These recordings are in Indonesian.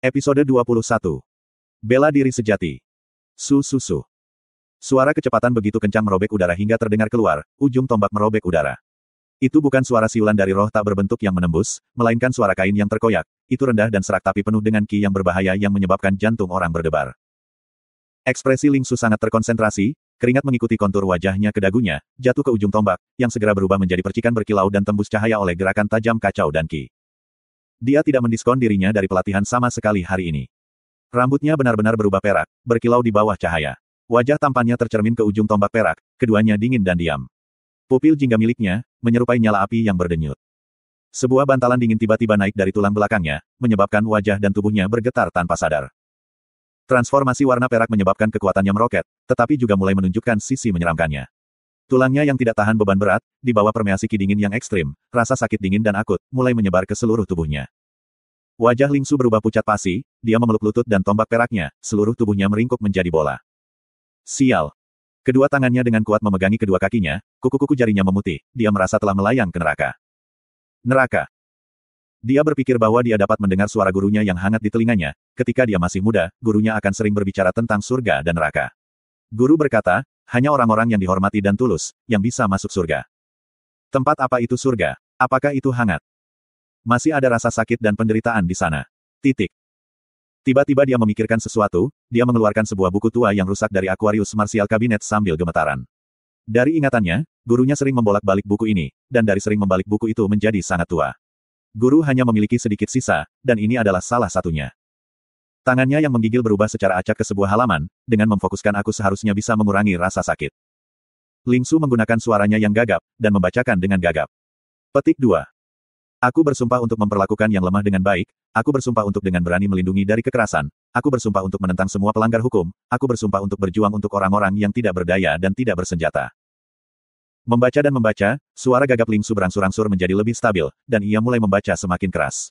Episode 21. Bela diri sejati. Su. Suara kecepatan begitu kencang merobek udara hingga terdengar keluar, ujung tombak merobek udara. Itu bukan suara siulan dari roh tak berbentuk yang menembus, melainkan suara kain yang terkoyak. Itu rendah dan serak tapi penuh dengan ki yang berbahaya yang menyebabkan jantung orang berdebar. Ekspresi Ling Su sangat terkonsentrasi, keringat mengikuti kontur wajahnya ke dagunya, jatuh ke ujung tombak, yang segera berubah menjadi percikan berkilau dan tembus cahaya oleh gerakan tajam kacau dan ki. Dia tidak mendiskon dirinya dari pelatihan sama sekali hari ini. Rambutnya benar-benar berubah perak, berkilau di bawah cahaya. Wajah tampannya tercermin ke ujung tombak perak, keduanya dingin dan diam. Pupil jingga miliknya, menyerupai nyala api yang berdenyut. Sebuah bantalan dingin tiba-tiba naik dari tulang belakangnya, menyebabkan wajah dan tubuhnya bergetar tanpa sadar. Transformasi warna perak menyebabkan kekuatannya meroket, tetapi juga mulai menunjukkan sisi menyeramkannya. Tulangnya yang tidak tahan beban berat, di bawah permeasi ki dingin yang ekstrim, rasa sakit dingin dan akut, mulai menyebar ke seluruh tubuhnya. Wajah Ling Su berubah pucat pasi, dia memeluk lutut dan tombak peraknya, seluruh tubuhnya meringkuk menjadi bola. Sial. Kedua tangannya dengan kuat memegangi kedua kakinya, kuku-kuku jarinya memutih, dia merasa telah melayang ke neraka. Neraka. Dia berpikir bahwa dia dapat mendengar suara gurunya yang hangat di telinganya, ketika dia masih muda, gurunya akan sering berbicara tentang surga dan neraka. Guru berkata, hanya orang-orang yang dihormati dan tulus, yang bisa masuk surga. Tempat apa itu surga? Apakah itu hangat? Masih ada rasa sakit dan penderitaan di sana. Tiba-tiba dia memikirkan sesuatu, dia mengeluarkan sebuah buku tua yang rusak dari Aquarius Martial Cabinet sambil gemetaran. Dari ingatannya, gurunya sering membolak-balik buku ini, dan dari sering membalik buku itu menjadi sangat tua. Guru hanya memiliki sedikit sisa, dan ini adalah salah satunya. Tangannya yang menggigil berubah secara acak ke sebuah halaman, dengan memfokuskan aku seharusnya bisa mengurangi rasa sakit. Ling Su menggunakan suaranya yang gagap, dan membacakan dengan gagap. Petik 2. Aku bersumpah untuk memperlakukan yang lemah dengan baik, aku bersumpah untuk dengan berani melindungi dari kekerasan, aku bersumpah untuk menentang semua pelanggar hukum, aku bersumpah untuk berjuang untuk orang-orang yang tidak berdaya dan tidak bersenjata. Membaca dan membaca, suara gagap Ling Su berangsur-angsur menjadi lebih stabil, dan ia mulai membaca semakin keras.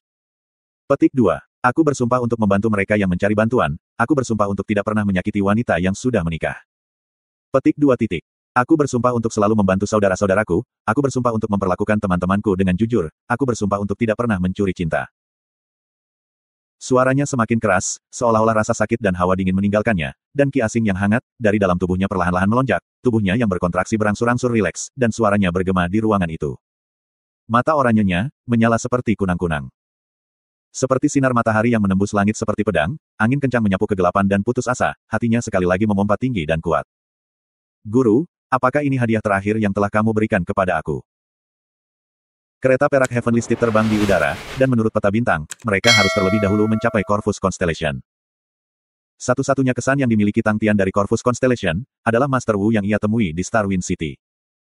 Petik 2. Aku bersumpah untuk membantu mereka yang mencari bantuan, aku bersumpah untuk tidak pernah menyakiti wanita yang sudah menikah. Petik 2. Aku bersumpah untuk selalu membantu saudara-saudaraku, aku bersumpah untuk memperlakukan teman-temanku dengan jujur, aku bersumpah untuk tidak pernah mencuri cinta. Suaranya semakin keras, seolah-olah rasa sakit dan hawa dingin meninggalkannya, dan ki asing yang hangat, dari dalam tubuhnya perlahan-lahan melonjak, tubuhnya yang berkontraksi berangsur-angsur rileks, dan suaranya bergema di ruangan itu. Mata oranyenya, menyala seperti kunang-kunang. Seperti sinar matahari yang menembus langit seperti pedang, angin kencang menyapu kegelapan dan putus asa, hatinya sekali lagi memompa tinggi dan kuat. Guru, apakah ini hadiah terakhir yang telah kamu berikan kepada aku? Kereta perak Heavenly Steed terbang di udara, dan menurut peta bintang, mereka harus terlebih dahulu mencapai Corvus Constellation. Satu-satunya kesan yang dimiliki Tang Tian dari Corvus Constellation, adalah Master Wu yang ia temui di Starwind City.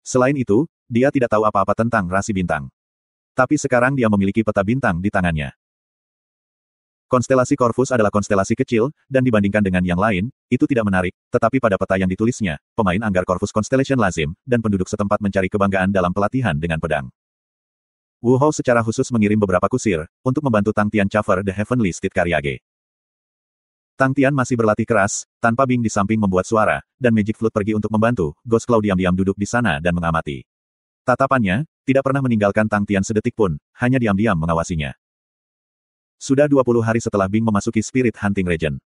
Selain itu, dia tidak tahu apa-apa tentang rasi bintang. Tapi sekarang dia memiliki peta bintang di tangannya. Konstelasi Corvus adalah konstelasi kecil, dan dibandingkan dengan yang lain, itu tidak menarik, tetapi pada peta yang ditulisnya, pemain anggar Corvus Constellation lazim, dan penduduk setempat mencari kebanggaan dalam pelatihan dengan pedang. Wu Hou secara khusus mengirim beberapa kusir, untuk membantu Tang Tian cover The Heavenly Steed Karyage. Tang Tian masih berlatih keras, tanpa Bing di samping membuat suara, dan Magic Flute pergi untuk membantu, Ghost Claw diam-diam duduk di sana dan mengamati. Tatapannya, tidak pernah meninggalkan Tang Tian sedetik pun, hanya diam-diam mengawasinya. Sudah 20 hari setelah Bing memasuki Spirit Hunting Region.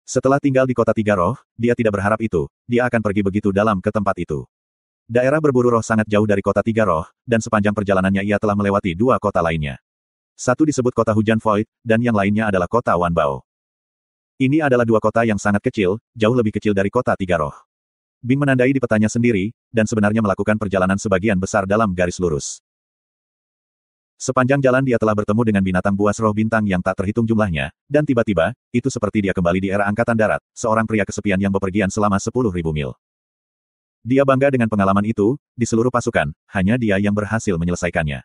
Setelah tinggal di Kota Tiga Roh, dia tidak berharap itu, dia akan pergi begitu dalam ke tempat itu. Daerah berburu roh sangat jauh dari Kota Tiga Roh, dan sepanjang perjalanannya ia telah melewati 2 kota lainnya. Satu disebut Kota Hujan Void, dan yang lainnya adalah Kota Wanbao. Ini adalah 2 kota yang sangat kecil, jauh lebih kecil dari Kota Tiga Roh. Bing menandai di petanya sendiri, dan sebenarnya melakukan perjalanan sebagian besar dalam garis lurus. Sepanjang jalan dia telah bertemu dengan binatang buas roh bintang yang tak terhitung jumlahnya, dan tiba-tiba, itu seperti dia kembali di era Angkatan Darat, seorang pria kesepian yang bepergian selama 10.000 mil. Dia bangga dengan pengalaman itu, di seluruh pasukan, hanya dia yang berhasil menyelesaikannya.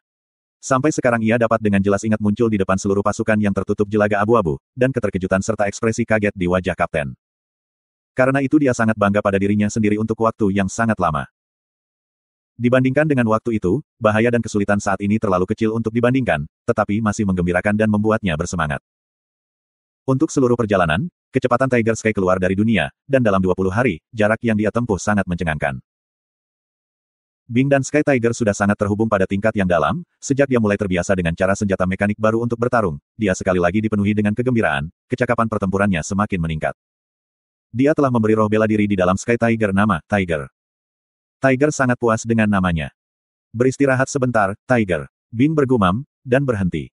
Sampai sekarang ia dapat dengan jelas ingat muncul di depan seluruh pasukan yang tertutup jelaga abu-abu, dan keterkejutan serta ekspresi kaget di wajah kapten. Karena itu dia sangat bangga pada dirinya sendiri untuk waktu yang sangat lama. Dibandingkan dengan waktu itu, bahaya dan kesulitan saat ini terlalu kecil untuk dibandingkan, tetapi masih menggembirakan dan membuatnya bersemangat. Untuk seluruh perjalanan, kecepatan Tiger Sky keluar dari dunia, dan dalam 20 hari, jarak yang dia tempuh sangat mencengangkan. Bing dan Sky Tiger sudah sangat terhubung pada tingkat yang dalam, sejak dia mulai terbiasa dengan cara senjata mekanik baru untuk bertarung, dia sekali lagi dipenuhi dengan kegembiraan, kecakapan pertempurannya semakin meningkat. Dia telah memberi roh bela diri di dalam Sky Tiger nama, Tiger. Tiger sangat puas dengan namanya. Beristirahat sebentar, Tiger. Bing bergumam, dan berhenti.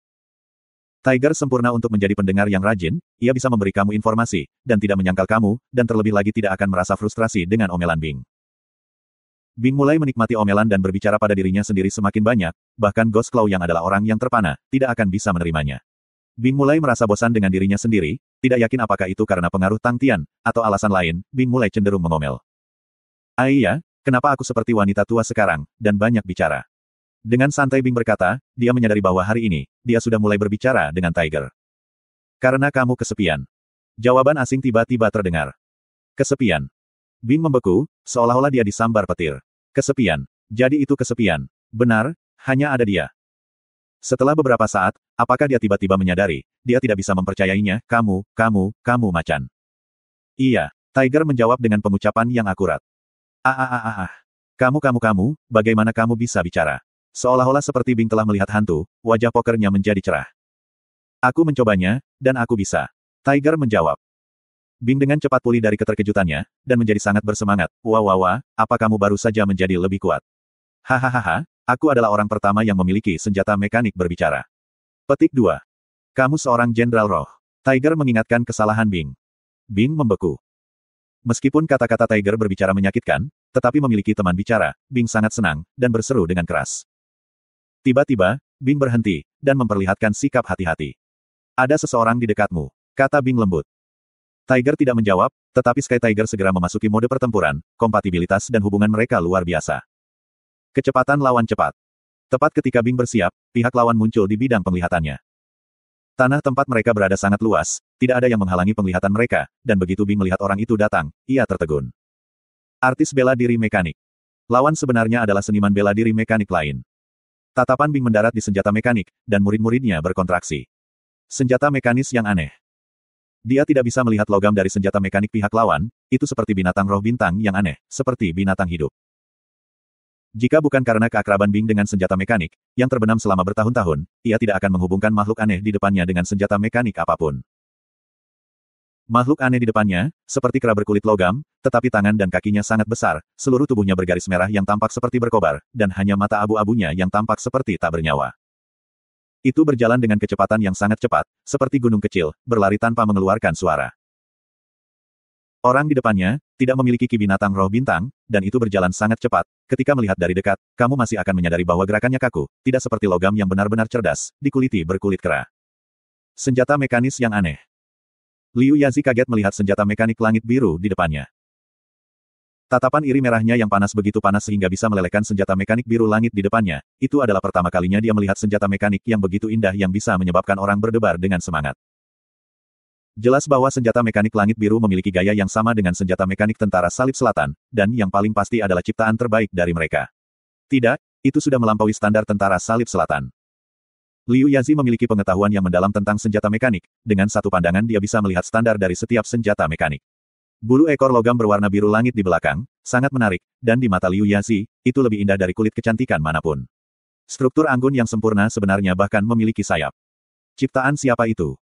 Tiger sempurna untuk menjadi pendengar yang rajin, ia bisa memberi kamu informasi, dan tidak menyangkal kamu, dan terlebih lagi tidak akan merasa frustrasi dengan omelan Bing. Bing mulai menikmati omelan dan berbicara pada dirinya sendiri semakin banyak, bahkan Ghost Claw yang adalah orang yang terpana, tidak akan bisa menerimanya. Bing mulai merasa bosan dengan dirinya sendiri, tidak yakin apakah itu karena pengaruh Tang Tian, atau alasan lain, Bing mulai cenderung mengomel. Iya, kenapa aku seperti wanita tua sekarang, dan banyak bicara? Dengan santai Bing berkata, dia menyadari bahwa hari ini, dia sudah mulai berbicara dengan Tiger. Karena kamu kesepian. Jawaban asing tiba-tiba terdengar. Kesepian. Bing membeku, seolah-olah dia disambar petir. Kesepian. Jadi itu kesepian. Benar, hanya ada dia. Setelah beberapa saat, apakah dia tiba-tiba menyadari, dia tidak bisa mempercayainya, kamu macan. Iya, Tiger menjawab dengan pengucapan yang akurat. Kamu, bagaimana kamu bisa bicara? Seolah-olah seperti Bing telah melihat hantu, wajah pokernya menjadi cerah. Aku mencobanya, dan aku bisa. Tiger menjawab. Bing dengan cepat pulih dari keterkejutannya, dan menjadi sangat bersemangat. Wah, apa kamu baru saja menjadi lebih kuat? Hahaha, aku adalah orang pertama yang memiliki senjata mekanik berbicara. Petik 2. Kamu seorang jenderal roh. Tiger mengingatkan kesalahan Bing. Bing membeku. Meskipun kata-kata Tiger berbicara menyakitkan, tetapi memiliki teman bicara, Bing sangat senang, dan berseru dengan keras. Tiba-tiba, Bing berhenti, dan memperlihatkan sikap hati-hati. Ada seseorang di dekatmu, kata Bing lembut. Tiger tidak menjawab, tetapi Sky Tiger segera memasuki mode pertempuran, kompatibilitas dan hubungan mereka luar biasa. Kecepatan lawan cepat. Tepat ketika Bing bersiap, pihak lawan muncul di bidang penglihatannya. Tanah tempat mereka berada sangat luas, tidak ada yang menghalangi penglihatan mereka, dan begitu Bing melihat orang itu datang, ia tertegun. Artis bela diri mekanik. Lawan sebenarnya adalah seniman bela diri mekanik lain. Tatapan Bing mendarat di senjata mekanik, dan murid-muridnya berkontraksi. Senjata mekanis yang aneh. Dia tidak bisa melihat logam dari senjata mekanik pihak lawan, itu seperti binatang roh bintang yang aneh, seperti binatang hidup. Jika bukan karena keakraban Bing dengan senjata mekanik, yang terbenam selama bertahun-tahun, ia tidak akan menghubungkan makhluk aneh di depannya dengan senjata mekanik apapun. Makhluk aneh di depannya, seperti kera berkulit logam, tetapi tangan dan kakinya sangat besar, seluruh tubuhnya bergaris merah yang tampak seperti berkobar, dan hanya mata abu-abunya yang tampak seperti tak bernyawa. Itu berjalan dengan kecepatan yang sangat cepat, seperti gunung kecil, berlari tanpa mengeluarkan suara. Orang di depannya, tidak memiliki ki binatang roh bintang, dan itu berjalan sangat cepat. Ketika melihat dari dekat, kamu masih akan menyadari bahwa gerakannya kaku, tidak seperti logam yang benar-benar cerdas, dikuliti berkulit kera. Senjata mekanis yang aneh. Liu Yazi kaget melihat senjata mekanik langit biru di depannya. Tatapan iri merahnya yang panas begitu panas sehingga bisa melelehkan senjata mekanik biru langit di depannya, itu adalah pertama kalinya dia melihat senjata mekanik yang begitu indah yang bisa menyebabkan orang berdebar dengan semangat. Jelas bahwa senjata mekanik langit biru memiliki gaya yang sama dengan senjata mekanik tentara salib selatan, dan yang paling pasti adalah ciptaan terbaik dari mereka. Tidak, itu sudah melampaui standar tentara salib selatan. Liu Yazi memiliki pengetahuan yang mendalam tentang senjata mekanik, dengan satu pandangan dia bisa melihat standar dari setiap senjata mekanik. Bulu ekor logam berwarna biru langit di belakang, sangat menarik, dan di mata Liu Yazi, itu lebih indah dari kulit kecantikan manapun. Struktur anggun yang sempurna sebenarnya bahkan memiliki sayap. Ciptaan siapa itu?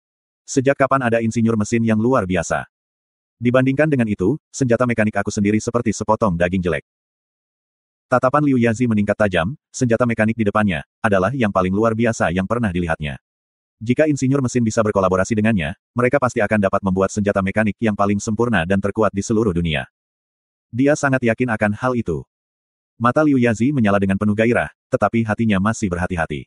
Sejak kapan ada insinyur mesin yang luar biasa? Dibandingkan dengan itu, senjata mekanik aku sendiri seperti sepotong daging jelek. Tatapan Liu Yazi meningkat tajam, senjata mekanik di depannya, adalah yang paling luar biasa yang pernah dilihatnya. Jika insinyur mesin bisa berkolaborasi dengannya, mereka pasti akan dapat membuat senjata mekanik yang paling sempurna dan terkuat di seluruh dunia. Dia sangat yakin akan hal itu. Mata Liu Yazi menyala dengan penuh gairah, tetapi hatinya masih berhati-hati.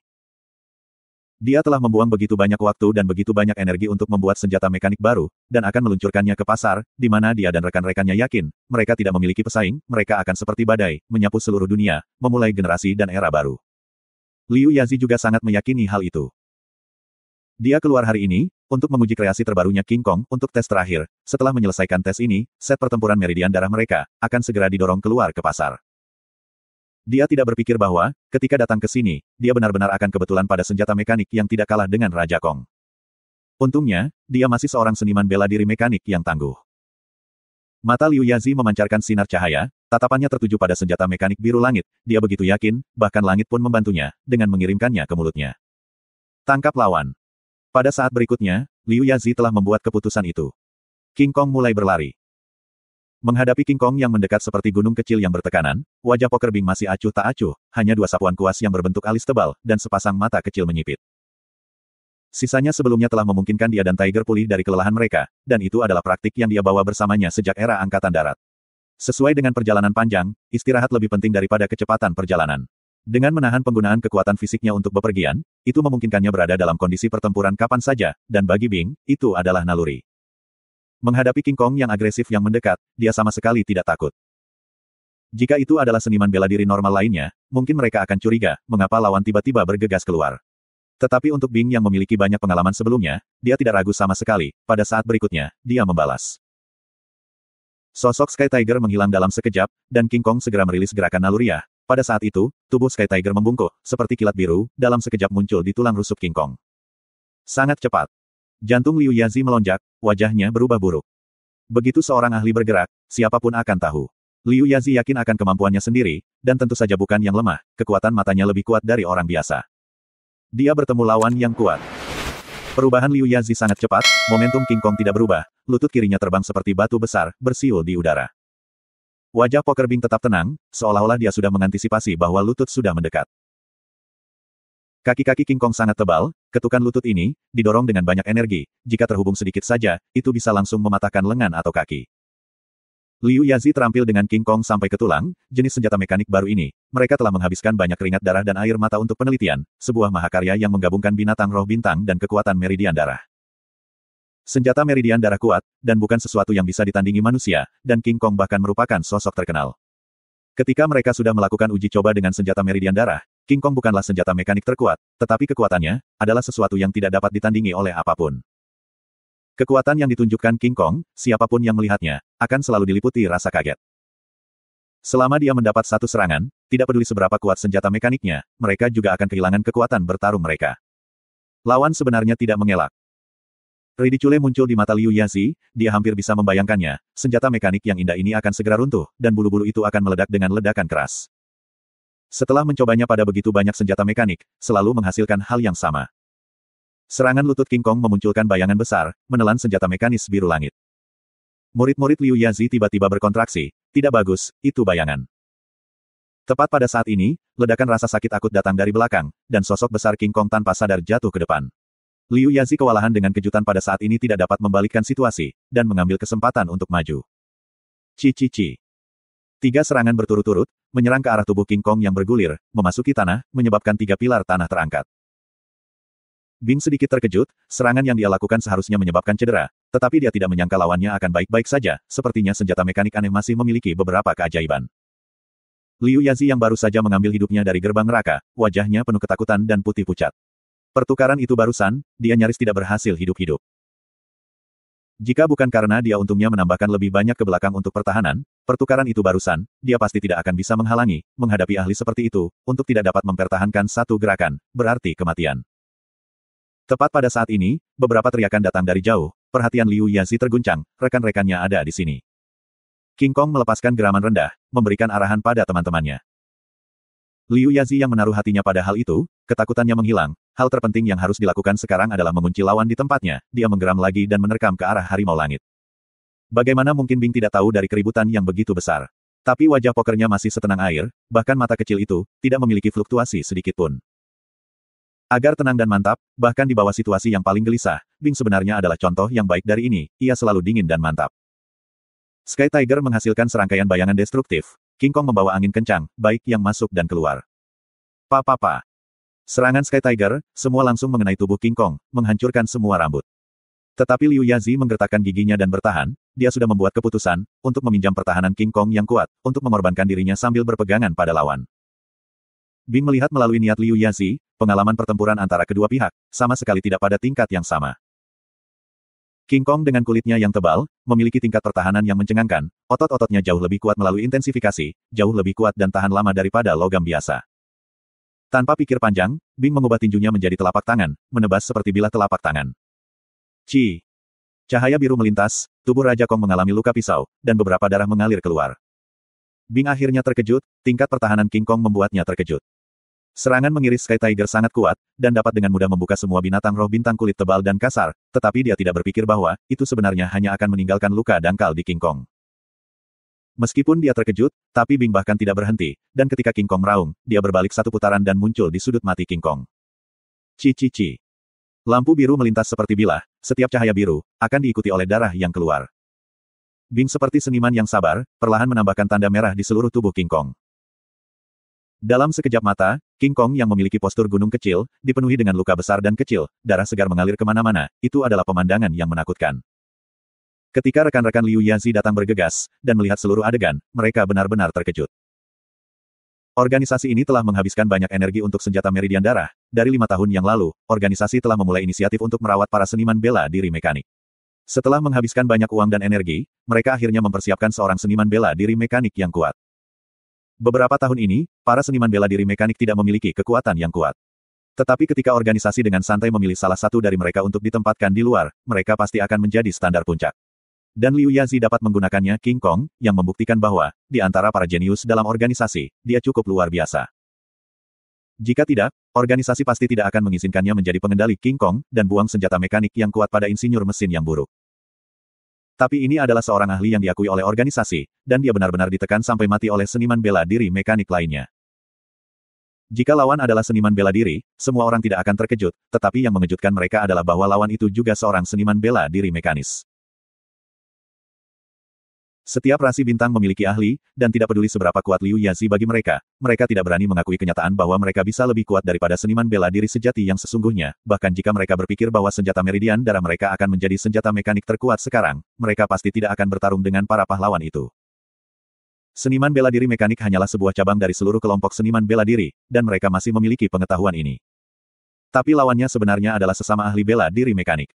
Dia telah membuang begitu banyak waktu dan begitu banyak energi untuk membuat senjata mekanik baru, dan akan meluncurkannya ke pasar, di mana dia dan rekan-rekannya yakin, mereka tidak memiliki pesaing, mereka akan seperti badai, menyapu seluruh dunia, memulai generasi dan era baru. Liu Yazi juga sangat meyakini hal itu. Dia keluar hari ini, untuk menguji kreasi terbarunya King Kong untuk tes terakhir. Setelah menyelesaikan tes ini, set pertempuran meridian darah mereka, akan segera didorong keluar ke pasar. Dia tidak berpikir bahwa, ketika datang ke sini, dia benar-benar akan kebetulan pada senjata mekanik yang tidak kalah dengan Raja Kong. Untungnya, dia masih seorang seniman bela diri mekanik yang tangguh. Mata Liu Yazi memancarkan sinar cahaya, Tatapannya tertuju pada senjata mekanik biru langit, dia begitu yakin, bahkan langit pun membantunya, dengan mengirimkannya ke mulutnya. Tangkap lawan. Pada saat berikutnya, Liu Yazi telah membuat keputusan itu. King Kong mulai berlari. Menghadapi King Kong yang mendekat seperti gunung kecil yang bertekanan, wajah Poker Bing masih acuh tak acuh, hanya dua sapuan kuas yang berbentuk alis tebal, dan sepasang mata kecil menyipit. Sisanya sebelumnya telah memungkinkan dia dan Tiger pulih dari kelelahan mereka, dan itu adalah praktik yang dia bawa bersamanya sejak era Angkatan Darat. Sesuai dengan perjalanan panjang, istirahat lebih penting daripada kecepatan perjalanan. Dengan menahan penggunaan kekuatan fisiknya untuk bepergian, itu memungkinkannya berada dalam kondisi pertempuran kapan saja, dan bagi Bing, itu adalah naluri. Menghadapi King Kong yang agresif yang mendekat, dia sama sekali tidak takut. Jika itu adalah seniman bela diri normal lainnya, mungkin mereka akan curiga, mengapa lawan tiba-tiba bergegas keluar. Tetapi untuk Bing yang memiliki banyak pengalaman sebelumnya, dia tidak ragu sama sekali, pada saat berikutnya, dia membalas. Sosok Sky Tiger menghilang dalam sekejap, dan King Kong segera merilis gerakan naluriah. Pada saat itu, tubuh Sky Tiger membungkuk, seperti kilat biru, dalam sekejap muncul di tulang rusuk King Kong. Sangat cepat. Jantung Liu Yazi melonjak, wajahnya berubah buruk. Begitu seorang ahli bergerak, siapapun akan tahu. Liu Yazi yakin akan kemampuannya sendiri, dan tentu saja bukan yang lemah, kekuatan matanya lebih kuat dari orang biasa. Dia bertemu lawan yang kuat. Perubahan Liu Yazi sangat cepat, momentum King Kong tidak berubah, lutut kirinya terbang seperti batu besar, bersiul di udara. Wajah Poker Bing tetap tenang, seolah-olah dia sudah mengantisipasi bahwa lutut sudah mendekat. Kaki-kaki King Kong sangat tebal, ketukan lutut ini, didorong dengan banyak energi, jika terhubung sedikit saja, itu bisa langsung mematahkan lengan atau kaki. Liu Yazi terampil dengan King Kong sampai ke tulang, jenis senjata mekanik baru ini. Mereka telah menghabiskan banyak keringat darah dan air mata untuk penelitian, sebuah mahakarya yang menggabungkan binatang roh bintang dan kekuatan meridian darah. Senjata meridian darah kuat, dan bukan sesuatu yang bisa ditandingi manusia, dan King Kong bahkan merupakan sosok terkenal. Ketika mereka sudah melakukan uji coba dengan senjata meridian darah, King Kong bukanlah senjata mekanik terkuat, tetapi kekuatannya adalah sesuatu yang tidak dapat ditandingi oleh apapun. Kekuatan yang ditunjukkan King Kong, siapapun yang melihatnya, akan selalu diliputi rasa kaget. Selama dia mendapat satu serangan, tidak peduli seberapa kuat senjata mekaniknya, mereka juga akan kehilangan kekuatan bertarung mereka. Lawan sebenarnya tidak mengelak. Ridicule muncul di mata Liu Yazi, dia hampir bisa membayangkannya, senjata mekanik yang indah ini akan segera runtuh, dan bulu-bulu itu akan meledak dengan ledakan keras. Setelah mencobanya pada begitu banyak senjata mekanik, selalu menghasilkan hal yang sama. Serangan lutut King Kong memunculkan bayangan besar, menelan senjata mekanis biru langit. Murid-murid Liu Yazi tiba-tiba berkontraksi, tidak bagus, itu bayangan. Tepat pada saat ini, ledakan rasa sakit akut datang dari belakang, dan sosok besar King Kong tanpa sadar jatuh ke depan. Liu Yazi kewalahan dengan kejutan pada saat ini tidak dapat membalikkan situasi, dan mengambil kesempatan untuk maju. Ci. 3 serangan berturut-turut, menyerang ke arah tubuh King Kong yang bergulir, memasuki tanah, menyebabkan 3 pilar tanah terangkat. Bing sedikit terkejut, serangan yang dia lakukan seharusnya menyebabkan cedera, tetapi dia tidak menyangka lawannya akan baik-baik saja, sepertinya senjata mekanik aneh masih memiliki beberapa keajaiban. Liu Yazi yang baru saja mengambil hidupnya dari gerbang neraka, wajahnya penuh ketakutan dan putih pucat. Pertukaran itu barusan, dia nyaris tidak berhasil hidup-hidup. Jika bukan karena dia untungnya menambahkan lebih banyak ke belakang untuk pertahanan, pertukaran itu barusan, dia pasti tidak akan bisa menghalangi, menghadapi ahli seperti itu, untuk tidak dapat mempertahankan satu gerakan, berarti kematian. Tepat pada saat ini, beberapa teriakan datang dari jauh, perhatian Liu Yazi terguncang, rekan-rekannya ada di sini. King Kong melepaskan geraman rendah, memberikan arahan pada teman-temannya. Liu Yazi yang menaruh hatinya pada hal itu, ketakutannya menghilang, hal terpenting yang harus dilakukan sekarang adalah mengunci lawan di tempatnya, dia menggeram lagi dan menerkam ke arah harimau langit. Bagaimana mungkin Bing tidak tahu dari keributan yang begitu besar? Tapi wajah pokernya masih setenang air, bahkan mata kecil itu, tidak memiliki fluktuasi sedikitpun. Agar tenang dan mantap, bahkan di bawah situasi yang paling gelisah, Bing sebenarnya adalah contoh yang baik dari ini, ia selalu dingin dan mantap. Sky Tiger menghasilkan serangkaian bayangan destruktif, King Kong membawa angin kencang, baik yang masuk dan keluar. Pa. Serangan Sky Tiger, semua langsung mengenai tubuh King Kong, menghancurkan semua rambut. Tetapi Liu Yazi menggertakkan giginya dan bertahan, dia sudah membuat keputusan, untuk meminjam pertahanan King Kong yang kuat, untuk mengorbankan dirinya sambil berpegangan pada lawan. Bing melihat melalui niat Liu Yazi, pengalaman pertempuran antara kedua pihak, sama sekali tidak pada tingkat yang sama. King Kong dengan kulitnya yang tebal, memiliki tingkat pertahanan yang mencengangkan, otot-ototnya jauh lebih kuat melalui intensifikasi, jauh lebih kuat dan tahan lama daripada logam biasa. Tanpa pikir panjang, Bing mengubah tinjunya menjadi telapak tangan, menebas seperti bilah telapak tangan. Ci. Cahaya biru melintas, tubuh Raja Kong mengalami luka pisau, dan beberapa darah mengalir keluar. Bing akhirnya terkejut, tingkat pertahanan King Kong membuatnya terkejut. Serangan mengiris Sky Tiger sangat kuat, dan dapat dengan mudah membuka semua binatang roh bintang kulit tebal dan kasar, tetapi dia tidak berpikir bahwa, itu sebenarnya hanya akan meninggalkan luka dangkal di King Kong. Meskipun dia terkejut, tapi Bing bahkan tidak berhenti, dan ketika King Kong meraung, dia berbalik satu putaran dan muncul di sudut mati King Kong. Ci. Lampu biru melintas seperti bilah, setiap cahaya biru, akan diikuti oleh darah yang keluar. Bing seperti seniman yang sabar, perlahan menambahkan tanda merah di seluruh tubuh King Kong. Dalam sekejap mata, King Kong yang memiliki postur gunung kecil, dipenuhi dengan luka besar dan kecil, darah segar mengalir kemana-mana, itu adalah pemandangan yang menakutkan. Ketika rekan-rekan Liu Yazi datang bergegas, dan melihat seluruh adegan, mereka benar-benar terkejut. Organisasi ini telah menghabiskan banyak energi untuk senjata meridian darah. Dari 5 tahun yang lalu, organisasi telah memulai inisiatif untuk merawat para seniman bela diri mekanik. Setelah menghabiskan banyak uang dan energi, mereka akhirnya mempersiapkan seorang seniman bela diri mekanik yang kuat. Beberapa tahun ini, para seniman bela diri mekanik tidak memiliki kekuatan yang kuat. Tetapi ketika organisasi dengan santai memilih salah satu dari mereka untuk ditempatkan di luar, mereka pasti akan menjadi standar puncak. Dan Liu Yazi dapat menggunakannya King Kong, yang membuktikan bahwa, di antara para jenius dalam organisasi, dia cukup luar biasa. Jika tidak, organisasi pasti tidak akan mengizinkannya menjadi pengendali King Kong, dan buang senjata mekanik yang kuat pada insinyur mesin yang buruk. Tapi ini adalah seorang ahli yang diakui oleh organisasi, dan dia benar-benar ditekan sampai mati oleh seniman bela diri mekanik lainnya. Jika lawan adalah seniman bela diri, semua orang tidak akan terkejut, tetapi yang mengejutkan mereka adalah bahwa lawan itu juga seorang seniman bela diri mekanis. Setiap rasi bintang memiliki ahli, dan tidak peduli seberapa kuat Liu Yazi bagi mereka, mereka tidak berani mengakui kenyataan bahwa mereka bisa lebih kuat daripada seniman bela diri sejati yang sesungguhnya, bahkan jika mereka berpikir bahwa senjata meridian darah mereka akan menjadi senjata mekanik terkuat sekarang, mereka pasti tidak akan bertarung dengan para pahlawan itu. Seniman bela diri mekanik hanyalah sebuah cabang dari seluruh kelompok seniman bela diri, dan mereka masih memiliki pengetahuan ini. Tapi lawannya sebenarnya adalah sesama ahli bela diri mekanik.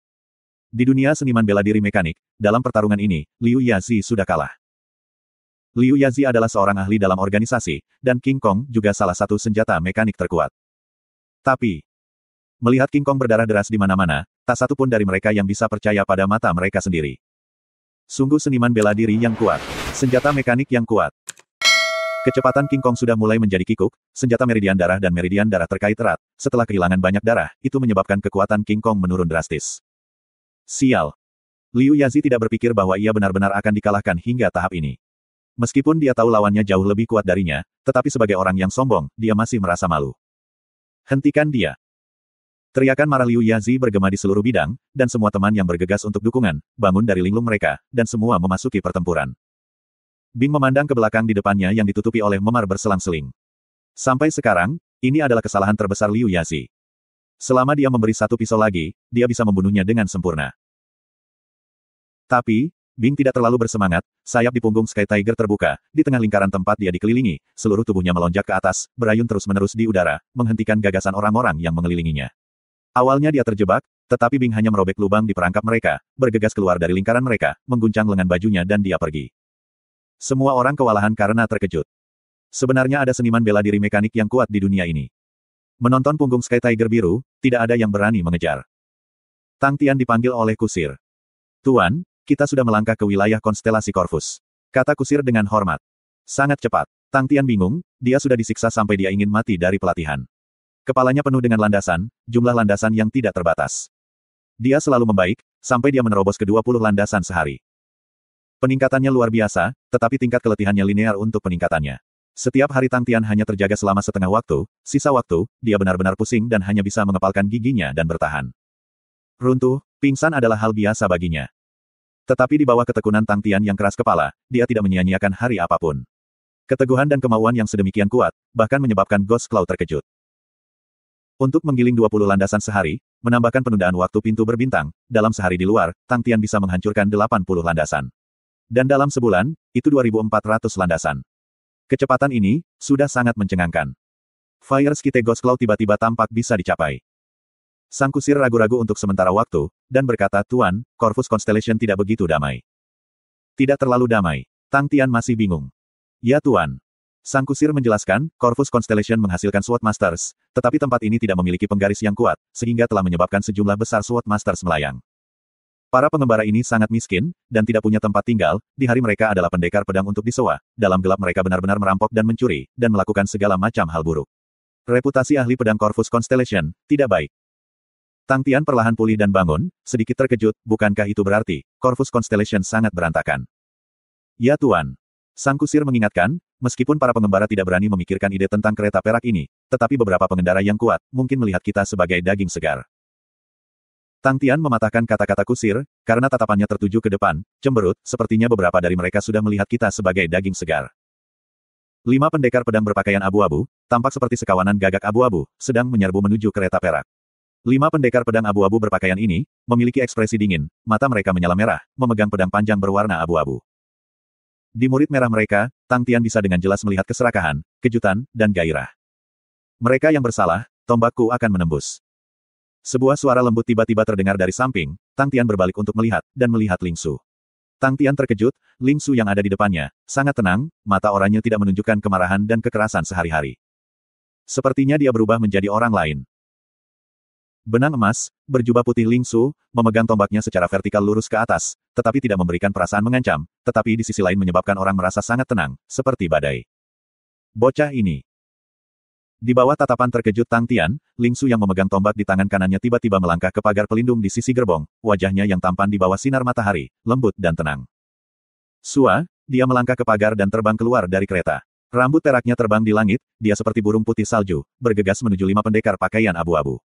Di dunia seniman bela diri mekanik, dalam pertarungan ini, Liu Yazi sudah kalah. Liu Yazi adalah seorang ahli dalam organisasi, dan King Kong juga salah satu senjata mekanik terkuat. Tapi, melihat King Kong berdarah deras di mana-mana, tak satu pun dari mereka yang bisa percaya pada mata mereka sendiri. Sungguh seniman bela diri yang kuat. Senjata mekanik yang kuat. Kecepatan King Kong sudah mulai menjadi kikuk, senjata meridian darah dan meridian darah terkait erat. Setelah kehilangan banyak darah, itu menyebabkan kekuatan King Kong menurun drastis. Sial. Liu Yazi tidak berpikir bahwa ia benar-benar akan dikalahkan hingga tahap ini. Meskipun dia tahu lawannya jauh lebih kuat darinya, tetapi sebagai orang yang sombong, dia masih merasa malu. Hentikan dia. Teriakan marah Liu Yazi bergema di seluruh bidang, dan semua teman yang bergegas untuk dukungan, bangun dari linglung mereka, dan semua memasuki pertempuran. Bing memandang ke belakang di depannya yang ditutupi oleh memar berselang-seling. Sampai sekarang, ini adalah kesalahan terbesar Liu Yazi. Selama dia memberi satu pisau lagi, dia bisa membunuhnya dengan sempurna. Tapi, Bing tidak terlalu bersemangat, sayap di punggung Sky Tiger terbuka, di tengah lingkaran tempat dia dikelilingi, seluruh tubuhnya melonjak ke atas, berayun terus-menerus di udara, menghentikan gagasan orang-orang yang mengelilinginya. Awalnya dia terjebak, tetapi Bing hanya merobek lubang di perangkap mereka, bergegas keluar dari lingkaran mereka, mengguncang lengan bajunya dan dia pergi. Semua orang kewalahan karena terkejut. Sebenarnya ada seniman bela diri mekanik yang kuat di dunia ini. Menonton punggung Sky Tiger biru, tidak ada yang berani mengejar. Tang Tian dipanggil oleh kusir. Tuan, kita sudah melangkah ke wilayah konstelasi Corvus. Kata kusir dengan hormat. Sangat cepat. Tang Tian bingung, dia sudah disiksa sampai dia ingin mati dari pelatihan. Kepalanya penuh dengan landasan, jumlah landasan yang tidak terbatas. Dia selalu membaik, sampai dia menerobos ke 20 landasan sehari. Peningkatannya luar biasa, tetapi tingkat keletihannya linear untuk peningkatannya. Setiap hari Tang Tian hanya terjaga selama setengah waktu, sisa waktu, dia benar-benar pusing dan hanya bisa mengepalkan giginya dan bertahan. Runtuh, pingsan adalah hal biasa baginya. Tetapi di bawah ketekunan Tang Tian yang keras kepala, dia tidak menyia-nyiakan hari apapun. Keteguhan dan kemauan yang sedemikian kuat, bahkan menyebabkan Ghost Claw terkejut. Untuk menggiling 20 landasan sehari, menambahkan penundaan waktu pintu berbintang, dalam sehari di luar, Tang Tian bisa menghancurkan 80 landasan. Dan dalam sebulan, itu 2.400 landasan. Kecepatan ini, sudah sangat mencengangkan. Fire Skite Ghost Claw tiba-tiba tampak bisa dicapai. Sang kusir ragu-ragu untuk sementara waktu, dan berkata, Tuan, Corvus Constellation tidak begitu damai. Tidak terlalu damai. Tang Tian masih bingung. Ya Tuan. Sang kusir menjelaskan, Corvus Constellation menghasilkan Sword Masters, tetapi tempat ini tidak memiliki penggaris yang kuat, sehingga telah menyebabkan sejumlah besar Sword Masters melayang. Para pengembara ini sangat miskin, dan tidak punya tempat tinggal, di hari mereka adalah pendekar pedang untuk disewa, dalam gelap mereka benar-benar merampok dan mencuri, dan melakukan segala macam hal buruk. Reputasi ahli pedang Corvus Constellation, tidak baik. Tang Tian perlahan pulih dan bangun, sedikit terkejut, bukankah itu berarti, Corvus Constellation sangat berantakan? Ya Tuan. Sang kusir mengingatkan, meskipun para pengembara tidak berani memikirkan ide tentang kereta perak ini, tetapi beberapa pengendara yang kuat, mungkin melihat kita sebagai daging segar. Tang Tian mematahkan kata-kata kusir, karena tatapannya tertuju ke depan, cemberut, sepertinya beberapa dari mereka sudah melihat kita sebagai daging segar. 5 pendekar pedang berpakaian abu-abu, tampak seperti sekawanan gagak abu-abu, sedang menyerbu menuju kereta perak. 5 pendekar pedang abu-abu berpakaian ini, memiliki ekspresi dingin, mata mereka menyala merah, memegang pedang panjang berwarna abu-abu. Di murid merah mereka, Tang Tian bisa dengan jelas melihat keserakahan, kejutan, dan gairah. Mereka yang bersalah, tombakku akan menembus. Sebuah suara lembut tiba-tiba terdengar dari samping, Tang Tian berbalik untuk melihat, dan melihat Ling Su. Tang Tian terkejut, Ling Su yang ada di depannya, sangat tenang, mata oranye tidak menunjukkan kemarahan dan kekerasan sehari-hari. Sepertinya dia berubah menjadi orang lain. Benang emas, berjubah putih Ling Su, memegang tombaknya secara vertikal lurus ke atas, tetapi tidak memberikan perasaan mengancam, tetapi di sisi lain menyebabkan orang merasa sangat tenang, seperti badai. Bocah ini. Di bawah tatapan terkejut Tang Tian, Ling Su yang memegang tombak di tangan kanannya tiba-tiba melangkah ke pagar pelindung di sisi gerbong, wajahnya yang tampan di bawah sinar matahari, lembut dan tenang. Sua, dia melangkah ke pagar dan terbang keluar dari kereta. Rambut peraknya terbang di langit, dia seperti burung putih salju, bergegas menuju 5 pendekar pakaian abu-abu.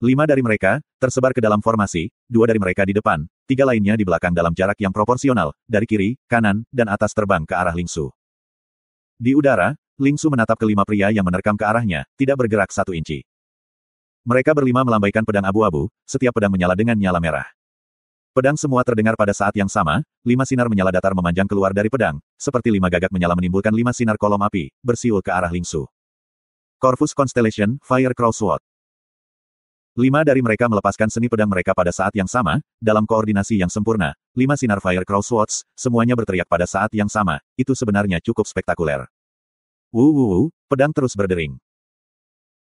5 dari mereka, tersebar ke dalam formasi, 2 dari mereka di depan, 3 lainnya di belakang dalam jarak yang proporsional, dari kiri, kanan, dan atas terbang ke arah Ling Su. Di udara, Ling Su menatap kelima pria yang menerkam ke arahnya, tidak bergerak 1 inci. Mereka berlima melambaikan pedang abu-abu, setiap pedang menyala dengan nyala merah. Pedang semua terdengar pada saat yang sama, 5 sinar menyala datar memanjang keluar dari pedang, seperti 5 gagak menyala menimbulkan 5 sinar kolom api, bersiul ke arah Ling Su. Corvus Constellation, Fire Crossword. 5 dari mereka melepaskan seni pedang mereka pada saat yang sama, dalam koordinasi yang sempurna, 5 sinar Fire Crosswords, semuanya berteriak pada saat yang sama, itu sebenarnya cukup spektakuler. Pedang terus berdering.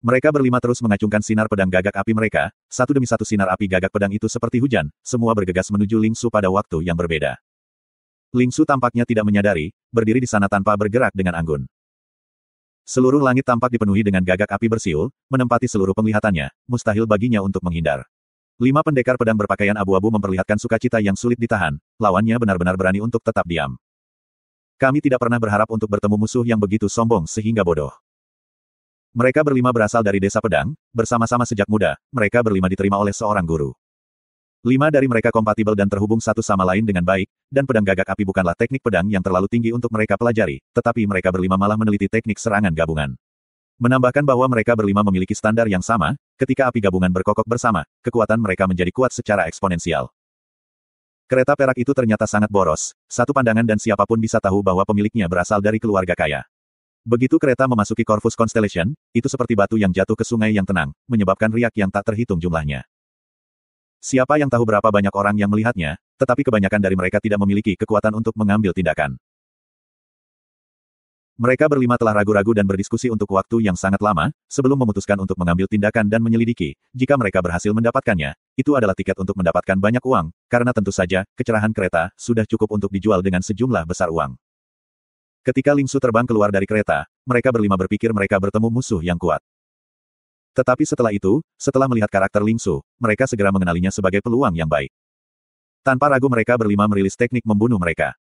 Mereka berlima terus mengacungkan sinar pedang gagak api mereka, satu demi satu sinar api gagak pedang itu seperti hujan, semua bergegas menuju Ling Su pada waktu yang berbeda. Ling Su tampaknya tidak menyadari, berdiri di sana tanpa bergerak dengan anggun. Seluruh langit tampak dipenuhi dengan gagak api bersiul, menempati seluruh penglihatannya, mustahil baginya untuk menghindar. 5 pendekar pedang berpakaian abu-abu memperlihatkan sukacita yang sulit ditahan, lawannya benar-benar berani untuk tetap diam. Kami tidak pernah berharap untuk bertemu musuh yang begitu sombong sehingga bodoh. Mereka berlima berasal dari desa pedang, bersama-sama sejak muda, mereka berlima diterima oleh seorang guru. 5 dari mereka kompatibel dan terhubung satu sama lain dengan baik, dan pedang gagak api bukanlah teknik pedang yang terlalu tinggi untuk mereka pelajari, tetapi mereka berlima malah meneliti teknik serangan gabungan. Menambahkan bahwa mereka berlima memiliki standar yang sama, ketika api gabungan berkokok bersama, kekuatan mereka menjadi kuat secara eksponensial. Kereta perak itu ternyata sangat boros, satu pandangan dan siapapun bisa tahu bahwa pemiliknya berasal dari keluarga kaya. Begitu kereta memasuki Corvus Constellation, itu seperti batu yang jatuh ke sungai yang tenang, menyebabkan riak yang tak terhitung jumlahnya. Siapa yang tahu berapa banyak orang yang melihatnya, tetapi kebanyakan dari mereka tidak memiliki kekuatan untuk mengambil tindakan. Mereka berlima telah ragu-ragu dan berdiskusi untuk waktu yang sangat lama, sebelum memutuskan untuk mengambil tindakan dan menyelidiki. Jika mereka berhasil mendapatkannya, itu adalah tiket untuk mendapatkan banyak uang, karena tentu saja, kecerahan kereta sudah cukup untuk dijual dengan sejumlah besar uang. Ketika Ling Su terbang keluar dari kereta, mereka berlima berpikir mereka bertemu musuh yang kuat. Tetapi setelah itu, setelah melihat karakter Ling Su, mereka segera mengenalinya sebagai peluang yang baik. Tanpa ragu mereka berlima merilis teknik membunuh mereka.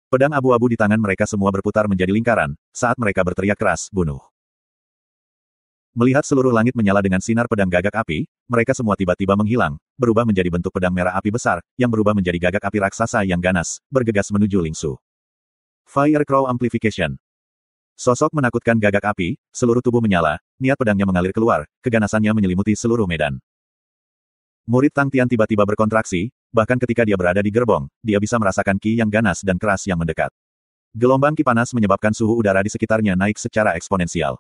Pedang abu-abu di tangan mereka semua berputar menjadi lingkaran, saat mereka berteriak keras, bunuh. Melihat seluruh langit menyala dengan sinar pedang gagak api, mereka semua tiba-tiba menghilang, berubah menjadi bentuk pedang merah api besar, yang berubah menjadi gagak api raksasa yang ganas, bergegas menuju Ling Su. Fire Crow Amplification. Sosok menakutkan gagak api, seluruh tubuh menyala, niat pedangnya mengalir keluar, keganasannya menyelimuti seluruh medan. Murid Tang Tian tiba-tiba berkontraksi, bahkan ketika dia berada di gerbong, dia bisa merasakan ki yang ganas dan keras yang mendekat. Gelombang ki panas menyebabkan suhu udara di sekitarnya naik secara eksponensial.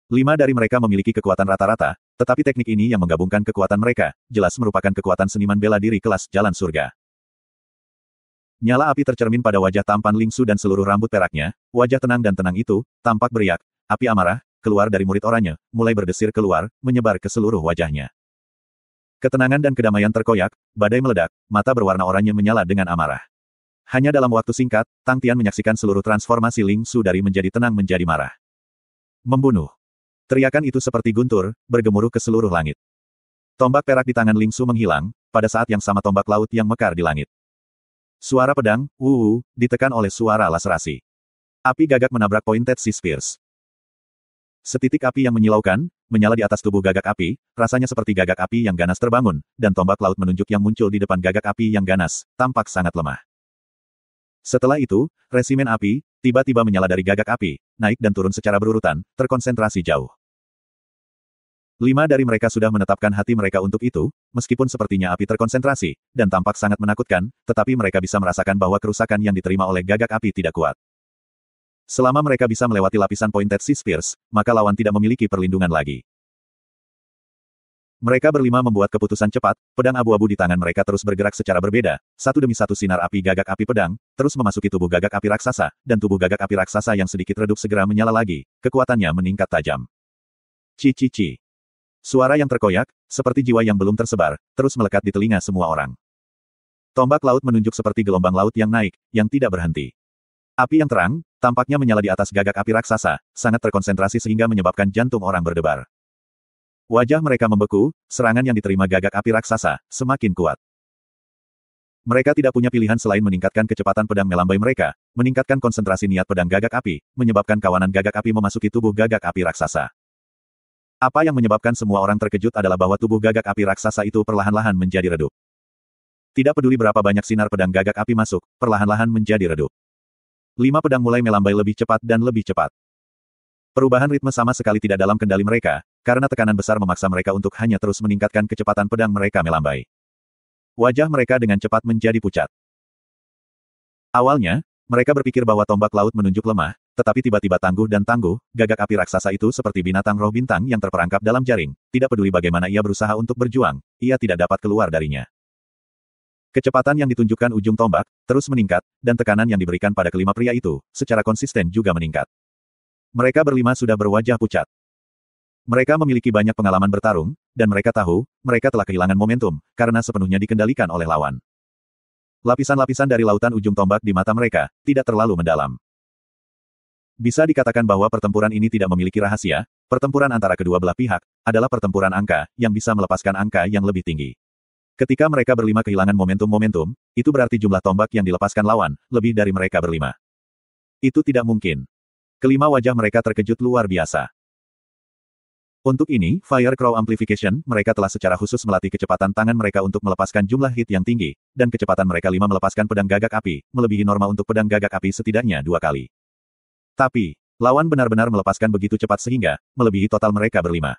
5 dari mereka memiliki kekuatan rata-rata, tetapi teknik ini yang menggabungkan kekuatan mereka, jelas merupakan kekuatan seniman bela diri kelas jalan surga. Nyala api tercermin pada wajah tampan Ling Su dan seluruh rambut peraknya, wajah tenang dan tenang itu, tampak beriak, api amarah, keluar dari murid oranye, mulai berdesir keluar, menyebar ke seluruh wajahnya. Ketenangan dan kedamaian terkoyak, badai meledak, mata berwarna oranye menyala dengan amarah. Hanya dalam waktu singkat, Tang Tian menyaksikan seluruh transformasi Ling Su dari menjadi tenang menjadi marah. Membunuh. Teriakan itu seperti guntur, bergemuruh ke seluruh langit. Tombak perak di tangan Ling Su menghilang, pada saat yang sama tombak laut yang mekar di langit. Suara pedang, ditekan oleh suara laserasi. Api gagak menabrak Pointed Sea Spears. Setitik api yang menyilaukan, menyala di atas tubuh gagak api, rasanya seperti gagak api yang ganas terbangun, dan tombak laut menunjuk yang muncul di depan gagak api yang ganas, tampak sangat lemah. Setelah itu, resimen api, tiba-tiba menyala dari gagak api, naik dan turun secara berurutan, terkonsentrasi jauh. 5 dari mereka sudah menetapkan hati mereka untuk itu, meskipun sepertinya api terkonsentrasi, dan tampak sangat menakutkan, tetapi mereka bisa merasakan bahwa kerusakan yang diterima oleh gagak api tidak kuat. Selama mereka bisa melewati lapisan Pointed Sea Spears, maka lawan tidak memiliki perlindungan lagi. Mereka berlima membuat keputusan cepat, pedang abu-abu di tangan mereka terus bergerak secara berbeda, satu demi satu sinar api gagak api pedang, terus memasuki tubuh gagak api raksasa, dan tubuh gagak api raksasa yang sedikit redup segera menyala lagi, kekuatannya meningkat tajam. Ci. Suara yang terkoyak, seperti jiwa yang belum tersebar, terus melekat di telinga semua orang. Tombak laut menunjuk seperti gelombang laut yang naik, yang tidak berhenti. Api yang terang, tampaknya menyala di atas gagak api raksasa, sangat terkonsentrasi sehingga menyebabkan jantung orang berdebar. Wajah mereka membeku, serangan yang diterima gagak api raksasa, semakin kuat. Mereka tidak punya pilihan selain meningkatkan kecepatan pedang melambai mereka, meningkatkan konsentrasi niat pedang gagak api, menyebabkan kawanan gagak api memasuki tubuh gagak api raksasa. Apa yang menyebabkan semua orang terkejut adalah bahwa tubuh gagak api raksasa itu perlahan-lahan menjadi redup. Tidak peduli berapa banyak sinar pedang gagak api masuk, perlahan-lahan menjadi redup. 5 pedang mulai melambai lebih cepat dan lebih cepat. Perubahan ritme sama sekali tidak dalam kendali mereka, karena tekanan besar memaksa mereka untuk hanya terus meningkatkan kecepatan pedang mereka melambai. Wajah mereka dengan cepat menjadi pucat. Awalnya, mereka berpikir bahwa tombak laut menunjuk lemah, tetapi tiba-tiba tangguh dan tangguh, gagak api raksasa itu seperti binatang roh bintang yang terperangkap dalam jaring, tidak peduli bagaimana ia berusaha untuk berjuang, ia tidak dapat keluar darinya. Kecepatan yang ditunjukkan ujung tombak, terus meningkat, dan tekanan yang diberikan pada kelima pria itu, secara konsisten juga meningkat. Mereka berlima sudah berwajah pucat. Mereka memiliki banyak pengalaman bertarung, dan mereka tahu, mereka telah kehilangan momentum, karena sepenuhnya dikendalikan oleh lawan. Lapisan-lapisan dari lautan ujung tombak di mata mereka, tidak terlalu mendalam. Bisa dikatakan bahwa pertempuran ini tidak memiliki rahasia, pertempuran antara kedua belah pihak, adalah pertempuran angka, yang bisa melepaskan angka yang lebih tinggi. Ketika mereka berlima kehilangan momentum, itu berarti jumlah tombak yang dilepaskan lawan, lebih dari mereka berlima. Itu tidak mungkin. Kelima wajah mereka terkejut luar biasa. Untuk ini, Fire Crow Amplification, mereka telah secara khusus melatih kecepatan tangan mereka untuk melepaskan jumlah hit yang tinggi, dan kecepatan mereka 5 melepaskan pedang gagak api, melebihi norma untuk pedang gagak api setidaknya 2 kali. Tapi, lawan benar-benar melepaskan begitu cepat sehingga, melebihi total mereka berlima.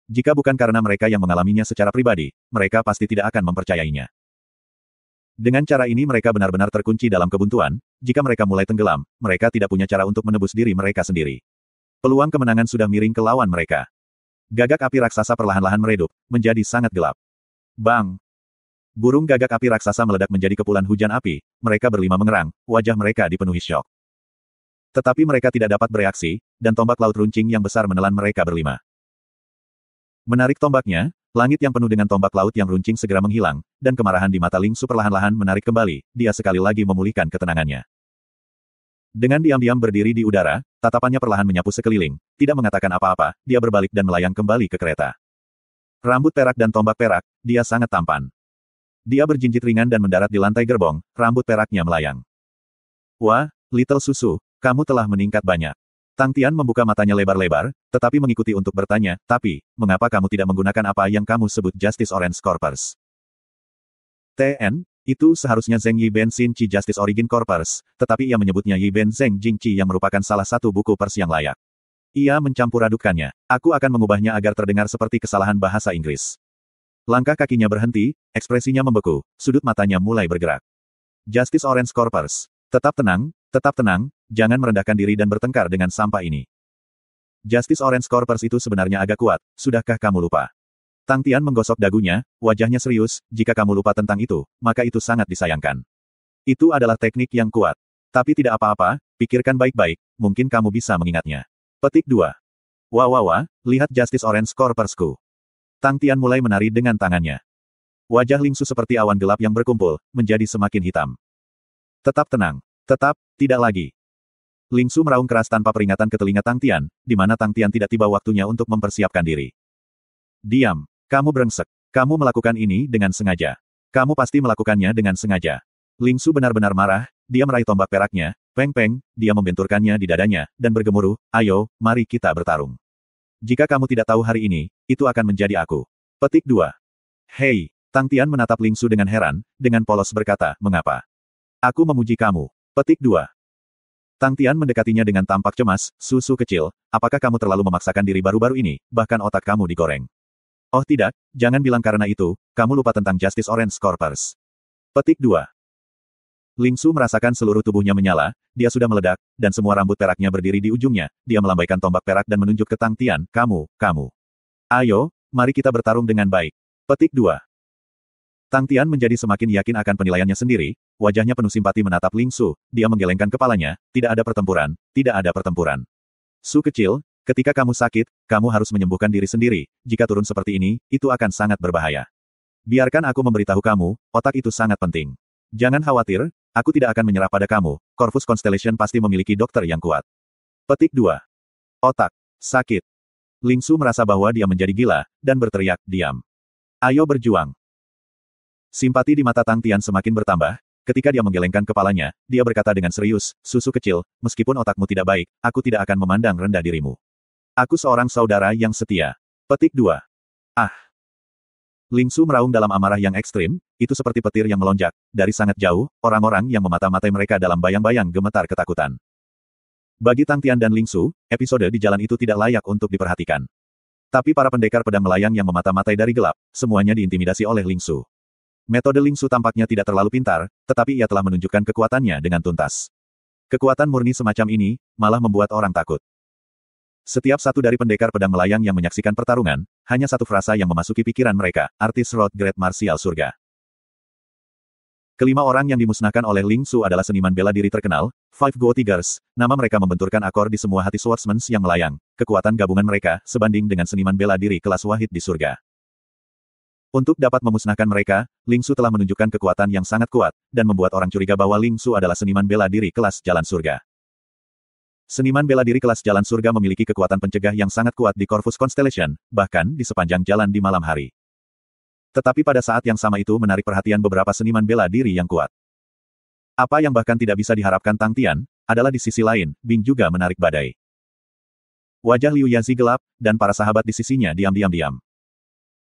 Jika bukan karena mereka yang mengalaminya secara pribadi, mereka pasti tidak akan mempercayainya. Dengan cara ini mereka benar-benar terkunci dalam kebuntuan, jika mereka mulai tenggelam, mereka tidak punya cara untuk menebus diri mereka sendiri. Peluang kemenangan sudah miring ke lawan mereka. Gagak api raksasa perlahan-lahan meredup, menjadi sangat gelap. Bang! Burung gagak api raksasa meledak menjadi kepulan hujan api, mereka berlima mengerang, wajah mereka dipenuhi syok. Tetapi mereka tidak dapat bereaksi, dan tombak laut runcing yang besar menelan mereka berlima. Menarik tombaknya, langit yang penuh dengan tombak laut yang runcing segera menghilang, dan kemarahan di mata Ling Su perlahan-lahan menarik kembali, dia sekali lagi memulihkan ketenangannya. Dengan diam-diam berdiri di udara, tatapannya perlahan menyapu sekeliling, tidak mengatakan apa-apa, dia berbalik dan melayang kembali ke kereta. Rambut perak dan tombak perak, dia sangat tampan. Dia berjinjit ringan dan mendarat di lantai gerbong, rambut peraknya melayang. Wah, Little Susu, kamu telah meningkat banyak. Tang Tian membuka matanya lebar-lebar, tetapi mengikuti untuk bertanya, tapi, mengapa kamu tidak menggunakan apa yang kamu sebut Justice Orange Corpus? TN, itu seharusnya Zheng Yiben Xin Qi Justice Origin Corpus, tetapi ia menyebutnya Yiben Zheng Jing Qi yang merupakan salah satu buku pers yang layak. Ia mencampur adukannya. Aku akan mengubahnya agar terdengar seperti kesalahan bahasa Inggris. Langkah kakinya berhenti, ekspresinya membeku, sudut matanya mulai bergerak. Justice Orange Corpus. Tetap tenang, jangan merendahkan diri dan bertengkar dengan sampah ini. Justice Orange Corpus itu sebenarnya agak kuat, sudahkah kamu lupa? Tang Tian menggosok dagunya, wajahnya serius, jika kamu lupa tentang itu, maka itu sangat disayangkan. Itu adalah teknik yang kuat. Tapi tidak apa-apa, pikirkan baik-baik, mungkin kamu bisa mengingatnya. Petik 2. Wah, lihat Justice Orange Corpusku. Tang Tian mulai menari dengan tangannya. Wajah Lingsu seperti awan gelap yang berkumpul, menjadi semakin hitam. Tetap tenang. Tetap, tidak lagi. Lingsu meraung keras tanpa peringatan ke telinga Tang Tian, di mana Tang Tian tidak tiba waktunya untuk mempersiapkan diri. Diam. Kamu brengsek. Kamu melakukan ini dengan sengaja. Kamu pasti melakukannya dengan sengaja. Lingsu benar-benar marah, dia meraih tombak peraknya, peng-peng, dia membenturkannya di dadanya, dan bergemuruh, ayo, mari kita bertarung. Jika kamu tidak tahu hari ini, itu akan menjadi aku. Petik 2. Hei, Tang Tian menatap Lingsu dengan heran, dengan polos berkata, mengapa? Aku memuji kamu. Petik 2. Tang Tian mendekatinya dengan tampak cemas, susu kecil, apakah kamu terlalu memaksakan diri baru-baru ini, bahkan otak kamu digoreng? Oh tidak, jangan bilang karena itu, kamu lupa tentang Justice Orange Corpers. Petik 2. Lingsu merasakan seluruh tubuhnya menyala, dia sudah meledak, dan semua rambut peraknya berdiri di ujungnya, dia melambaikan tombak perak dan menunjuk ke Tang Tian, kamu. Ayo, mari kita bertarung dengan baik. Petik 2. Tang Tian menjadi semakin yakin akan penilaiannya sendiri, wajahnya penuh simpati menatap Lingsu, dia menggelengkan kepalanya, tidak ada pertempuran, tidak ada pertempuran. Su kecil, ketika kamu sakit, kamu harus menyembuhkan diri sendiri, jika turun seperti ini, itu akan sangat berbahaya. Biarkan aku memberitahu kamu, otak itu sangat penting. Jangan khawatir, aku tidak akan menyerah pada kamu, Corvus Constellation pasti memiliki dokter yang kuat. Petik 2. Otak. Sakit. Lingsu merasa bahwa dia menjadi gila, dan berteriak, diam. Ayo berjuang. Simpati di mata Tang Tian semakin bertambah, ketika dia menggelengkan kepalanya, dia berkata dengan serius, susu kecil, meskipun otakmu tidak baik, aku tidak akan memandang rendah dirimu. Aku seorang saudara yang setia. Petik 2. Ah. Lingsu meraung dalam amarah yang ekstrim, itu seperti petir yang melonjak, dari sangat jauh, orang-orang yang memata-matai mereka dalam bayang-bayang gemetar ketakutan. Bagi Tang Tian dan Lingsu, episode di jalan itu tidak layak untuk diperhatikan. Tapi para pendekar pedang melayang yang memata-matai dari gelap, semuanya diintimidasi oleh Lingsu. Metode Lingsu tampaknya tidak terlalu pintar, tetapi ia telah menunjukkan kekuatannya dengan tuntas. Kekuatan murni semacam ini, malah membuat orang takut. Setiap satu dari pendekar pedang melayang yang menyaksikan pertarungan, hanya satu frasa yang memasuki pikiran mereka, artis Road Great Martial Surga. Kelima orang yang dimusnahkan oleh Lingsu adalah seniman bela diri terkenal, Five Go Tigers, nama mereka membenturkan akor di semua hati swordsmen yang melayang, kekuatan gabungan mereka, sebanding dengan seniman bela diri kelas wahid di surga. Untuk dapat memusnahkan mereka, Lingsu telah menunjukkan kekuatan yang sangat kuat, dan membuat orang curiga bahwa Lingsu adalah seniman bela diri kelas jalan surga. Seniman bela diri kelas jalan surga memiliki kekuatan pencegah yang sangat kuat di Corvus Constellation, bahkan di sepanjang jalan di malam hari. Tetapi pada saat yang sama itu menarik perhatian beberapa seniman bela diri yang kuat. Apa yang bahkan tidak bisa diharapkan Tang Tian, adalah di sisi lain, Bing juga menarik badai. Wajah Liu Yazi gelap, dan para sahabat di sisinya diam-diam.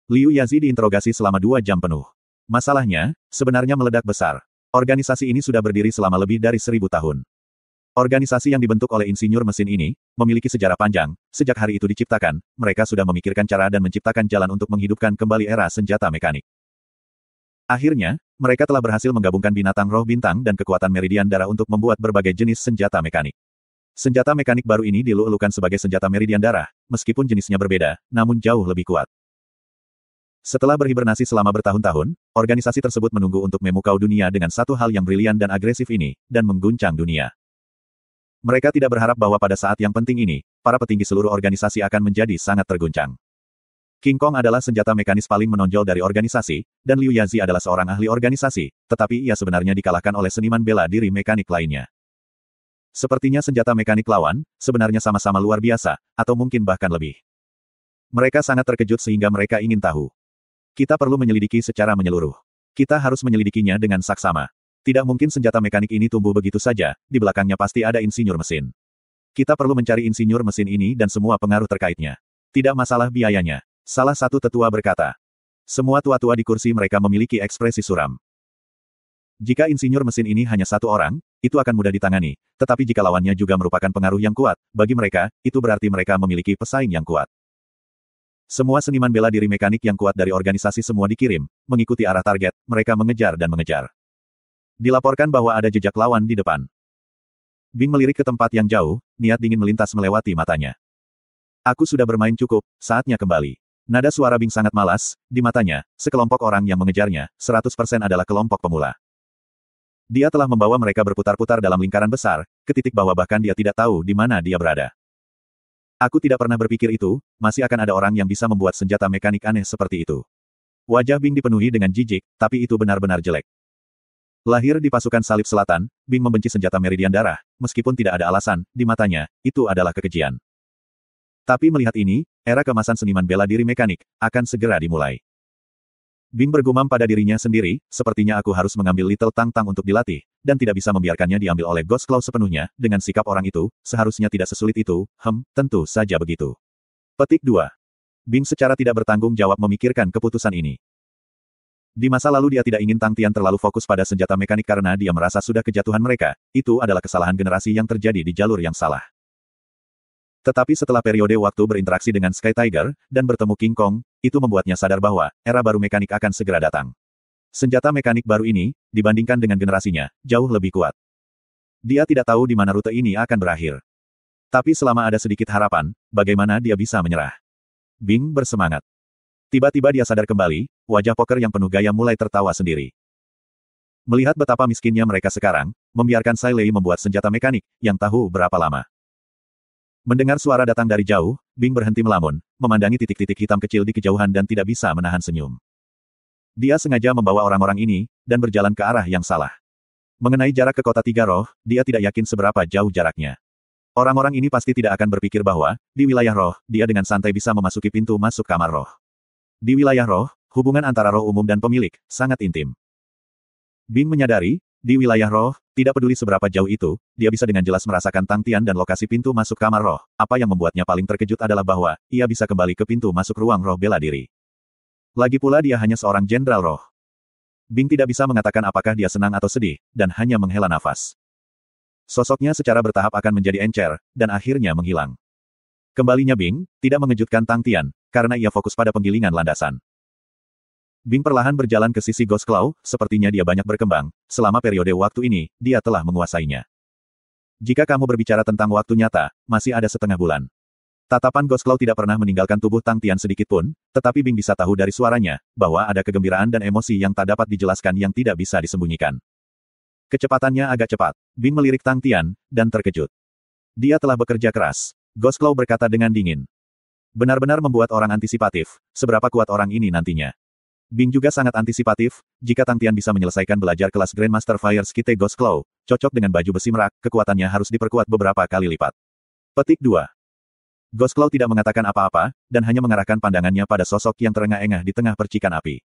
Liu Yazi diinterogasi selama 2 jam penuh. Masalahnya, sebenarnya meledak besar. Organisasi ini sudah berdiri selama lebih dari 1000 tahun. Organisasi yang dibentuk oleh insinyur mesin ini, memiliki sejarah panjang, sejak hari itu diciptakan, mereka sudah memikirkan cara dan menciptakan jalan untuk menghidupkan kembali era senjata mekanik. Akhirnya, mereka telah berhasil menggabungkan binatang roh bintang dan kekuatan meridian darah untuk membuat berbagai jenis senjata mekanik. Senjata mekanik baru ini dilulukan sebagai senjata meridian darah, meskipun jenisnya berbeda, namun jauh lebih kuat. Setelah berhibernasi selama bertahun-tahun, organisasi tersebut menunggu untuk memukau dunia dengan satu hal yang brilian dan agresif ini, dan mengguncang dunia. Mereka tidak berharap bahwa pada saat yang penting ini, para petinggi seluruh organisasi akan menjadi sangat terguncang. King Kong adalah senjata mekanis paling menonjol dari organisasi, dan Liu Yazi adalah seorang ahli organisasi, tetapi ia sebenarnya dikalahkan oleh seniman bela diri mekanik lainnya. Sepertinya senjata mekanik lawan, sebenarnya sama-sama luar biasa, atau mungkin bahkan lebih. Mereka sangat terkejut sehingga mereka ingin tahu. Kita perlu menyelidiki secara menyeluruh. Kita harus menyelidikinya dengan saksama. Tidak mungkin senjata mekanik ini tumbuh begitu saja, di belakangnya pasti ada insinyur mesin. Kita perlu mencari insinyur mesin ini dan semua pengaruh terkaitnya. Tidak masalah biayanya. Salah satu tetua berkata. Semua tua-tua di kursi mereka memiliki ekspresi suram. Jika insinyur mesin ini hanya satu orang, itu akan mudah ditangani, tetapi jika lawannya juga merupakan pengaruh yang kuat, bagi mereka, itu berarti mereka memiliki pesaing yang kuat. Semua seniman bela diri mekanik yang kuat dari organisasi semua dikirim, mengikuti arah target, mereka mengejar dan mengejar. Dilaporkan bahwa ada jejak lawan di depan. Bing melirik ke tempat yang jauh, niat dingin melintas melewati matanya. Aku sudah bermain cukup, saatnya kembali. Nada suara Bing sangat malas, di matanya, sekelompok orang yang mengejarnya, 100% adalah kelompok pemula. Dia telah membawa mereka berputar-putar dalam lingkaran besar, ke titik bahwa bahkan dia tidak tahu di mana dia berada. Aku tidak pernah berpikir itu, masih akan ada orang yang bisa membuat senjata mekanik aneh seperti itu. Wajah Bing dipenuhi dengan jijik, tapi itu benar-benar jelek. Lahir di pasukan salib selatan, Bing membenci senjata meridian darah, meskipun tidak ada alasan, di matanya, itu adalah kekejian. Tapi melihat ini, era keemasan seniman bela diri mekanik, akan segera dimulai. Bing bergumam pada dirinya sendiri, sepertinya aku harus mengambil Little Tang Tang untuk dilatih, dan tidak bisa membiarkannya diambil oleh Ghost Claw sepenuhnya, dengan sikap orang itu, seharusnya tidak sesulit itu, tentu saja begitu. Petik 2. Bing secara tidak bertanggung jawab memikirkan keputusan ini. Di masa lalu dia tidak ingin Tang Tian terlalu fokus pada senjata mekanik karena dia merasa sudah kejatuhan mereka, itu adalah kesalahan generasi yang terjadi di jalur yang salah. Tetapi setelah periode waktu berinteraksi dengan Sky Tiger, dan bertemu King Kong, itu membuatnya sadar bahwa, era baru mekanik akan segera datang. Senjata mekanik baru ini, dibandingkan dengan generasinya, jauh lebih kuat. Dia tidak tahu di mana rute ini akan berakhir. Tapi selama ada sedikit harapan, bagaimana dia bisa menyerah? Bing bersemangat. Tiba-tiba dia sadar kembali, wajah poker yang penuh gaya mulai tertawa sendiri. Melihat betapa miskinnya mereka sekarang, membiarkan Sai Lei membuat senjata mekanik, yang tahu berapa lama. Mendengar suara datang dari jauh, Bing berhenti melamun, memandangi titik-titik hitam kecil di kejauhan dan tidak bisa menahan senyum. Dia sengaja membawa orang-orang ini, dan berjalan ke arah yang salah. Mengenai jarak ke kota Tiga Roh, dia tidak yakin seberapa jauh jaraknya. Orang-orang ini pasti tidak akan berpikir bahwa, di wilayah roh, dia dengan santai bisa memasuki pintu masuk kamar roh. Di wilayah roh, hubungan antara roh umum dan pemilik, sangat intim. Bing menyadari, di wilayah roh, tidak peduli seberapa jauh itu, dia bisa dengan jelas merasakan Tang Tian dan lokasi pintu masuk kamar roh. Apa yang membuatnya paling terkejut adalah bahwa, ia bisa kembali ke pintu masuk ruang roh bela diri. Lagi pula dia hanya seorang jenderal roh. Bing tidak bisa mengatakan apakah dia senang atau sedih, dan hanya menghela nafas. Sosoknya secara bertahap akan menjadi encer, dan akhirnya menghilang. Kembalinya Bing, tidak mengejutkan Tang Tian, karena ia fokus pada penggilingan landasan. Bing perlahan berjalan ke sisi Ghost Claw, sepertinya dia banyak berkembang, selama periode waktu ini, dia telah menguasainya. Jika kamu berbicara tentang waktu nyata, masih ada setengah bulan. Tatapan Ghost Claw tidak pernah meninggalkan tubuh Tang Tian sedikit pun, tetapi Bing bisa tahu dari suaranya, bahwa ada kegembiraan dan emosi yang tak dapat dijelaskan yang tidak bisa disembunyikan. Kecepatannya agak cepat. Bing melirik Tang Tian, dan terkejut. Dia telah bekerja keras. Ghost Claw berkata dengan dingin. Benar-benar membuat orang antisipatif, seberapa kuat orang ini nantinya. Bing juga sangat antisipatif, jika Tang Tian bisa menyelesaikan belajar kelas Grandmaster Fire Skite Ghost Claw, cocok dengan baju besi merak, kekuatannya harus diperkuat beberapa kali lipat. Petik 2. Ghost Claw tidak mengatakan apa-apa, dan hanya mengarahkan pandangannya pada sosok yang terengah-engah di tengah percikan api.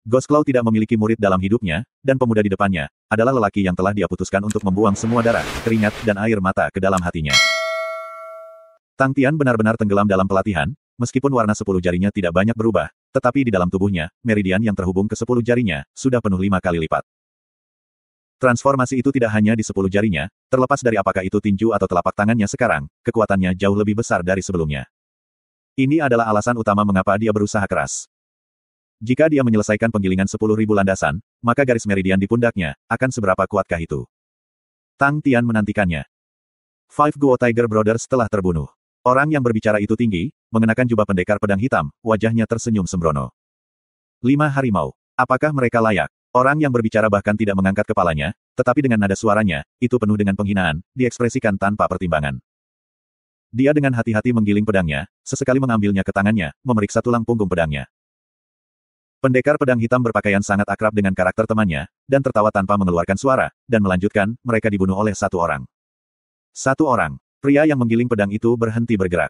Ghost Claw tidak memiliki murid dalam hidupnya, dan pemuda di depannya, adalah lelaki yang telah dia putuskan untuk membuang semua darah, keringat, dan air mata ke dalam hatinya. Tang Tian benar-benar tenggelam dalam pelatihan, meskipun warna 10 jarinya tidak banyak berubah, tetapi di dalam tubuhnya, meridian yang terhubung ke 10 jarinya, sudah penuh 5 kali lipat. Transformasi itu tidak hanya di 10 jarinya, terlepas dari apakah itu tinju atau telapak tangannya sekarang, kekuatannya jauh lebih besar dari sebelumnya. Ini adalah alasan utama mengapa dia berusaha keras. Jika dia menyelesaikan penggilingan 10.000 landasan, maka garis meridian di pundaknya, akan seberapa kuatkah itu? Tang Tian menantikannya. Five Guo Tiger Brothers telah terbunuh. Orang yang berbicara itu tinggi, mengenakan jubah pendekar pedang hitam, wajahnya tersenyum sembrono. 5 harimau. Apakah mereka layak? Orang yang berbicara bahkan tidak mengangkat kepalanya, tetapi dengan nada suaranya, itu penuh dengan penghinaan, diekspresikan tanpa pertimbangan. Dia dengan hati-hati menggiling pedangnya, sesekali mengambilnya ke tangannya, memeriksa tulang punggung pedangnya. Pendekar pedang hitam berpakaian sangat akrab dengan karakter temannya, dan tertawa tanpa mengeluarkan suara, dan melanjutkan, mereka dibunuh oleh 1 orang. 1 orang. Pria yang menggiling pedang itu berhenti bergerak.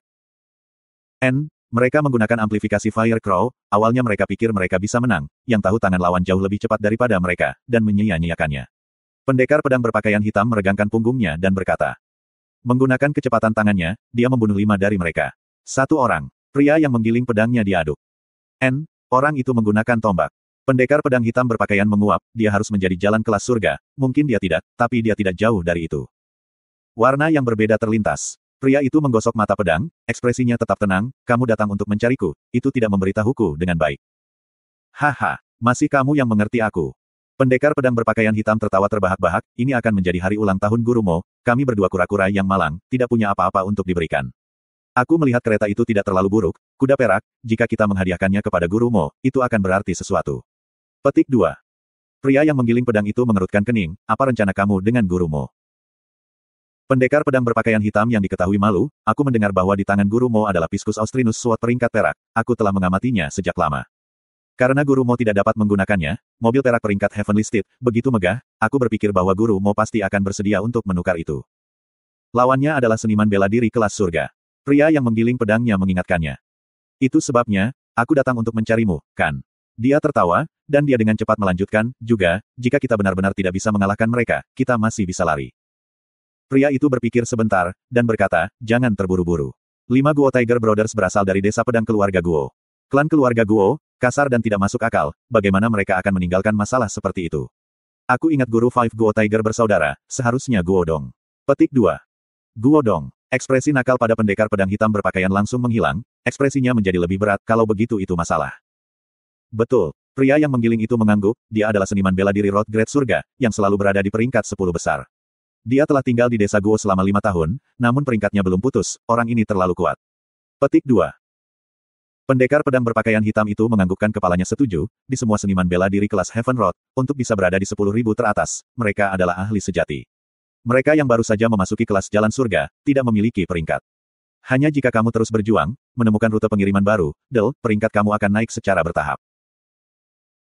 Mereka menggunakan amplifikasi Fire Crow, awalnya mereka pikir mereka bisa menang, yang tahu tangan lawan jauh lebih cepat daripada mereka, dan menyia-nyiakannya. Pendekar pedang berpakaian hitam meregangkan punggungnya dan berkata. Menggunakan kecepatan tangannya, dia membunuh 5 dari mereka. 1 orang. Pria yang menggiling pedangnya diaduk. Orang itu menggunakan tombak. Pendekar pedang hitam berpakaian menguap, dia harus menjadi jalan kelas surga, mungkin dia tidak, tapi dia tidak jauh dari itu. Warna yang berbeda terlintas. Pria itu menggosok mata pedang, ekspresinya tetap tenang, kamu datang untuk mencariku, itu tidak memberitahuku dengan baik. Haha, masih kamu yang mengerti aku. Pendekar pedang berpakaian hitam tertawa terbahak-bahak, ini akan menjadi hari ulang tahun gurumu, kami berdua kura-kura yang malang, tidak punya apa-apa untuk diberikan. Aku melihat kereta itu tidak terlalu buruk, kuda perak, jika kita menghadiahkannya kepada gurumu, itu akan berarti sesuatu. Petik 2. Pria yang menggiling pedang itu mengerutkan kening, apa rencana kamu dengan gurumu? Pendekar pedang berpakaian hitam yang diketahui malu, aku mendengar bahwa di tangan gurumu adalah Piscus Austrinus Sword peringkat perak, aku telah mengamatinya sejak lama. Karena Guru Mo tidak dapat menggunakannya, mobil perak peringkat Heavenly Steed begitu megah, aku berpikir bahwa Guru Mo pasti akan bersedia untuk menukar itu. Lawannya adalah seniman bela diri kelas surga. Pria yang menggiling pedangnya mengingatkannya. Itu sebabnya, aku datang untuk mencarimu, kan? Dia tertawa, dan dia dengan cepat melanjutkan, juga, jika kita benar-benar tidak bisa mengalahkan mereka, kita masih bisa lari. Pria itu berpikir sebentar, dan berkata, jangan terburu-buru. 5 Guo Tiger Brothers berasal dari desa pedang keluarga Guo. Klan keluarga Guo, kasar dan tidak masuk akal, bagaimana mereka akan meninggalkan masalah seperti itu? Aku ingat guru Five Guo Tiger bersaudara, seharusnya Guo Dong. Petik 2. Guo Dong. Ekspresi nakal pada pendekar pedang hitam berpakaian langsung menghilang, ekspresinya menjadi lebih berat kalau begitu itu masalah. Betul, pria yang menggiling itu mengangguk, dia adalah seniman bela diri Road Great Surga, yang selalu berada di peringkat 10 besar. Dia telah tinggal di desa Guo selama 5 tahun, namun peringkatnya belum putus, orang ini terlalu kuat. Petik 2. Pendekar pedang berpakaian hitam itu menganggukkan kepalanya setuju, di semua seniman bela diri kelas Heaven Road, untuk bisa berada di 10.000 teratas, mereka adalah ahli sejati. Mereka yang baru saja memasuki kelas jalan surga, tidak memiliki peringkat. Hanya jika kamu terus berjuang, menemukan rute pengiriman baru, peringkat kamu akan naik secara bertahap.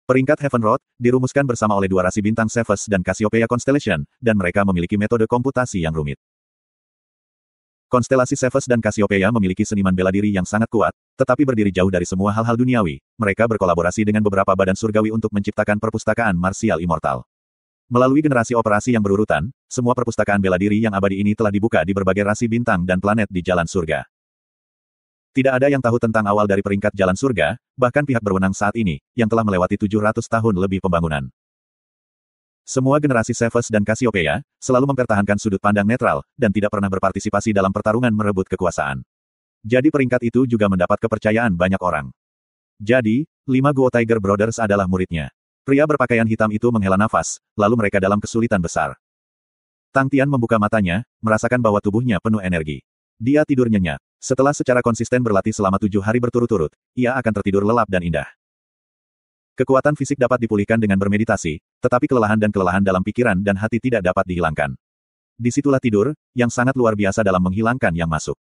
Peringkat Heaven Road, dirumuskan bersama oleh dua rasi bintang Cephus dan Cassiopeia Constellation, dan mereka memiliki metode komputasi yang rumit. Konstelasi Cephus dan Cassiopeia memiliki seniman bela diri yang sangat kuat, tetapi berdiri jauh dari semua hal-hal duniawi. Mereka berkolaborasi dengan beberapa badan surgawi untuk menciptakan perpustakaan marsial immortal. Melalui generasi operasi yang berurutan, semua perpustakaan bela diri yang abadi ini telah dibuka di berbagai rasi bintang dan planet di jalan surga. Tidak ada yang tahu tentang awal dari peringkat jalan surga, bahkan pihak berwenang saat ini, yang telah melewati 700 tahun lebih pembangunan. Semua generasi Cephus dan Cassiopeia selalu mempertahankan sudut pandang netral, dan tidak pernah berpartisipasi dalam pertarungan merebut kekuasaan. Jadi peringkat itu juga mendapat kepercayaan banyak orang. Jadi, 5 Guo Tiger Brothers adalah muridnya. Pria berpakaian hitam itu menghela nafas, lalu mereka dalam kesulitan besar. Tang Tian membuka matanya, merasakan bahwa tubuhnya penuh energi. Dia tidur nyenyak. Setelah secara konsisten berlatih selama 7 hari berturut-turut, ia akan tertidur lelap dan indah. Kekuatan fisik dapat dipulihkan dengan bermeditasi, tetapi kelelahan dalam pikiran dan hati tidak dapat dihilangkan. Disitulah tidur, yang sangat luar biasa dalam menghilangkan yang masuk.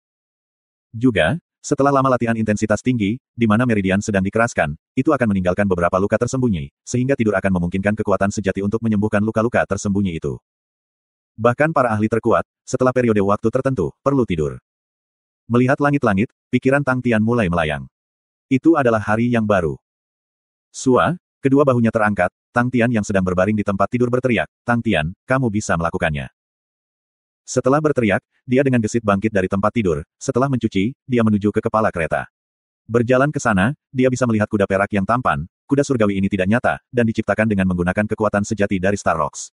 Juga, setelah lama latihan intensitas tinggi, di mana meridian sedang dikeraskan, itu akan meninggalkan beberapa luka tersembunyi, sehingga tidur akan memungkinkan kekuatan sejati untuk menyembuhkan luka-luka tersembunyi itu. Bahkan para ahli terkuat, setelah periode waktu tertentu, perlu tidur. Melihat langit-langit, pikiran Tang Tian mulai melayang. Itu adalah hari yang baru. Sua, kedua bahunya terangkat, Tang Tian yang sedang berbaring di tempat tidur berteriak, Tang Tian, kamu bisa melakukannya. Setelah berteriak, dia dengan gesit bangkit dari tempat tidur, setelah mencuci, dia menuju ke kepala kereta. Berjalan ke sana, dia bisa melihat kuda perak yang tampan, kuda surgawi ini tidak nyata, dan diciptakan dengan menggunakan kekuatan sejati dari Star Rocks.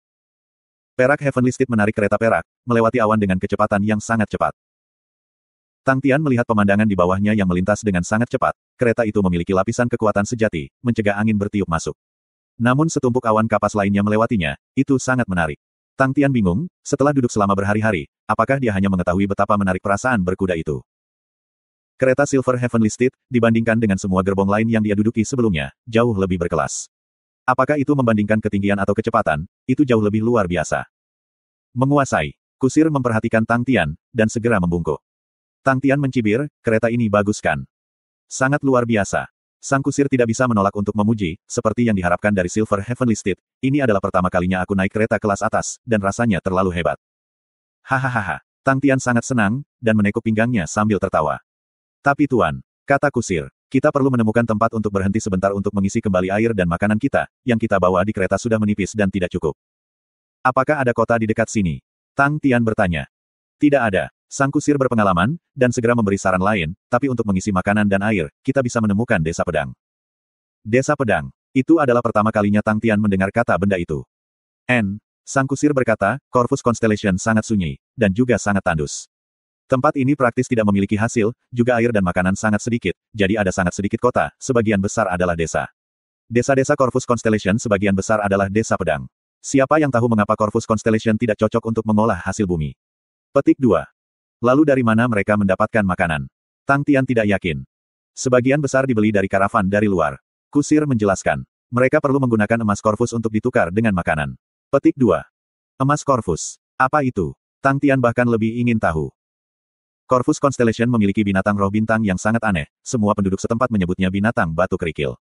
Perak Heavenly Steed menarik kereta perak, melewati awan dengan kecepatan yang sangat cepat. Tang Tian melihat pemandangan di bawahnya yang melintas dengan sangat cepat, kereta itu memiliki lapisan kekuatan sejati, mencegah angin bertiup masuk. Namun setumpuk awan kapas lainnya melewatinya, itu sangat menarik. Tang Tian bingung, setelah duduk selama berhari-hari, apakah dia hanya mengetahui betapa menarik perasaan berkuda itu. Kereta Silver Heavenly Steed, dibandingkan dengan semua gerbong lain yang dia duduki sebelumnya, jauh lebih berkelas. Apakah itu membandingkan ketinggian atau kecepatan, itu jauh lebih luar biasa. Menguasai. Kusir memperhatikan Tang Tian, dan segera membungkuk. Tang Tian mencibir, kereta ini bagus kan? Sangat luar biasa. Sang kusir tidak bisa menolak untuk memuji, seperti yang diharapkan dari Silver Heavenly Steed. Ini adalah pertama kalinya aku naik kereta kelas atas, dan rasanya terlalu hebat. Hahaha. Tang Tian sangat senang, dan menekuk pinggangnya sambil tertawa. Tapi tuan, kata kusir, kita perlu menemukan tempat untuk berhenti sebentar untuk mengisi kembali air dan makanan kita, yang kita bawa di kereta sudah menipis dan tidak cukup. Apakah ada kota di dekat sini? Tang Tian bertanya. Tidak ada. Sang kusir berpengalaman, dan segera memberi saran lain, tapi untuk mengisi makanan dan air, kita bisa menemukan desa pedang. Desa pedang. Itu adalah pertama kalinya Tang Tian mendengar kata benda itu. Sang kusir berkata, Corvus Constellation sangat sunyi, dan juga sangat tandus. Tempat ini praktis tidak memiliki hasil, juga air dan makanan sangat sedikit, jadi ada sangat sedikit kota, sebagian besar adalah desa. Desa-desa Corvus Constellation sebagian besar adalah desa pedang. Siapa yang tahu mengapa Corvus Constellation tidak cocok untuk mengolah hasil bumi? Petik 2. Lalu dari mana mereka mendapatkan makanan? Tang Tian tidak yakin. Sebagian besar dibeli dari karavan dari luar. Kusir menjelaskan. Mereka perlu menggunakan emas Corvus untuk ditukar dengan makanan. Petik 2. Emas Corvus. Apa itu? Tang Tian bahkan lebih ingin tahu. Corvus Constellation memiliki binatang roh bintang yang sangat aneh. Semua penduduk setempat menyebutnya binatang batu kerikil.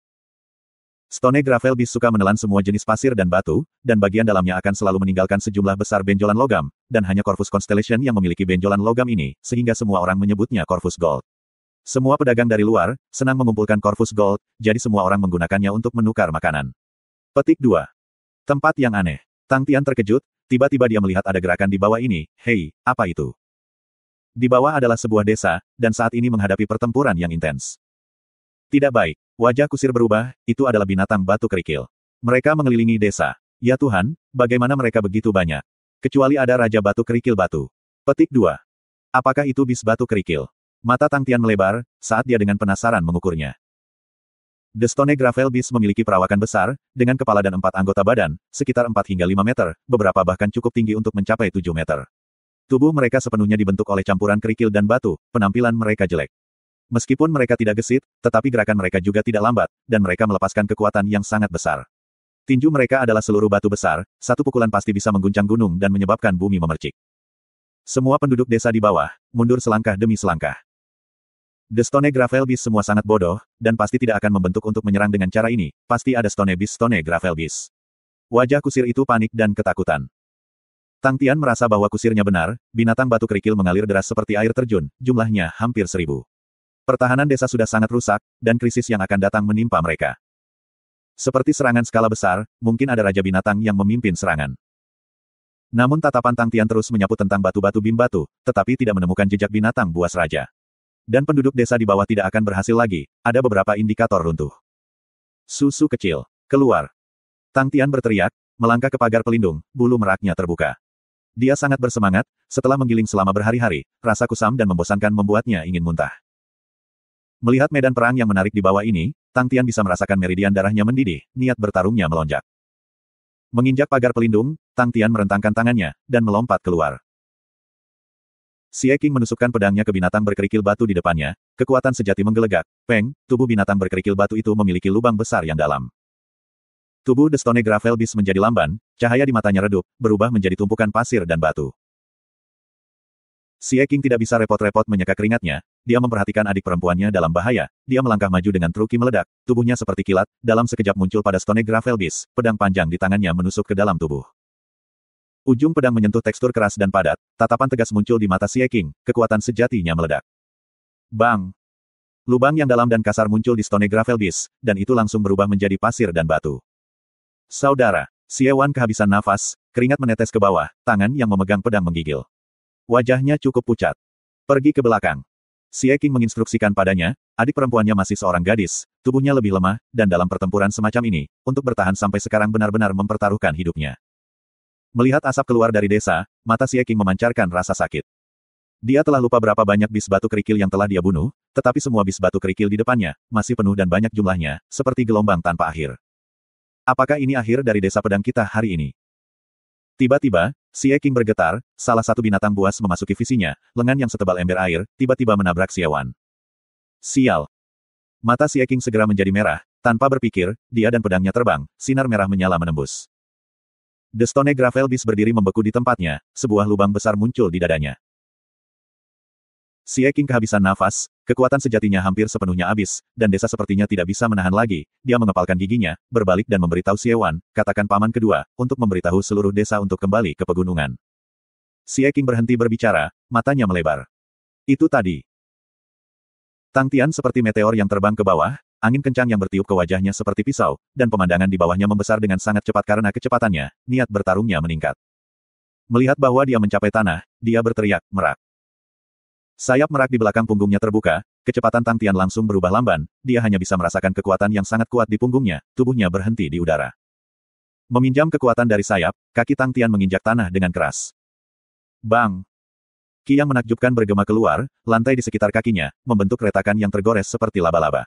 Stone Gravel Beast suka menelan semua jenis pasir dan batu, dan bagian dalamnya akan selalu meninggalkan sejumlah besar benjolan logam, dan hanya Corvus Constellation yang memiliki benjolan logam ini, sehingga semua orang menyebutnya Corvus Gold. Semua pedagang dari luar, senang mengumpulkan Corvus Gold, jadi semua orang menggunakannya untuk menukar makanan. Petik 2. Tempat yang aneh. Tang Tian terkejut, tiba-tiba dia melihat ada gerakan di bawah ini. Hei, apa itu? Di bawah adalah sebuah desa, dan saat ini menghadapi pertempuran yang intens. Tidak baik. Wajah kusir berubah, itu adalah binatang batu kerikil. Mereka mengelilingi desa. Ya Tuhan, bagaimana mereka begitu banyak? Kecuali ada Raja Batu Kerikil Batu. Petik 2. Apakah itu bis batu kerikil? Mata Tang Tian melebar, saat dia dengan penasaran mengukurnya. The Stone Gravel Beast memiliki perawakan besar, dengan kepala dan 4 anggota badan, sekitar 4 hingga 5 meter, beberapa bahkan cukup tinggi untuk mencapai 7 meter. Tubuh mereka sepenuhnya dibentuk oleh campuran kerikil dan batu, penampilan mereka jelek. Meskipun mereka tidak gesit, tetapi gerakan mereka juga tidak lambat, dan mereka melepaskan kekuatan yang sangat besar. Tinju mereka adalah seluruh batu besar, satu pukulan pasti bisa mengguncang gunung dan menyebabkan bumi memercik. Semua penduduk desa di bawah, mundur selangkah demi selangkah. The Stone Gravel Beast semua sangat bodoh, dan pasti tidak akan membentuk untuk menyerang dengan cara ini, pasti ada Stone Gravel Beast. Wajah kusir itu panik dan ketakutan. Tang Tian merasa bahwa kusirnya benar, binatang batu kerikil mengalir deras seperti air terjun, jumlahnya hampir 1000. Pertahanan desa sudah sangat rusak, dan krisis yang akan datang menimpa mereka. Seperti serangan skala besar, mungkin ada Raja Binatang yang memimpin serangan. Namun tatapan Tang Tian terus menyapu tentang batu-batu bim batu, tetapi tidak menemukan jejak binatang buas raja. Dan penduduk desa di bawah tidak akan berhasil lagi, ada beberapa indikator runtuh. Susu kecil. Keluar. Tang Tian berteriak, melangkah ke pagar pelindung, bulu meraknya terbuka. Dia sangat bersemangat, setelah menggiling selama berhari-hari, rasa kusam dan membosankan membuatnya ingin muntah. Melihat medan perang yang menarik di bawah ini, Tang Tian bisa merasakan meridian darahnya mendidih, niat bertarungnya melonjak. Menginjak pagar pelindung, Tang Tian merentangkan tangannya, dan melompat keluar. Xie Qing menusukkan pedangnya ke binatang berkerikil batu di depannya, kekuatan sejati menggelegak. Peng, tubuh binatang berkerikil batu itu memiliki lubang besar yang dalam. Tubuh The Stone Gravel Beast menjadi lamban, cahaya di matanya redup, berubah menjadi tumpukan pasir dan batu. Xie Qing tidak bisa repot-repot menyeka keringatnya, dia memperhatikan adik perempuannya dalam bahaya, dia melangkah maju dengan truki meledak, tubuhnya seperti kilat, dalam sekejap muncul pada Stone Gravel Beast, pedang panjang di tangannya menusuk ke dalam tubuh. Ujung pedang menyentuh tekstur keras dan padat, tatapan tegas muncul di mata Xie Qing, kekuatan sejatinya meledak. Bang! Lubang yang dalam dan kasar muncul di Stone Gravel Beast, dan itu langsung berubah menjadi pasir dan batu. Saudara! Xie Wan kehabisan nafas, keringat menetes ke bawah, tangan yang memegang pedang menggigil. Wajahnya cukup pucat. Pergi ke belakang. Xie Qing menginstruksikan padanya, adik perempuannya masih seorang gadis, tubuhnya lebih lemah, dan dalam pertempuran semacam ini, untuk bertahan sampai sekarang benar-benar mempertaruhkan hidupnya. Melihat asap keluar dari desa, mata Xie Qing memancarkan rasa sakit. Dia telah lupa berapa banyak bis batu kerikil yang telah dia bunuh, tetapi semua bis batu kerikil di depannya, masih penuh dan banyak jumlahnya, seperti gelombang tanpa akhir. Apakah ini akhir dari desa pedang kita hari ini? Tiba-tiba, Xie Qing bergetar, salah satu binatang buas memasuki visinya, lengan yang setebal ember air, tiba-tiba menabrak Xie Wan. Sial! Mata Xie Qing segera menjadi merah, tanpa berpikir, dia dan pedangnya terbang, sinar merah menyala menembus. The Stone Gravel Beast berdiri membeku di tempatnya, sebuah lubang besar muncul di dadanya. Xie Qing kehabisan nafas, kekuatan sejatinya hampir sepenuhnya habis, dan desa sepertinya tidak bisa menahan lagi. Dia mengepalkan giginya, berbalik dan memberitahu Xie Wan, katakan paman kedua, untuk memberitahu seluruh desa untuk kembali ke pegunungan. Xie Qing berhenti berbicara, matanya melebar. Itu tadi. Tang Tian seperti meteor yang terbang ke bawah, angin kencang yang bertiup ke wajahnya seperti pisau, dan pemandangan di bawahnya membesar dengan sangat cepat karena kecepatannya, niat bertarungnya meningkat. Melihat bahwa dia mencapai tanah, dia berteriak, merak. Sayap merak di belakang punggungnya terbuka, kecepatan Tang Tian langsung berubah lamban, dia hanya bisa merasakan kekuatan yang sangat kuat di punggungnya, tubuhnya berhenti di udara. Meminjam kekuatan dari sayap, kaki Tang Tian menginjak tanah dengan keras. Bang! Ki yang menakjubkan bergema keluar, lantai di sekitar kakinya, membentuk retakan yang tergores seperti laba-laba.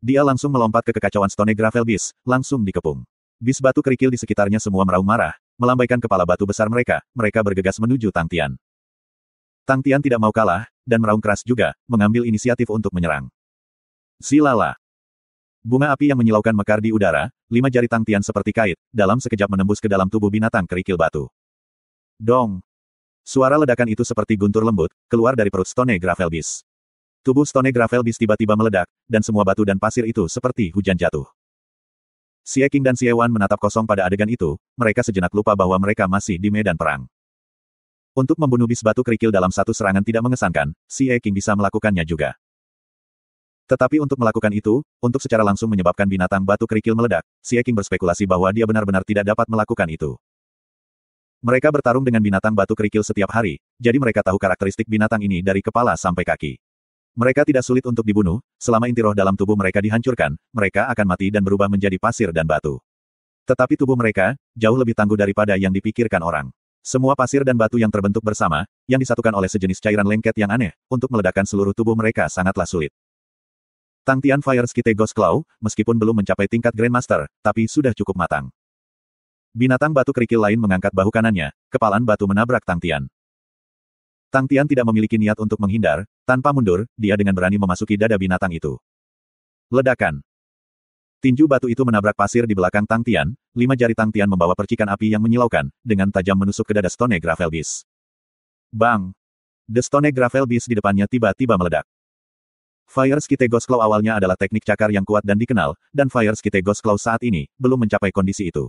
Dia langsung melompat ke kekacauan Stone Gravel Beast, langsung dikepung. Bis batu kerikil di sekitarnya semua meraung marah, melambaikan kepala batu besar mereka bergegas menuju Tang Tian. Tang Tian tidak mau kalah, dan meraung keras juga, mengambil inisiatif untuk menyerang. Zilala! Bunga api yang menyilaukan mekar di udara, 5 jari Tang Tian seperti kait, dalam sekejap menembus ke dalam tubuh binatang kerikil batu. Dong! Suara ledakan itu seperti guntur lembut, keluar dari perut Stone Gravel Beast. Tubuh Stone Gravel Beast tiba-tiba meledak, dan semua batu dan pasir itu seperti hujan jatuh. Xie Qing dan Xie Wan menatap kosong pada adegan itu, mereka sejenak lupa bahwa mereka masih di medan perang. Untuk membunuh bis batu kerikil dalam satu serangan tidak mengesankan, Xie Qing bisa melakukannya juga. Tetapi untuk melakukan itu, untuk secara langsung menyebabkan binatang batu kerikil meledak, Xie Qing berspekulasi bahwa dia benar-benar tidak dapat melakukan itu. Mereka bertarung dengan binatang batu kerikil setiap hari, jadi mereka tahu karakteristik binatang ini dari kepala sampai kaki. Mereka tidak sulit untuk dibunuh, selama inti roh dalam tubuh mereka dihancurkan, mereka akan mati dan berubah menjadi pasir dan batu. Tetapi tubuh mereka, jauh lebih tangguh daripada yang dipikirkan orang. Semua pasir dan batu yang terbentuk bersama, yang disatukan oleh sejenis cairan lengket yang aneh, untuk meledakkan seluruh tubuh mereka sangatlah sulit. Tang Tian Fire Skite Ghost Claw, meskipun belum mencapai tingkat Grandmaster, tapi sudah cukup matang. Binatang batu kerikil lain mengangkat bahu kanannya, kepalan batu menabrak Tang Tian. Tang Tian tidak memiliki niat untuk menghindar, tanpa mundur, dia dengan berani memasuki dada binatang itu. Ledakan. Tinju batu itu menabrak pasir di belakang Tang Tian, 5 jari Tang Tian membawa percikan api yang menyilaukan, dengan tajam menusuk ke dada Stone Gravel Beast. Bang! The Stone Gravel Beast di depannya tiba-tiba meledak. Fire Skite Ghost Claw awalnya adalah teknik cakar yang kuat dan dikenal, dan Fire Skite Ghost Claw saat ini, belum mencapai kondisi itu.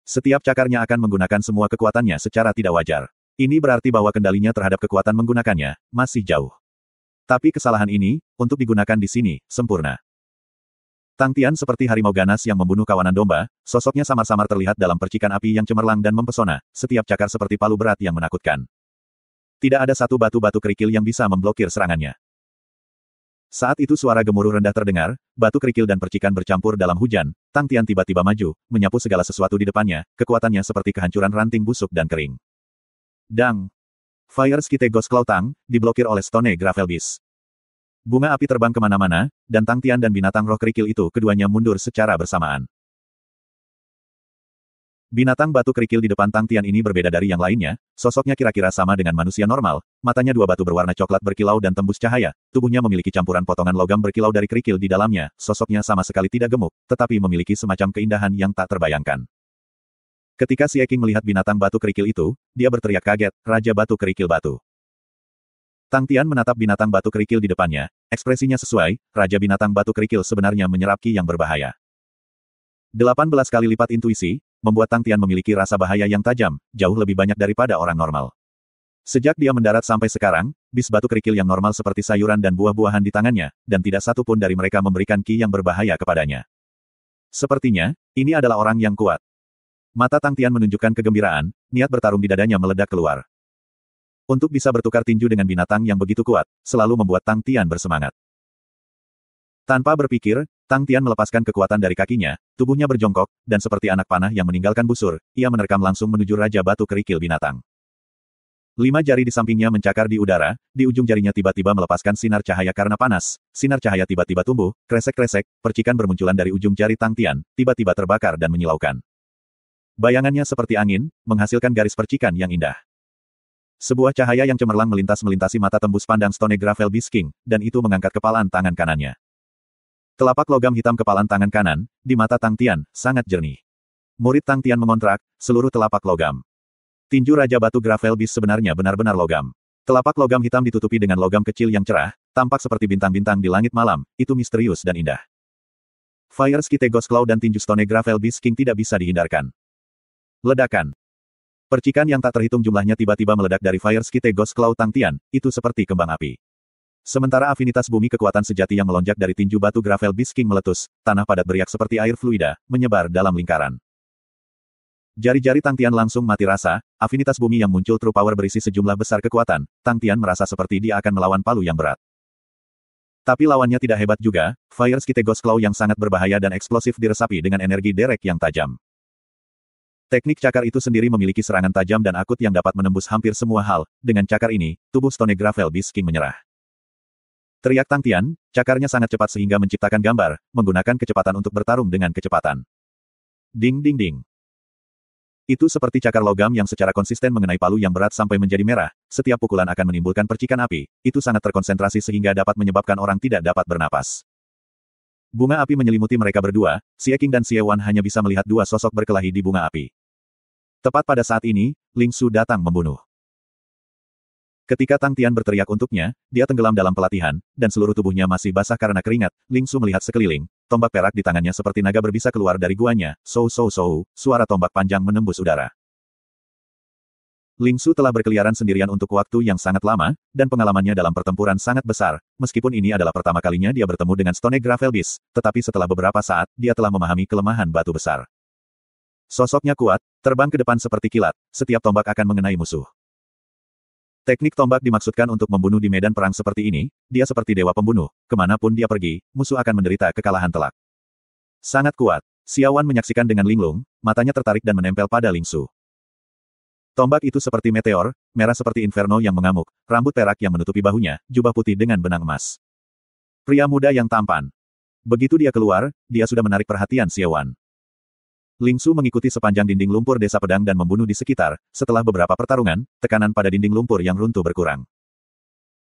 Setiap cakarnya akan menggunakan semua kekuatannya secara tidak wajar. Ini berarti bahwa kendalinya terhadap kekuatan menggunakannya, masih jauh. Tapi kesalahan ini, untuk digunakan di sini, sempurna. Tang Tian seperti harimau ganas yang membunuh kawanan domba, sosoknya samar-samar terlihat dalam percikan api yang cemerlang dan mempesona, setiap cakar seperti palu berat yang menakutkan. Tidak ada satu batu-batu kerikil yang bisa memblokir serangannya. Saat itu suara gemuruh rendah terdengar, batu kerikil dan percikan bercampur dalam hujan, Tang Tian tiba-tiba maju, menyapu segala sesuatu di depannya, kekuatannya seperti kehancuran ranting busuk dan kering. Dang! Fire Skite Ghost Claw Tang, diblokir oleh Stone Gravel Beast. Bunga api terbang kemana-mana, dan Tang Tian dan binatang roh kerikil itu keduanya mundur secara bersamaan. Binatang batu kerikil di depan Tang Tian ini berbeda dari yang lainnya, sosoknya kira-kira sama dengan manusia normal, matanya dua batu berwarna coklat berkilau dan tembus cahaya, tubuhnya memiliki campuran potongan logam berkilau dari kerikil di dalamnya, sosoknya sama sekali tidak gemuk, tetapi memiliki semacam keindahan yang tak terbayangkan. Ketika Xie Qing melihat binatang batu kerikil itu, dia berteriak kaget, Raja Batu Kerikil Batu. Tang Tian menatap binatang batu kerikil di depannya, ekspresinya sesuai, Raja Binatang Batu Kerikil sebenarnya menyerap ki yang berbahaya. 18 kali lipat intuisi, membuat Tang Tian memiliki rasa bahaya yang tajam, jauh lebih banyak daripada orang normal. Sejak dia mendarat sampai sekarang, bis batu kerikil yang normal seperti sayuran dan buah-buahan di tangannya, dan tidak satu pun dari mereka memberikan ki yang berbahaya kepadanya. Sepertinya, ini adalah orang yang kuat. Mata Tang Tian menunjukkan kegembiraan, niat bertarung di dadanya meledak keluar. Untuk bisa bertukar tinju dengan binatang yang begitu kuat, selalu membuat Tang Tian bersemangat. Tanpa berpikir, Tang Tian melepaskan kekuatan dari kakinya, tubuhnya berjongkok, dan seperti anak panah yang meninggalkan busur, ia menerkam langsung menuju Raja Batu Kerikil Binatang. 5 jari di sampingnya mencakar di udara, di ujung jarinya tiba-tiba melepaskan sinar cahaya karena panas, sinar cahaya tiba-tiba tumbuh, kresek-kresek, percikan bermunculan dari ujung jari Tang Tian, tiba-tiba terbakar dan menyilaukan. Bayangannya seperti angin, menghasilkan garis percikan yang indah. Sebuah cahaya yang cemerlang melintasi mata tembus pandang Stone Gravel Beast King, dan itu mengangkat kepalan tangan kanannya. Telapak logam hitam kepalan tangan kanan, di mata Tang Tian, sangat jernih. Murid Tang Tian mengontrak, seluruh telapak logam. Tinju Raja Batu Gravel Beast sebenarnya benar-benar logam. Telapak logam hitam ditutupi dengan logam kecil yang cerah, tampak seperti bintang-bintang di langit malam, itu misterius dan indah. Fire Skite Ghost Claw dan tinju Stone Gravel Beast King tidak bisa dihindarkan. Ledakan. Percikan yang tak terhitung jumlahnya tiba-tiba meledak dari Fire Skite Ghost Claw Tang Tian, itu seperti kembang api. Sementara afinitas bumi kekuatan sejati yang melonjak dari tinju batu Gravel Beast King meletus, tanah padat beriak seperti air fluida, menyebar dalam lingkaran. Jari-jari Tang Tian langsung mati rasa, afinitas bumi yang muncul true power berisi sejumlah besar kekuatan, Tang Tian merasa seperti dia akan melawan palu yang berat. Tapi lawannya tidak hebat juga, Fire Skite Ghost Claw yang sangat berbahaya dan eksplosif diresapi dengan energi derek yang tajam. Teknik cakar itu sendiri memiliki serangan tajam dan akut yang dapat menembus hampir semua hal, dengan cakar ini, tubuh Stone Gravel Beast King menyerah. Teriak Tang Tian, cakarnya sangat cepat sehingga menciptakan gambar, menggunakan kecepatan untuk bertarung dengan kecepatan. Ding ding ding. Itu seperti cakar logam yang secara konsisten mengenai palu yang berat sampai menjadi merah, setiap pukulan akan menimbulkan percikan api, itu sangat terkonsentrasi sehingga dapat menyebabkan orang tidak dapat bernapas. Bunga api menyelimuti mereka berdua, Xie Qing dan Xie Wan hanya bisa melihat dua sosok berkelahi di bunga api. Tepat pada saat ini, Ling Su datang membunuh. Ketika Tang Tian berteriak untuknya, dia tenggelam dalam pelatihan, dan seluruh tubuhnya masih basah karena keringat. Ling Su melihat sekeliling, tombak perak di tangannya seperti naga berbisa keluar dari guanya. Sou sou sou, suara tombak panjang menembus udara. Ling Su telah berkeliaran sendirian untuk waktu yang sangat lama, dan pengalamannya dalam pertempuran sangat besar, meskipun ini adalah pertama kalinya dia bertemu dengan Stone Gravel Beast, tetapi setelah beberapa saat, dia telah memahami kelemahan batu besar. Sosoknya kuat, terbang ke depan seperti kilat, setiap tombak akan mengenai musuh. Teknik tombak dimaksudkan untuk membunuh di medan perang seperti ini, dia seperti dewa pembunuh, kemanapun dia pergi, musuh akan menderita kekalahan telak. Sangat kuat. Xiaowan menyaksikan dengan linglung, matanya tertarik dan menempel pada Ling Su. Tombak itu seperti meteor, merah seperti inferno yang mengamuk, rambut perak yang menutupi bahunya, jubah putih dengan benang emas. Pria muda yang tampan. Begitu dia keluar, dia sudah menarik perhatian Xiaowan. Ling Su mengikuti sepanjang dinding lumpur desa pedang dan membunuh di sekitar, setelah beberapa pertarungan, tekanan pada dinding lumpur yang runtuh berkurang.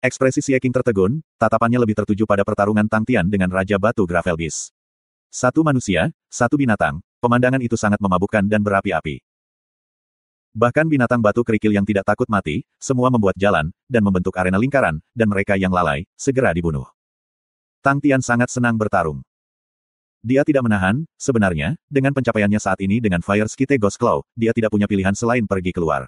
Ekspresi Xie Qing tertegun, tatapannya lebih tertuju pada pertarungan Tang Tian dengan Raja Batu Gravel Beast. Satu manusia, satu binatang, pemandangan itu sangat memabukkan dan berapi-api. Bahkan binatang batu kerikil yang tidak takut mati, semua membuat jalan, dan membentuk arena lingkaran, dan mereka yang lalai, segera dibunuh. Tang Tian sangat senang bertarung. Dia tidak menahan, sebenarnya, dengan pencapaiannya saat ini dengan Fire Skite Ghost Claw, dia tidak punya pilihan selain pergi keluar.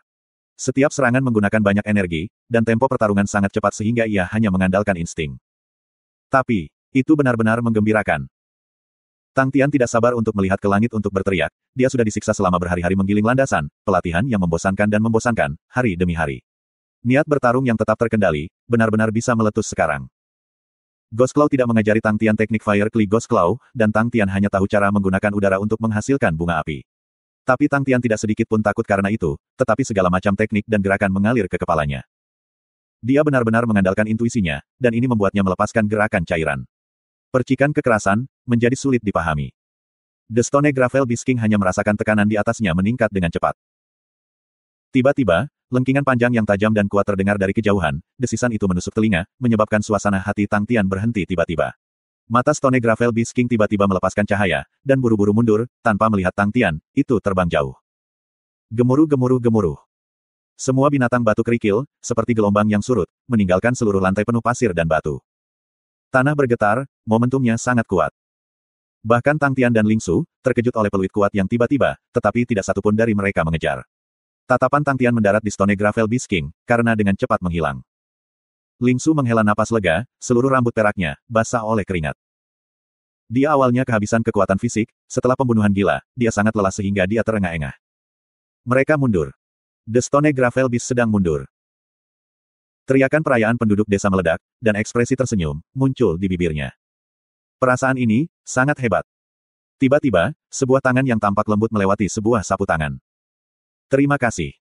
Setiap serangan menggunakan banyak energi, dan tempo pertarungan sangat cepat sehingga ia hanya mengandalkan insting. Tapi, itu benar-benar menggembirakan. Tang Tian tidak sabar untuk melihat ke langit untuk berteriak, dia sudah disiksa selama berhari-hari menggiling landasan, pelatihan yang membosankan dan membosankan, hari demi hari. Niat bertarung yang tetap terkendali, benar-benar bisa meletus sekarang. Ghost Claw tidak mengajari Tang Tian teknik Fire Kli Ghost Claw, dan Tang Tian hanya tahu cara menggunakan udara untuk menghasilkan bunga api. Tapi Tang Tian tidak sedikit pun takut karena itu, tetapi segala macam teknik dan gerakan mengalir ke kepalanya. Dia benar-benar mengandalkan intuisinya, dan ini membuatnya melepaskan gerakan cairan. Percikan kekerasan, menjadi sulit dipahami. The Stone Gravel Beast King hanya merasakan tekanan di atasnya meningkat dengan cepat. Tiba-tiba, lengkingan panjang yang tajam dan kuat terdengar dari kejauhan, desisan itu menusuk telinga, menyebabkan suasana hati Tang Tian berhenti tiba-tiba. Mata Stone Gravel Beast King tiba-tiba melepaskan cahaya, dan buru-buru mundur, tanpa melihat Tang Tian, itu terbang jauh. Gemuruh-gemuruh-gemuruh. Semua binatang batu kerikil, seperti gelombang yang surut, meninggalkan seluruh lantai penuh pasir dan batu. Tanah bergetar, momentumnya sangat kuat. Bahkan Tang Tian dan Ling Su, terkejut oleh peluit kuat yang tiba-tiba, tetapi tidak satupun dari mereka mengejar. Tatapan Tang Tian mendarat di Stone Gravel Beast King, karena dengan cepat menghilang. Ling Su menghela napas lega, seluruh rambut peraknya, basah oleh keringat. Dia awalnya kehabisan kekuatan fisik, setelah pembunuhan gila, dia sangat lelah sehingga dia terengah-engah. Mereka mundur. The Stone Gravel Beast sedang mundur. Teriakan perayaan penduduk desa meledak, dan ekspresi tersenyum, muncul di bibirnya. Perasaan ini, sangat hebat. Tiba-tiba, sebuah tangan yang tampak lembut melewati sebuah sapu tangan. Terima kasih.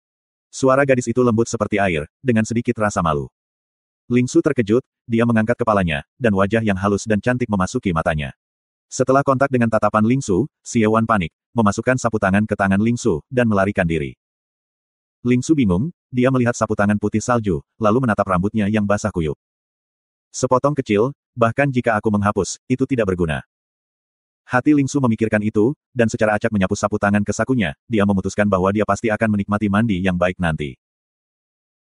Suara gadis itu lembut seperti air, dengan sedikit rasa malu. Ling Su terkejut, dia mengangkat kepalanya, dan wajah yang halus dan cantik memasuki matanya. Setelah kontak dengan tatapan Ling Su, Xiaowan panik, memasukkan sapu tangan ke tangan Ling Su, dan melarikan diri. Ling Su bingung, dia melihat sapu tangan putih salju, lalu menatap rambutnya yang basah kuyup. Sepotong kecil, bahkan jika aku menghapus, itu tidak berguna. Hati Ling Su memikirkan itu, dan secara acak menyapu sapu tangan ke sakunya, dia memutuskan bahwa dia pasti akan menikmati mandi yang baik nanti.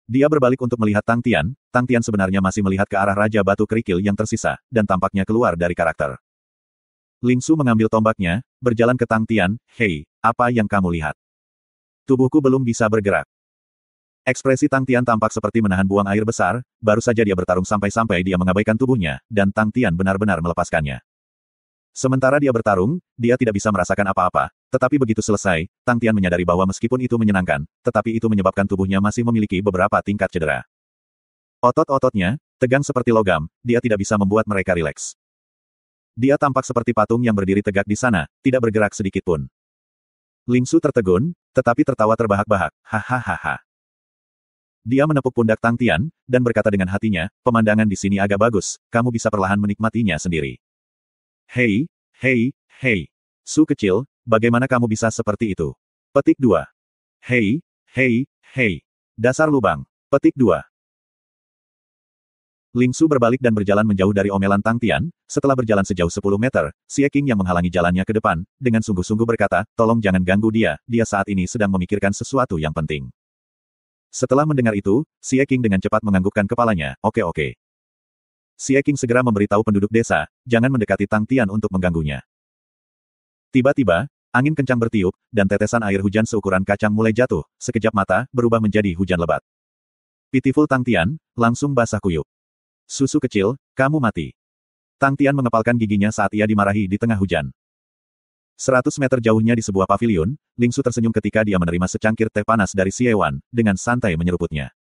Dia berbalik untuk melihat Tang Tian sebenarnya masih melihat ke arah Raja Batu Kerikil yang tersisa, dan tampaknya keluar dari karakter. Ling Su mengambil tombaknya, berjalan ke Tang Tian, "Hei, apa yang kamu lihat? Tubuhku belum bisa bergerak." Ekspresi Tang Tian tampak seperti menahan buang air besar, baru saja dia bertarung sampai-sampai dia mengabaikan tubuhnya, dan Tang Tian benar-benar melepaskannya. Sementara dia bertarung, dia tidak bisa merasakan apa-apa, tetapi begitu selesai, Tang Tian menyadari bahwa meskipun itu menyenangkan, tetapi itu menyebabkan tubuhnya masih memiliki beberapa tingkat cedera. Otot-ototnya, tegang seperti logam, dia tidak bisa membuat mereka rileks. Dia tampak seperti patung yang berdiri tegak di sana, tidak bergerak sedikit pun. Ling Su tertegun, tetapi tertawa terbahak-bahak, hahaha. Dia menepuk pundak Tang Tian, dan berkata dengan hatinya, pemandangan di sini agak bagus, kamu bisa perlahan menikmatinya sendiri. Hei, hei, hei. Su kecil, bagaimana kamu bisa seperti itu? Petik 2. Hei, hei, hei. Dasar lubang. Petik 2. Ling Su berbalik dan berjalan menjauh dari omelan Tang Tian, setelah berjalan sejauh 10 meter, Xie Qing yang menghalangi jalannya ke depan, dengan sungguh-sungguh berkata, tolong jangan ganggu dia saat ini sedang memikirkan sesuatu yang penting. Setelah mendengar itu, Xie Qing dengan cepat menganggukkan kepalanya, oke. Xie Qing segera memberitahu penduduk desa, jangan mendekati Tang Tian untuk mengganggunya. Tiba-tiba, angin kencang bertiup, dan tetesan air hujan seukuran kacang mulai jatuh, sekejap mata, berubah menjadi hujan lebat. Pitiful Tang Tian, langsung basah kuyup. Susu kecil, kamu mati. Tang Tian mengepalkan giginya saat ia dimarahi di tengah hujan. 100 meter jauhnya di sebuah paviliun, Ling Su tersenyum ketika dia menerima secangkir teh panas dari Xie Wan, dengan santai menyeruputnya.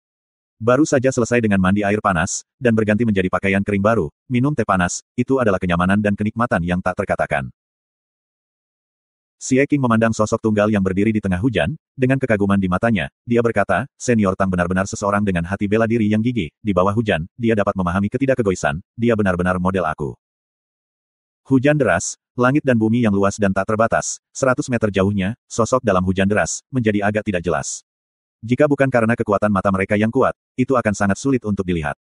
Baru saja selesai dengan mandi air panas, dan berganti menjadi pakaian kering baru, minum teh panas, itu adalah kenyamanan dan kenikmatan yang tak terkatakan. Xie Qing memandang sosok tunggal yang berdiri di tengah hujan, dengan kekaguman di matanya, dia berkata, Senior Tang benar-benar seseorang dengan hati bela diri yang gigih, di bawah hujan, dia dapat memahami ketidakkegoisan, dia benar-benar model aku. Hujan deras, langit dan bumi yang luas dan tak terbatas, 100 meter jauhnya, sosok dalam hujan deras, menjadi agak tidak jelas. Jika bukan karena kekuatan mata mereka yang kuat, itu akan sangat sulit untuk dilihat.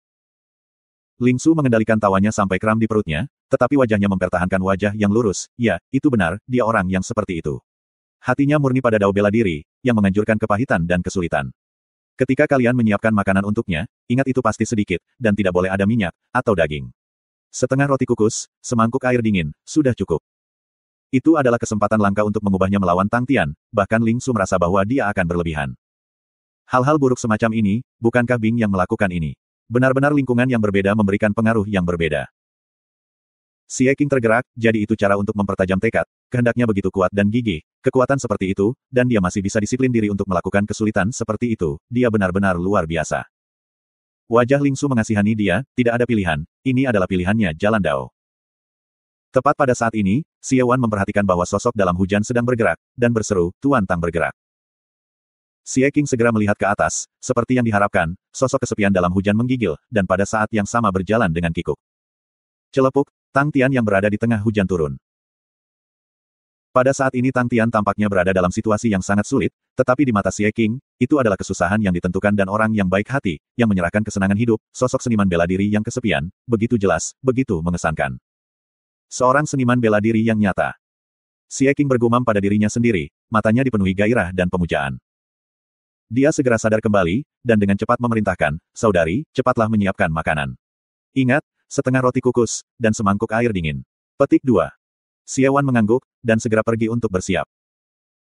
Ling Su mengendalikan tawanya sampai kram di perutnya, tetapi wajahnya mempertahankan wajah yang lurus. Ya, itu benar, dia orang yang seperti itu. Hatinya murni pada dao bela diri, yang menganjurkan kepahitan dan kesulitan. Ketika kalian menyiapkan makanan untuknya, ingat itu pasti sedikit, dan tidak boleh ada minyak, atau daging. Setengah roti kukus, semangkuk air dingin, sudah cukup. Itu adalah kesempatan langka untuk mengubahnya melawan Tang Tian, bahkan Ling Su merasa bahwa dia akan berlebihan. Hal-hal buruk semacam ini, bukankah Bing yang melakukan ini? Benar-benar lingkungan yang berbeda memberikan pengaruh yang berbeda. Xie Qing tergerak, jadi itu cara untuk mempertajam tekad, kehendaknya begitu kuat dan gigih, kekuatan seperti itu, dan dia masih bisa disiplin diri untuk melakukan kesulitan seperti itu, dia benar-benar luar biasa. Wajah Ling Su mengasihani dia, tidak ada pilihan, ini adalah pilihannya jalan dao. Tepat pada saat ini, Xie Wan memperhatikan bahwa sosok dalam hujan sedang bergerak, dan berseru, Tuan Tang bergerak. Xie Qing segera melihat ke atas, seperti yang diharapkan, sosok kesepian dalam hujan menggigil, dan pada saat yang sama berjalan dengan kikuk. Celepuk, Tang Tian yang berada di tengah hujan turun. Pada saat ini Tang Tian tampaknya berada dalam situasi yang sangat sulit, tetapi di mata Xie Qing, itu adalah kesusahan yang ditentukan dan orang yang baik hati, yang menyerahkan kesenangan hidup, sosok seniman bela diri yang kesepian, begitu jelas, begitu mengesankan. Seorang seniman bela diri yang nyata. Xie Qing bergumam pada dirinya sendiri, matanya dipenuhi gairah dan pemujaan. Dia segera sadar kembali, dan dengan cepat memerintahkan, saudari, cepatlah menyiapkan makanan. Ingat, setengah roti kukus, dan semangkuk air dingin. Petik 2. Xie Wan mengangguk, dan segera pergi untuk bersiap.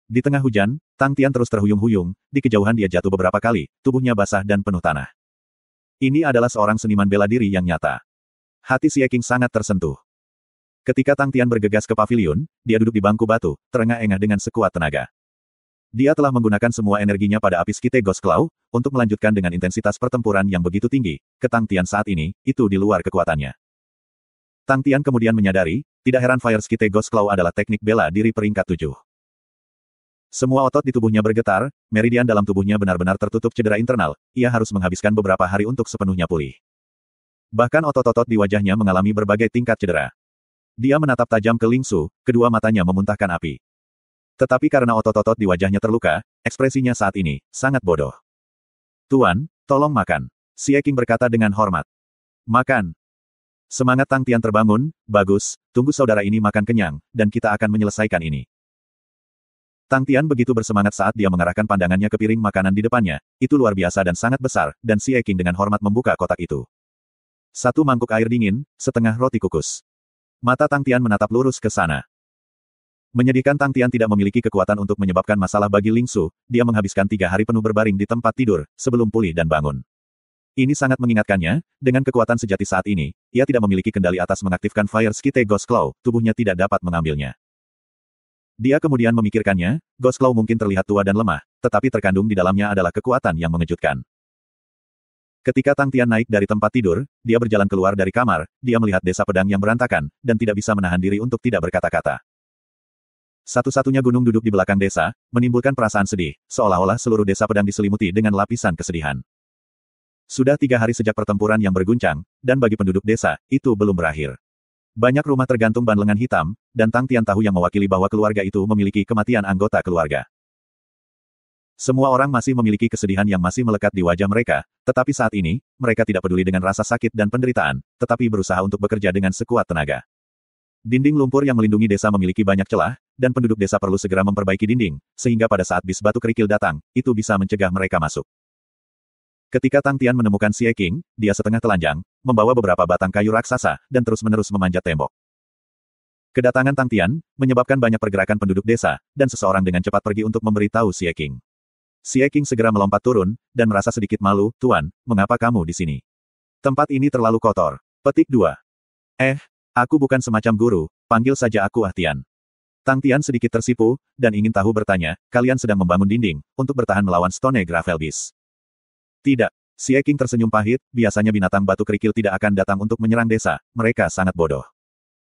Di tengah hujan, Tang Tian terus terhuyung-huyung, di kejauhan dia jatuh beberapa kali, tubuhnya basah dan penuh tanah. Ini adalah seorang seniman bela diri yang nyata. Hati Xie Qing sangat tersentuh. Ketika Tang Tian bergegas ke paviliun, dia duduk di bangku batu, terengah-engah dengan sekuat tenaga. Dia telah menggunakan semua energinya pada api Skite Ghost Claw, untuk melanjutkan dengan intensitas pertempuran yang begitu tinggi, ke Tang Tian saat ini, itu di luar kekuatannya. Tang Tian kemudian menyadari, tidak heran Fire Skite Ghost Claw adalah teknik bela diri peringkat 7. Semua otot di tubuhnya bergetar, meridian dalam tubuhnya benar-benar tertutup cedera internal, ia harus menghabiskan beberapa hari untuk sepenuhnya pulih. Bahkan otot-otot di wajahnya mengalami berbagai tingkat cedera. Dia menatap tajam ke Ling Su, kedua matanya memuntahkan api. Tetapi karena otot-otot di wajahnya terluka, ekspresinya saat ini, sangat bodoh. Tuan, tolong makan. Xie Qing berkata dengan hormat. Makan. Semangat Tang Tian terbangun, bagus, tunggu saudara ini makan kenyang, dan kita akan menyelesaikan ini. Tang Tian begitu bersemangat saat dia mengarahkan pandangannya ke piring makanan di depannya, itu luar biasa dan sangat besar, dan Xie Qing dengan hormat membuka kotak itu. 1 mangkuk air dingin, setengah roti kukus. Mata Tang Tian menatap lurus ke sana. Menyedihkan Tang Tian tidak memiliki kekuatan untuk menyebabkan masalah bagi Ling Su, dia menghabiskan 3 hari penuh berbaring di tempat tidur, sebelum pulih dan bangun. Ini sangat mengingatkannya, dengan kekuatan sejati saat ini, ia tidak memiliki kendali atas mengaktifkan Fire Skite Ghost Claw, tubuhnya tidak dapat mengambilnya. Dia kemudian memikirkannya, Ghost Claw mungkin terlihat tua dan lemah, tetapi terkandung di dalamnya adalah kekuatan yang mengejutkan. Ketika Tang Tian naik dari tempat tidur, dia berjalan keluar dari kamar, dia melihat desa pedang yang berantakan, dan tidak bisa menahan diri untuk tidak berkata-kata. Satu-satunya gunung duduk di belakang desa, menimbulkan perasaan sedih, seolah-olah seluruh desa pedang diselimuti dengan lapisan kesedihan. Sudah 3 hari sejak pertempuran yang berguncang, dan bagi penduduk desa, itu belum berakhir. Banyak rumah tergantung ban lengan hitam, dan Tang Tian tahu yang mewakili bahwa keluarga itu memiliki kematian anggota keluarga. Semua orang masih memiliki kesedihan yang masih melekat di wajah mereka, tetapi saat ini, mereka tidak peduli dengan rasa sakit dan penderitaan, tetapi berusaha untuk bekerja dengan sekuat tenaga. Dinding lumpur yang melindungi desa memiliki banyak celah, dan penduduk desa perlu segera memperbaiki dinding, sehingga pada saat bis batu kerikil datang, itu bisa mencegah mereka masuk. Ketika Tang Tian menemukan Xie Qing, dia setengah telanjang, membawa beberapa batang kayu raksasa, dan terus-menerus memanjat tembok. Kedatangan Tang Tian, menyebabkan banyak pergerakan penduduk desa, dan seseorang dengan cepat pergi untuk memberitahu Xie Qing. Xie Qing segera melompat turun, dan merasa sedikit malu, Tuan, mengapa kamu di sini? Tempat ini terlalu kotor. Petik 2. Aku bukan semacam guru, panggil saja aku Ah Tian. Tang Tian sedikit tersipu, dan ingin tahu bertanya, kalian sedang membangun dinding, untuk bertahan melawan Stone Gravel Beast. Tidak. Xie Qing tersenyum pahit, biasanya binatang batu kerikil tidak akan datang untuk menyerang desa, mereka sangat bodoh.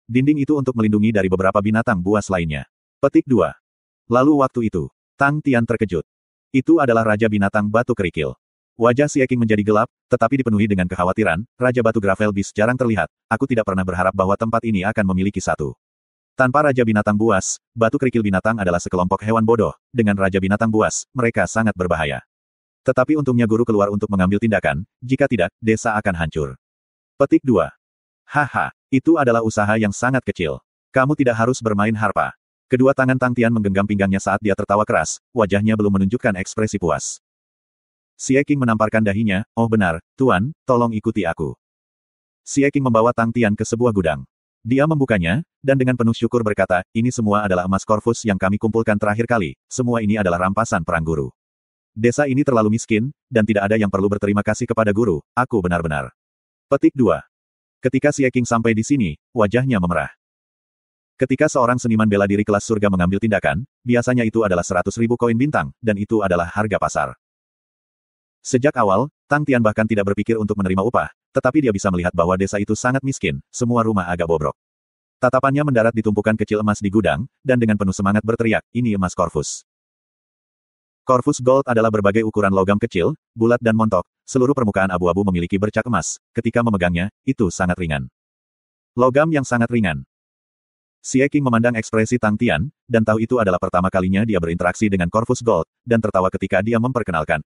Dinding itu untuk melindungi dari beberapa binatang buas lainnya. Petik 2. Lalu waktu itu, Tang Tian terkejut. Itu adalah Raja Binatang Batu Kerikil. Wajah Xie Qing menjadi gelap, tetapi dipenuhi dengan kekhawatiran, Raja Batu Gravel Beast jarang terlihat, aku tidak pernah berharap bahwa tempat ini akan memiliki satu. Tanpa Raja Binatang Buas, Batu Kerikil Binatang adalah sekelompok hewan bodoh, dengan Raja Binatang Buas, mereka sangat berbahaya. Tetapi untungnya guru keluar untuk mengambil tindakan, jika tidak, desa akan hancur. Petik 2. Haha, itu adalah usaha yang sangat kecil. Kamu tidak harus bermain harpa. Kedua tangan Tang Tian menggenggam pinggangnya saat dia tertawa keras, wajahnya belum menunjukkan ekspresi puas. Xie Qing menamparkan dahinya, oh benar, Tuan, tolong ikuti aku. Xie Qing membawa Tang Tian ke sebuah gudang. Dia membukanya, dan dengan penuh syukur berkata, ini semua adalah emas Corvus yang kami kumpulkan terakhir kali, semua ini adalah rampasan perang guru. Desa ini terlalu miskin, dan tidak ada yang perlu berterima kasih kepada guru, aku benar-benar. Petik 2. Ketika Xie Qing sampai di sini, wajahnya memerah. Ketika seorang seniman bela diri kelas surga mengambil tindakan, biasanya itu adalah 100.000 koin bintang, dan itu adalah harga pasar. Sejak awal, Tang Tian bahkan tidak berpikir untuk menerima upah, tetapi dia bisa melihat bahwa desa itu sangat miskin, semua rumah agak bobrok. Tatapannya mendarat di tumpukan kecil emas di gudang, dan dengan penuh semangat berteriak, ini emas Corvus. Corvus Gold adalah berbagai ukuran logam kecil, bulat dan montok, seluruh permukaan abu-abu memiliki bercak emas, ketika memegangnya, itu sangat ringan. Logam yang sangat ringan. Xie Qing memandang ekspresi Tang Tian, dan tahu itu adalah pertama kalinya dia berinteraksi dengan Corvus Gold, dan tertawa ketika dia memperkenalkan,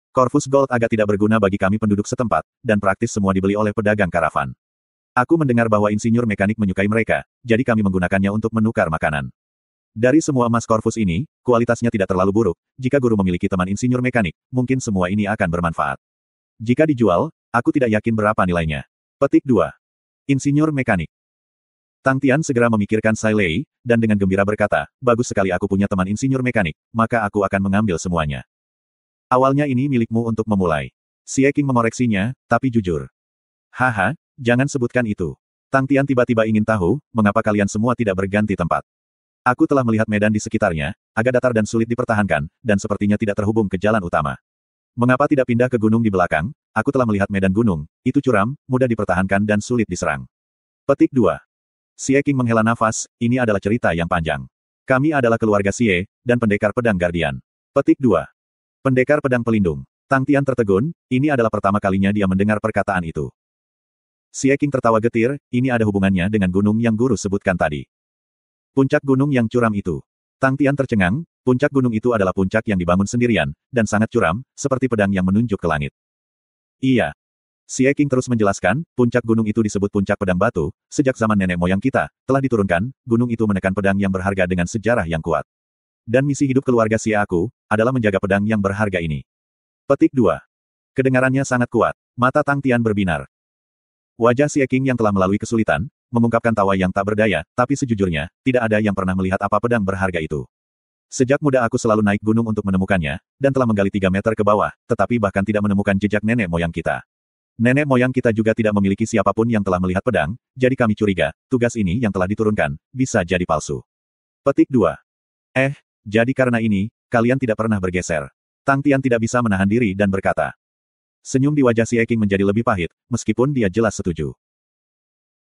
Corvus Gold agak tidak berguna bagi kami penduduk setempat, dan praktis semua dibeli oleh pedagang karavan. Aku mendengar bahwa insinyur mekanik menyukai mereka, jadi kami menggunakannya untuk menukar makanan. Dari semua emas Corvus ini, kualitasnya tidak terlalu buruk, jika guru memiliki teman insinyur mekanik, mungkin semua ini akan bermanfaat. Jika dijual, aku tidak yakin berapa nilainya. Petik 2. Insinyur mekanik. Tang Tian segera memikirkan Sai Lei, dan dengan gembira berkata, bagus sekali aku punya teman insinyur mekanik, maka aku akan mengambil semuanya. Awalnya ini milikmu untuk memulai. Xie Qing mengoreksinya, tapi jujur. Haha, jangan sebutkan itu. Tang Tian tiba-tiba ingin tahu, mengapa kalian semua tidak berganti tempat. Aku telah melihat medan di sekitarnya, agak datar dan sulit dipertahankan, dan sepertinya tidak terhubung ke jalan utama. Mengapa tidak pindah ke gunung di belakang? Aku telah melihat medan gunung, itu curam, mudah dipertahankan dan sulit diserang. Petik 2. Xie Qing menghela nafas, ini adalah cerita yang panjang. Kami adalah keluarga Xie, dan pendekar pedang Guardian. Petik 2. Pendekar pedang pelindung. Tang Tian tertegun, ini adalah pertama kalinya dia mendengar perkataan itu. Xie Qing tertawa getir, ini ada hubungannya dengan gunung yang guru sebutkan tadi. Puncak gunung yang curam itu. Tang Tian tercengang, puncak gunung itu adalah puncak yang dibangun sendirian, dan sangat curam, seperti pedang yang menunjuk ke langit. Iya. Xie Qing terus menjelaskan, puncak gunung itu disebut puncak pedang batu, sejak zaman nenek moyang kita, telah diturunkan, gunung itu menekan pedang yang berharga dengan sejarah yang kuat. Dan misi hidup keluarga Xie aku, adalah menjaga pedang yang berharga ini. Petik 2. Kedengarannya sangat kuat, mata Tang Tian berbinar. Wajah Xie Qing yang telah melalui kesulitan, mengungkapkan tawa yang tak berdaya, tapi sejujurnya, tidak ada yang pernah melihat apa pedang berharga itu. Sejak muda aku selalu naik gunung untuk menemukannya, dan telah menggali 3 meter ke bawah, tetapi bahkan tidak menemukan jejak nenek moyang kita. Nenek moyang kita juga tidak memiliki siapapun yang telah melihat pedang, jadi kami curiga, tugas ini yang telah diturunkan, bisa jadi palsu. Petik 2. Jadi karena ini, kalian tidak pernah bergeser. Tang Tian tidak bisa menahan diri dan berkata. Senyum di wajah Xie Qing menjadi lebih pahit, meskipun dia jelas setuju.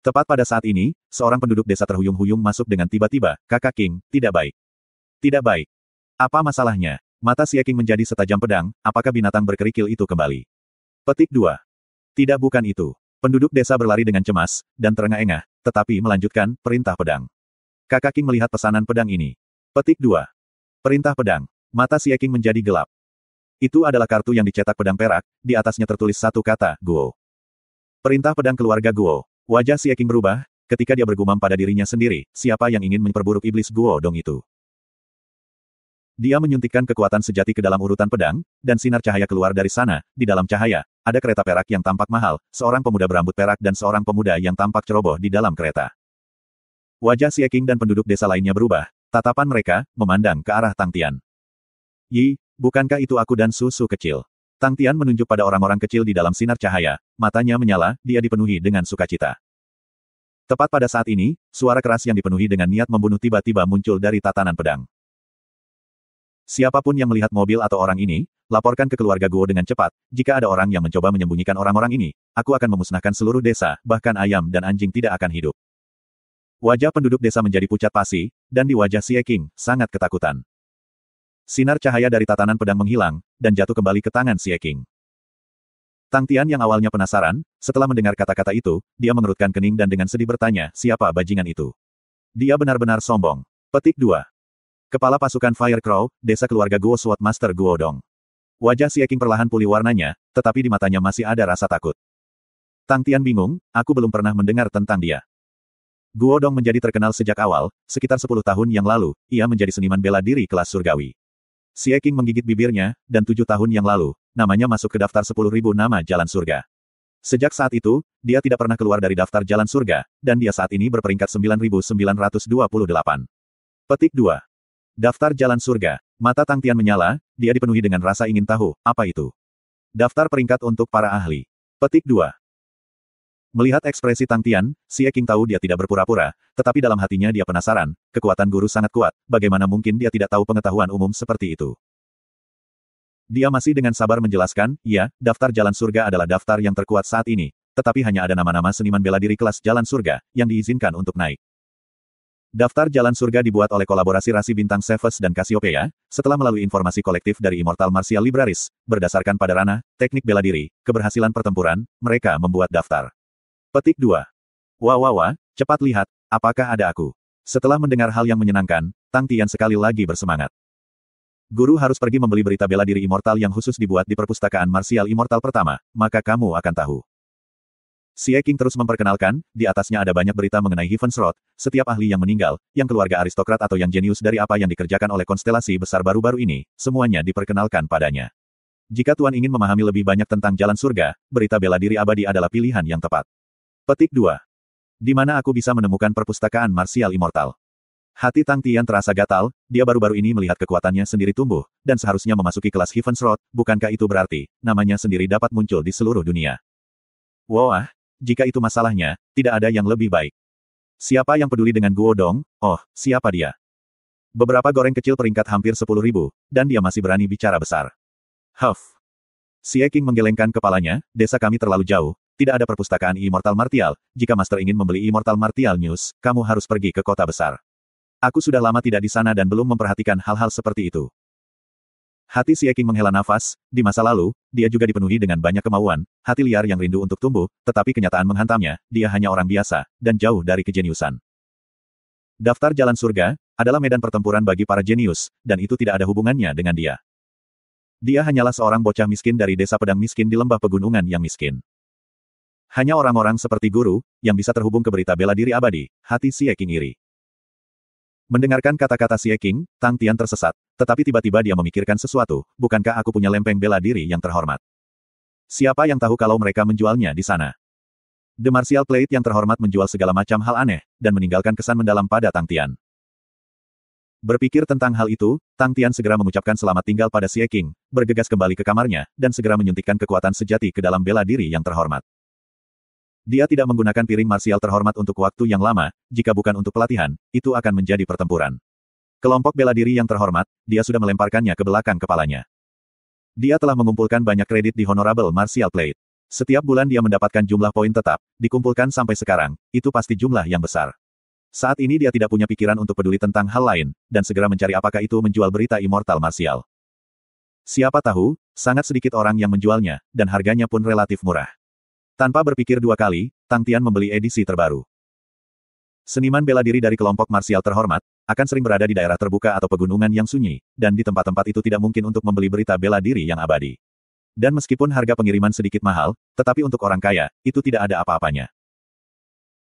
Tepat pada saat ini, seorang penduduk desa terhuyung-huyung masuk dengan tiba-tiba, Kakak King, tidak baik. Tidak baik. Apa masalahnya? Mata Xie Qing menjadi setajam pedang, apakah binatang berkerikil itu kembali? Petik 2. Tidak bukan itu. Penduduk desa berlari dengan cemas, dan terengah-engah, tetapi melanjutkan, perintah pedang. Kakak King melihat pesanan pedang ini. Petik 2. Perintah pedang. Mata Xie Qing menjadi gelap. Itu adalah kartu yang dicetak pedang perak, di atasnya tertulis satu kata, Guo. Perintah pedang keluarga Guo. Wajah Xie Qing berubah, ketika dia bergumam pada dirinya sendiri, siapa yang ingin memperburuk iblis Guo Dong itu? Dia menyuntikkan kekuatan sejati ke dalam urutan pedang, dan sinar cahaya keluar dari sana. Di dalam cahaya, ada kereta perak yang tampak mahal, seorang pemuda berambut perak dan seorang pemuda yang tampak ceroboh di dalam kereta. Wajah Xie Qing dan penduduk desa lainnya berubah, tatapan mereka memandang ke arah Tang Tian. Yi, bukankah itu aku dan Susu kecil? Tang Tian menunjuk pada orang-orang kecil di dalam sinar cahaya, matanya menyala, dia dipenuhi dengan sukacita. Tepat pada saat ini, suara keras yang dipenuhi dengan niat membunuh tiba-tiba muncul dari tatanan pedang. Siapapun yang melihat mobil atau orang ini, laporkan ke keluarga Guo dengan cepat. Jika ada orang yang mencoba menyembunyikan orang-orang ini, aku akan memusnahkan seluruh desa, bahkan ayam dan anjing tidak akan hidup. Wajah penduduk desa menjadi pucat pasi, dan di wajah Xie Qing, sangat ketakutan. Sinar cahaya dari tatanan pedang menghilang, dan jatuh kembali ke tangan Xie Qing. Tang Tian yang awalnya penasaran, setelah mendengar kata-kata itu, dia mengerutkan kening dan dengan sedih bertanya, siapa bajingan itu? Dia benar-benar sombong. Petik 2. Kepala pasukan Fire Crow, desa keluarga Guo Sword Master Guo Dong. Wajah Xie Qing perlahan pulih warnanya, tetapi di matanya masih ada rasa takut. Tang Tian bingung, aku belum pernah mendengar tentang dia. Guo Dong menjadi terkenal sejak awal, sekitar 10 tahun yang lalu, ia menjadi seniman bela diri kelas surgawi. Xie Qing menggigit bibirnya, dan 7 tahun yang lalu, namanya masuk ke daftar 10.000 nama jalan surga. Sejak saat itu, dia tidak pernah keluar dari daftar jalan surga, dan dia saat ini berperingkat 9.928. Petik 2. Daftar jalan surga. Mata Tang Tian menyala, dia dipenuhi dengan rasa ingin tahu, apa itu? Daftar peringkat untuk para ahli. Petik 2. Melihat ekspresi Tang Tian, Xie Qing tahu dia tidak berpura-pura, tetapi dalam hatinya dia penasaran, kekuatan guru sangat kuat, bagaimana mungkin dia tidak tahu pengetahuan umum seperti itu? Dia masih dengan sabar menjelaskan, ya, daftar jalan surga adalah daftar yang terkuat saat ini, tetapi hanya ada nama-nama seniman bela diri kelas jalan surga, yang diizinkan untuk naik. Daftar jalan surga dibuat oleh kolaborasi rasi bintang Zephus dan Cassiopeia, setelah melalui informasi kolektif dari Immortal Martial Libraries, berdasarkan pada ranah, teknik bela diri, keberhasilan pertempuran, mereka membuat daftar. Petik 2. Wah, cepat lihat, apakah ada aku? Setelah mendengar hal yang menyenangkan, Tang Tian sekali lagi bersemangat. Guru harus pergi membeli berita bela diri Immortal yang khusus dibuat di perpustakaan Martial Immortal pertama, maka kamu akan tahu. Xie Qing terus memperkenalkan, di atasnya ada banyak berita mengenai Heaven's Road, setiap ahli yang meninggal, yang keluarga aristokrat atau yang jenius dari apa yang dikerjakan oleh konstelasi besar baru-baru ini, semuanya diperkenalkan padanya. Jika Tuan ingin memahami lebih banyak tentang jalan surga, berita bela diri abadi adalah pilihan yang tepat. Petik 2. Di mana aku bisa menemukan perpustakaan Martial Immortal? Hati Tang Tian terasa gatal, dia baru-baru ini melihat kekuatannya sendiri tumbuh, dan seharusnya memasuki kelas Heaven's Road, bukankah itu berarti, namanya sendiri dapat muncul di seluruh dunia? Wah, jika itu masalahnya, tidak ada yang lebih baik. Siapa yang peduli dengan Guo Dong? Oh, siapa dia? Beberapa goreng kecil peringkat hampir 10.000, dan dia masih berani bicara besar. Huff. Xie Qing menggelengkan kepalanya, desa kami terlalu jauh, tidak ada perpustakaan Immortal Martial, jika Master ingin membeli Immortal Martial News, kamu harus pergi ke kota besar. Aku sudah lama tidak di sana dan belum memperhatikan hal-hal seperti itu. Hati Xie Qing menghela nafas, di masa lalu, dia juga dipenuhi dengan banyak kemauan, hati liar yang rindu untuk tumbuh, tetapi kenyataan menghantamnya, dia hanya orang biasa, dan jauh dari kejeniusan. Daftar jalan surga, adalah medan pertempuran bagi para jenius, dan itu tidak ada hubungannya dengan dia. Dia hanyalah seorang bocah miskin dari desa pedang miskin di lembah pegunungan yang miskin. Hanya orang-orang seperti guru, yang bisa terhubung ke berita bela diri abadi, hati Xie Qing iri. Mendengarkan kata-kata Xie Qing, Tang Tian tersesat, tetapi tiba-tiba dia memikirkan sesuatu, bukankah aku punya lempeng bela diri yang terhormat? Siapa yang tahu kalau mereka menjualnya di sana? The Martial Plate yang terhormat menjual segala macam hal aneh, dan meninggalkan kesan mendalam pada Tang Tian. Berpikir tentang hal itu, Tang Tian segera mengucapkan selamat tinggal pada Xie Qing, bergegas kembali ke kamarnya, dan segera menyuntikkan kekuatan sejati ke dalam bela diri yang terhormat. Dia tidak menggunakan piring marsial terhormat untuk waktu yang lama, jika bukan untuk pelatihan, itu akan menjadi pertempuran. Kelompok bela diri yang terhormat, dia sudah melemparkannya ke belakang kepalanya. Dia telah mengumpulkan banyak kredit di Honorable Martial Plate. Setiap bulan dia mendapatkan jumlah poin tetap, dikumpulkan sampai sekarang, itu pasti jumlah yang besar. Saat ini dia tidak punya pikiran untuk peduli tentang hal lain, dan segera mencari apakah itu menjual berita Immortal Martial. Siapa tahu, sangat sedikit orang yang menjualnya, dan harganya pun relatif murah. Tanpa berpikir dua kali, Tang Tian membeli edisi terbaru. Seniman bela diri dari kelompok marsial terhormat, akan sering berada di daerah terbuka atau pegunungan yang sunyi, dan di tempat-tempat itu tidak mungkin untuk membeli berita bela diri yang abadi. Dan meskipun harga pengiriman sedikit mahal, tetapi untuk orang kaya, itu tidak ada apa-apanya.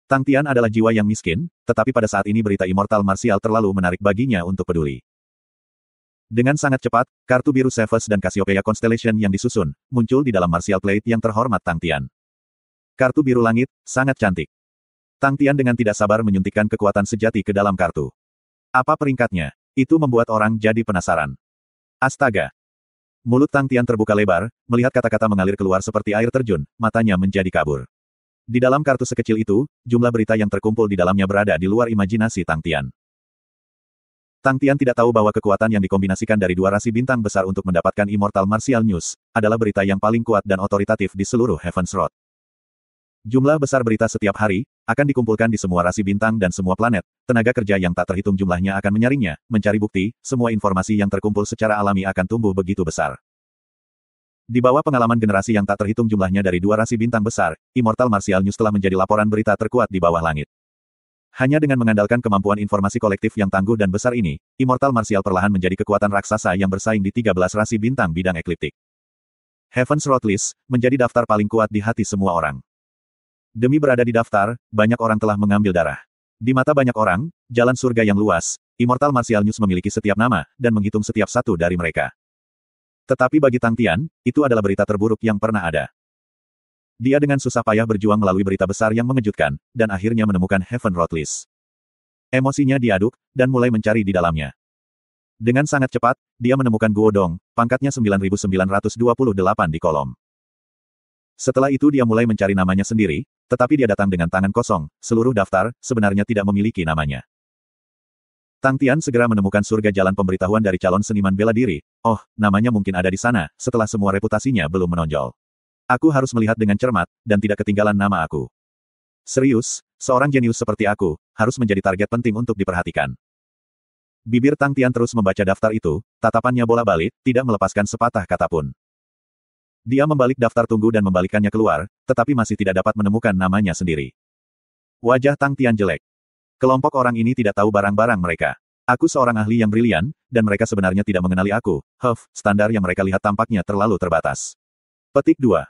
Tang Tian adalah jiwa yang miskin, tetapi pada saat ini berita Immortal Martial terlalu menarik baginya untuk peduli. Dengan sangat cepat, kartu biru Cephus dan Cassiopeia Constellation yang disusun, muncul di dalam martial plate yang terhormat Tang Tian. Kartu biru langit, sangat cantik. Tang Tian dengan tidak sabar menyuntikkan kekuatan sejati ke dalam kartu. Apa peringkatnya? Itu membuat orang jadi penasaran. Astaga! Mulut Tang Tian terbuka lebar, melihat kata-kata mengalir keluar seperti air terjun, matanya menjadi kabur. Di dalam kartu sekecil itu, jumlah berita yang terkumpul di dalamnya berada di luar imajinasi Tang Tian. Tang Tian tidak tahu bahwa kekuatan yang dikombinasikan dari dua rasi bintang besar untuk mendapatkan Immortal Martial News, adalah berita yang paling kuat dan otoritatif di seluruh Heaven's Road. Jumlah besar berita setiap hari, akan dikumpulkan di semua rasi bintang dan semua planet, tenaga kerja yang tak terhitung jumlahnya akan menyaringnya, mencari bukti, semua informasi yang terkumpul secara alami akan tumbuh begitu besar. Di bawah pengalaman generasi yang tak terhitung jumlahnya dari dua rasi bintang besar, Immortal Martial News telah menjadi laporan berita terkuat di bawah langit. Hanya dengan mengandalkan kemampuan informasi kolektif yang tangguh dan besar ini, Immortal Martial perlahan menjadi kekuatan raksasa yang bersaing di 13 rasi bintang bidang ekliptik. Heaven's Road List, menjadi daftar paling kuat di hati semua orang. Demi berada di daftar, banyak orang telah mengambil darah. Di mata banyak orang, jalan surga yang luas, Immortal Martial News memiliki setiap nama, dan menghitung setiap satu dari mereka. Tetapi bagi Tang Tian, itu adalah berita terburuk yang pernah ada. Dia dengan susah payah berjuang melalui berita besar yang mengejutkan, dan akhirnya menemukan Heaven Road List. Emosinya diaduk, dan mulai mencari di dalamnya. Dengan sangat cepat, dia menemukan Guo Dong, pangkatnya 9928 di kolom. Setelah itu dia mulai mencari namanya sendiri, tetapi dia datang dengan tangan kosong, seluruh daftar, sebenarnya tidak memiliki namanya. Tang Tian segera menemukan surga jalan pemberitahuan dari calon seniman bela diri. Oh, namanya mungkin ada di sana, setelah semua reputasinya belum menonjol. Aku harus melihat dengan cermat, dan tidak ketinggalan nama aku. Serius, seorang jenius seperti aku, harus menjadi target penting untuk diperhatikan. Bibir Tang Tian terus membaca daftar itu, tatapannya bolak-balik, tidak melepaskan sepatah kata pun. Dia membalik daftar tunggu dan membalikannya keluar, tetapi masih tidak dapat menemukan namanya sendiri. Wajah Tang Tian jelek. Kelompok orang ini tidak tahu barang-barang mereka. Aku seorang ahli yang brilian, dan mereka sebenarnya tidak mengenali aku. Standar yang mereka lihat tampaknya terlalu terbatas. Petik 2.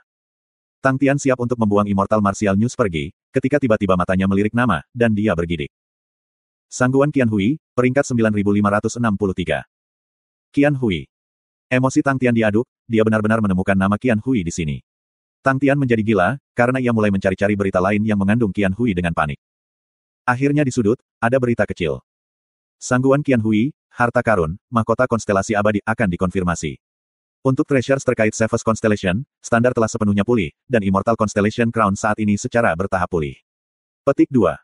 Tang Tian siap untuk membuang Immortal Martial News pergi, ketika tiba-tiba matanya melirik nama, dan dia bergidik. Sangguan Qian Hui, peringkat 9563. Qian Hui. Emosi Tang Tian diaduk, dia benar-benar menemukan nama Qian Hui di sini. Tang Tian menjadi gila, karena ia mulai mencari-cari berita lain yang mengandung Qian Hui dengan panik. Akhirnya di sudut, ada berita kecil. Sangguan Qian Hui, harta karun, mahkota konstelasi abadi akan dikonfirmasi. Untuk treasures terkait Cephus Constellation, standar telah sepenuhnya pulih, dan Immortal Constellation Crown saat ini secara bertahap pulih. Petik 2.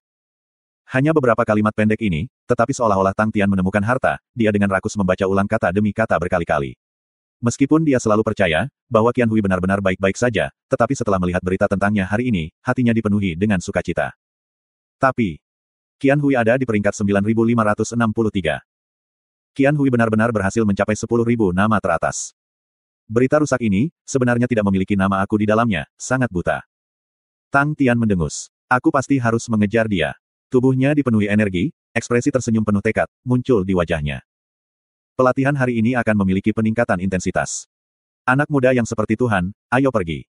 Hanya beberapa kalimat pendek ini, tetapi seolah-olah Tang Tian menemukan harta, dia dengan rakus membaca ulang kata demi kata berkali-kali. Meskipun dia selalu percaya, bahwa Qian Hui benar-benar baik-baik saja, tetapi setelah melihat berita tentangnya hari ini, hatinya dipenuhi dengan sukacita. Tapi, Qian Hui ada di peringkat 9563. Qian Hui benar-benar berhasil mencapai 10.000 nama teratas. Berita rusak ini, sebenarnya tidak memiliki nama aku di dalamnya, sangat buta. Tang Tian mendengus. Aku pasti harus mengejar dia. Tubuhnya dipenuhi energi, ekspresi tersenyum penuh tekad, muncul di wajahnya. Pelatihan hari ini akan memiliki peningkatan intensitas. Anak muda yang seperti Tuhan, ayo pergi.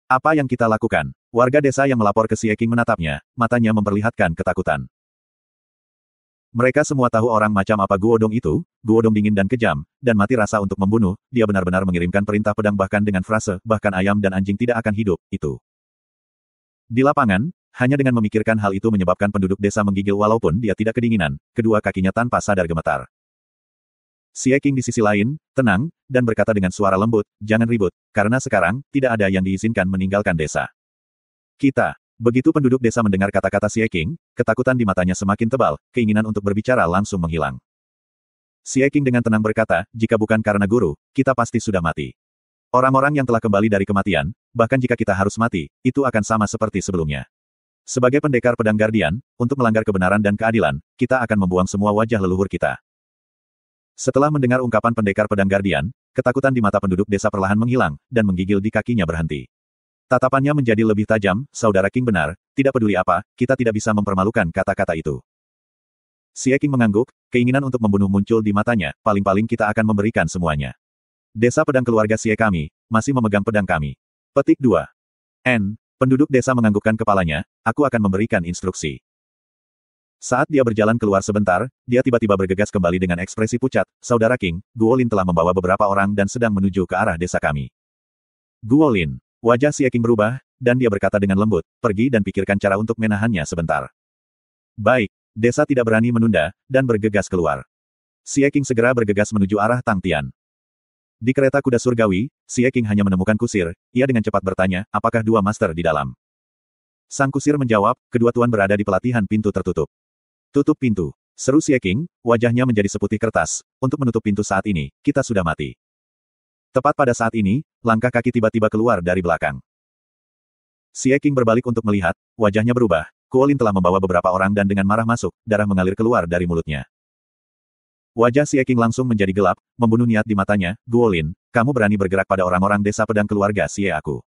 Apa yang kita lakukan? Warga desa yang melapor ke Xie Qing menatapnya, matanya memperlihatkan ketakutan. Mereka semua tahu orang macam apa Guo Dong itu, Guo Dong dingin dan kejam, dan mati rasa untuk membunuh, dia benar-benar mengirimkan perintah pedang bahkan dengan frase, bahkan ayam dan anjing tidak akan hidup, itu. Di lapangan, hanya dengan memikirkan hal itu menyebabkan penduduk desa menggigil walaupun dia tidak kedinginan, kedua kakinya tanpa sadar gemetar. Xie Qing di sisi lain, tenang, dan berkata dengan suara lembut, jangan ribut, karena sekarang, tidak ada yang diizinkan meninggalkan desa. Kita. Begitu penduduk desa mendengar kata-kata Xie Qing, ketakutan di matanya semakin tebal, keinginan untuk berbicara langsung menghilang. Xie Qing dengan tenang berkata, jika bukan karena guru, kita pasti sudah mati. Orang-orang yang telah kembali dari kematian, bahkan jika kita harus mati, itu akan sama seperti sebelumnya. Sebagai pendekar pedang Guardian, untuk melanggar kebenaran dan keadilan, kita akan membuang semua wajah leluhur kita. Setelah mendengar ungkapan pendekar pedang Guardian, ketakutan di mata penduduk desa perlahan menghilang, dan menggigil di kakinya berhenti. Tatapannya menjadi lebih tajam, saudara King benar, tidak peduli apa, kita tidak bisa mempermalukan kata-kata itu. Xie Qing mengangguk, keinginan untuk membunuh muncul di matanya, paling-paling kita akan memberikan semuanya. Desa pedang keluarga Xie kami, masih memegang pedang kami. Petik 2. Penduduk desa menganggukkan kepalanya, aku akan memberikan instruksi. Saat dia berjalan keluar sebentar, dia tiba-tiba bergegas kembali dengan ekspresi pucat, "Saudara King, Guolin telah membawa beberapa orang dan sedang menuju ke arah desa kami." Guolin. Wajah Xie King berubah, dan dia berkata dengan lembut, "Pergi dan pikirkan cara untuk menahannya sebentar." Baik, desa tidak berani menunda, dan bergegas keluar. Xie King segera bergegas menuju arah Tang Tian. Di kereta kuda surgawi, Xie King hanya menemukan kusir, ia dengan cepat bertanya, apakah dua master di dalam? Sang kusir menjawab, kedua tuan berada di pelatihan pintu tertutup. Tutup pintu. Seru Xie King, wajahnya menjadi seputih kertas. Untuk menutup pintu saat ini, kita sudah mati. Tepat pada saat ini, langkah kaki tiba-tiba keluar dari belakang. Xie King berbalik untuk melihat, wajahnya berubah. Guolin telah membawa beberapa orang dan dengan marah masuk, darah mengalir keluar dari mulutnya. Wajah Xie King langsung menjadi gelap, membunuh niat di matanya. Guolin, kamu berani bergerak pada orang-orang desa pedang keluarga Xie aku.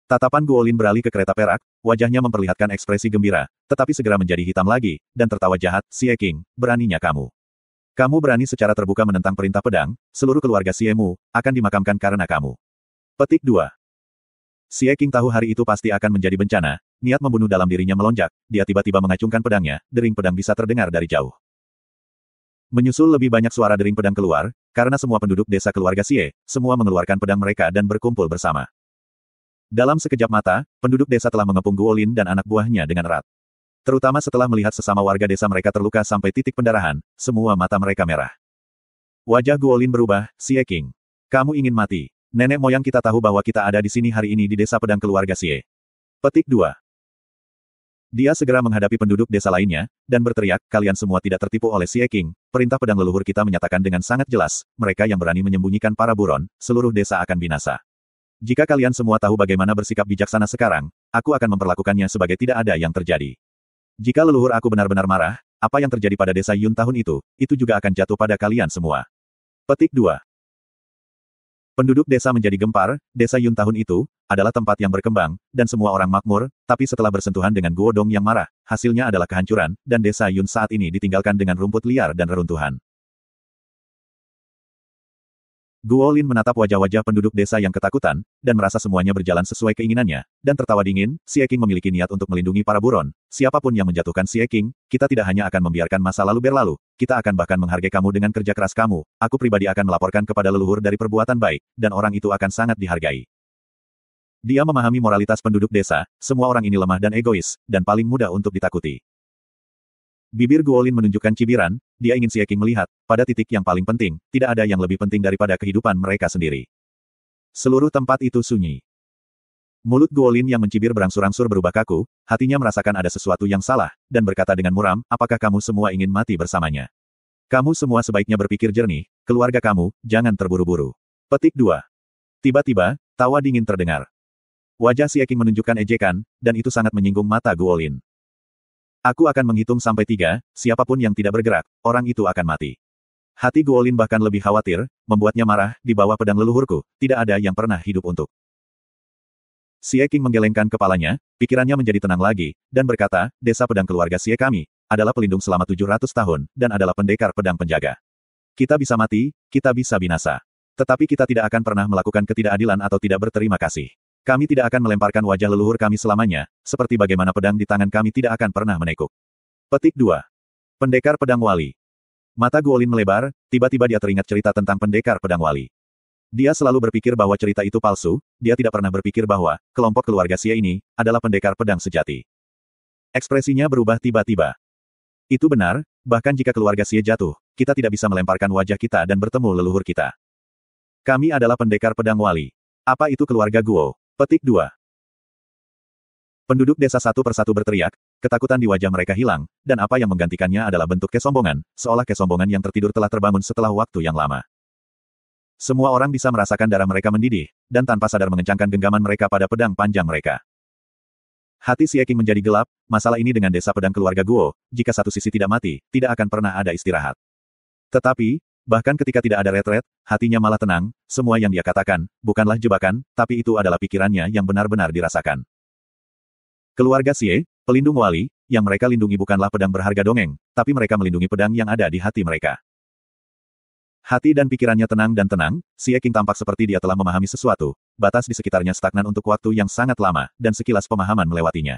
Tatapan Guolin beralih ke kereta perak, wajahnya memperlihatkan ekspresi gembira, tetapi segera menjadi hitam lagi, dan tertawa jahat, Xie King, beraninya kamu. Kamu berani secara terbuka menentang perintah pedang, seluruh keluarga Xie-mu, akan dimakamkan karena kamu. Petik 2. Xie King tahu hari itu pasti akan menjadi bencana, niat membunuh dalam dirinya melonjak, dia tiba-tiba mengacungkan pedangnya, dering pedang bisa terdengar dari jauh. Menyusul lebih banyak suara dering pedang keluar, karena semua penduduk desa keluarga Xie, semua mengeluarkan pedang mereka dan berkumpul bersama. Dalam sekejap mata, penduduk desa telah mengepung Guolin dan anak buahnya dengan erat. Terutama setelah melihat sesama warga desa mereka terluka sampai titik pendarahan, semua mata mereka merah. Wajah Guolin berubah, Xie King. Kamu ingin mati. Nenek moyang kita tahu bahwa kita ada di sini hari ini di desa pedang keluarga Xie. Petik 2. Dia segera menghadapi penduduk desa lainnya, dan berteriak, kalian semua tidak tertipu oleh Xie King. Perintah pedang leluhur kita menyatakan dengan sangat jelas, mereka yang berani menyembunyikan para buron, seluruh desa akan binasa. Jika kalian semua tahu bagaimana bersikap bijaksana sekarang, aku akan memperlakukannya sebagai tidak ada yang terjadi. Jika leluhur aku benar-benar marah, apa yang terjadi pada desa Yun tahun itu juga akan jatuh pada kalian semua. Petik 2. Penduduk desa menjadi gempar, desa Yun tahun itu, adalah tempat yang berkembang, dan semua orang makmur, tapi setelah bersentuhan dengan Guodong yang marah, hasilnya adalah kehancuran, dan desa Yun saat ini ditinggalkan dengan rumput liar dan reruntuhan. Guolin menatap wajah-wajah penduduk desa yang ketakutan, dan merasa semuanya berjalan sesuai keinginannya, dan tertawa dingin, Xie King memiliki niat untuk melindungi para buron. Siapapun yang menjatuhkan Xie King, kita tidak hanya akan membiarkan masa lalu berlalu, kita akan bahkan menghargai kamu dengan kerja keras kamu, aku pribadi akan melaporkan kepada leluhur dari perbuatan baik, dan orang itu akan sangat dihargai. Dia memahami moralitas penduduk desa, semua orang ini lemah dan egois, dan paling mudah untuk ditakuti. Bibir Guolin menunjukkan cibiran, dia ingin Xie King melihat, pada titik yang paling penting, tidak ada yang lebih penting daripada kehidupan mereka sendiri. Seluruh tempat itu sunyi. Mulut Guolin yang mencibir berangsur-angsur berubah kaku, hatinya merasakan ada sesuatu yang salah, dan berkata dengan muram, apakah kamu semua ingin mati bersamanya? Kamu semua sebaiknya berpikir jernih, keluarga kamu, jangan terburu-buru. Petik 2. Tiba-tiba, tawa dingin terdengar. Wajah Xie King menunjukkan ejekan, dan itu sangat menyinggung mata Guolin. Aku akan menghitung sampai 3, siapapun yang tidak bergerak, orang itu akan mati. Hati Guolin bahkan lebih khawatir, membuatnya marah, di bawah pedang leluhurku, tidak ada yang pernah hidup untuk. Xie King menggelengkan kepalanya, pikirannya menjadi tenang lagi, dan berkata, desa pedang keluarga Xie kami, adalah pelindung selama 700 tahun, dan adalah pendekar pedang penjaga. Kita bisa mati, kita bisa binasa. Tetapi kita tidak akan pernah melakukan ketidakadilan atau tidak berterima kasih. Kami tidak akan melemparkan wajah leluhur kami selamanya, seperti bagaimana pedang di tangan kami tidak akan pernah menekuk. Petik 2. Pendekar Pedang Wali. Mata Guolin melebar, tiba-tiba dia teringat cerita tentang pendekar pedang wali. Dia selalu berpikir bahwa cerita itu palsu, dia tidak pernah berpikir bahwa, kelompok keluarga Xie ini, adalah pendekar pedang sejati. Ekspresinya berubah tiba-tiba. Itu benar, bahkan jika keluarga Xie jatuh, kita tidak bisa melemparkan wajah kita dan bertemu leluhur kita. Kami adalah pendekar pedang wali. Apa itu keluarga Guo? Petik 2. Penduduk desa satu persatu berteriak, ketakutan di wajah mereka hilang, dan apa yang menggantikannya adalah bentuk kesombongan, seolah kesombongan yang tertidur telah terbangun setelah waktu yang lama. Semua orang bisa merasakan darah mereka mendidih, dan tanpa sadar mengencangkan genggaman mereka pada pedang panjang mereka. Hati Xie King menjadi gelap, masalah ini dengan desa pedang keluarga Guo, jika satu sisi tidak mati, tidak akan pernah ada istirahat. Tetapi, bahkan ketika tidak ada retret, hatinya malah tenang, semua yang dia katakan, bukanlah jebakan, tapi itu adalah pikirannya yang benar-benar dirasakan. Keluarga Xie, pelindung wali, yang mereka lindungi bukanlah pedang berharga dongeng, tapi mereka melindungi pedang yang ada di hati mereka. Hati dan pikirannya tenang dan tenang, Xie King tampak seperti dia telah memahami sesuatu, batas di sekitarnya stagnan untuk waktu yang sangat lama, dan sekilas pemahaman melewatinya.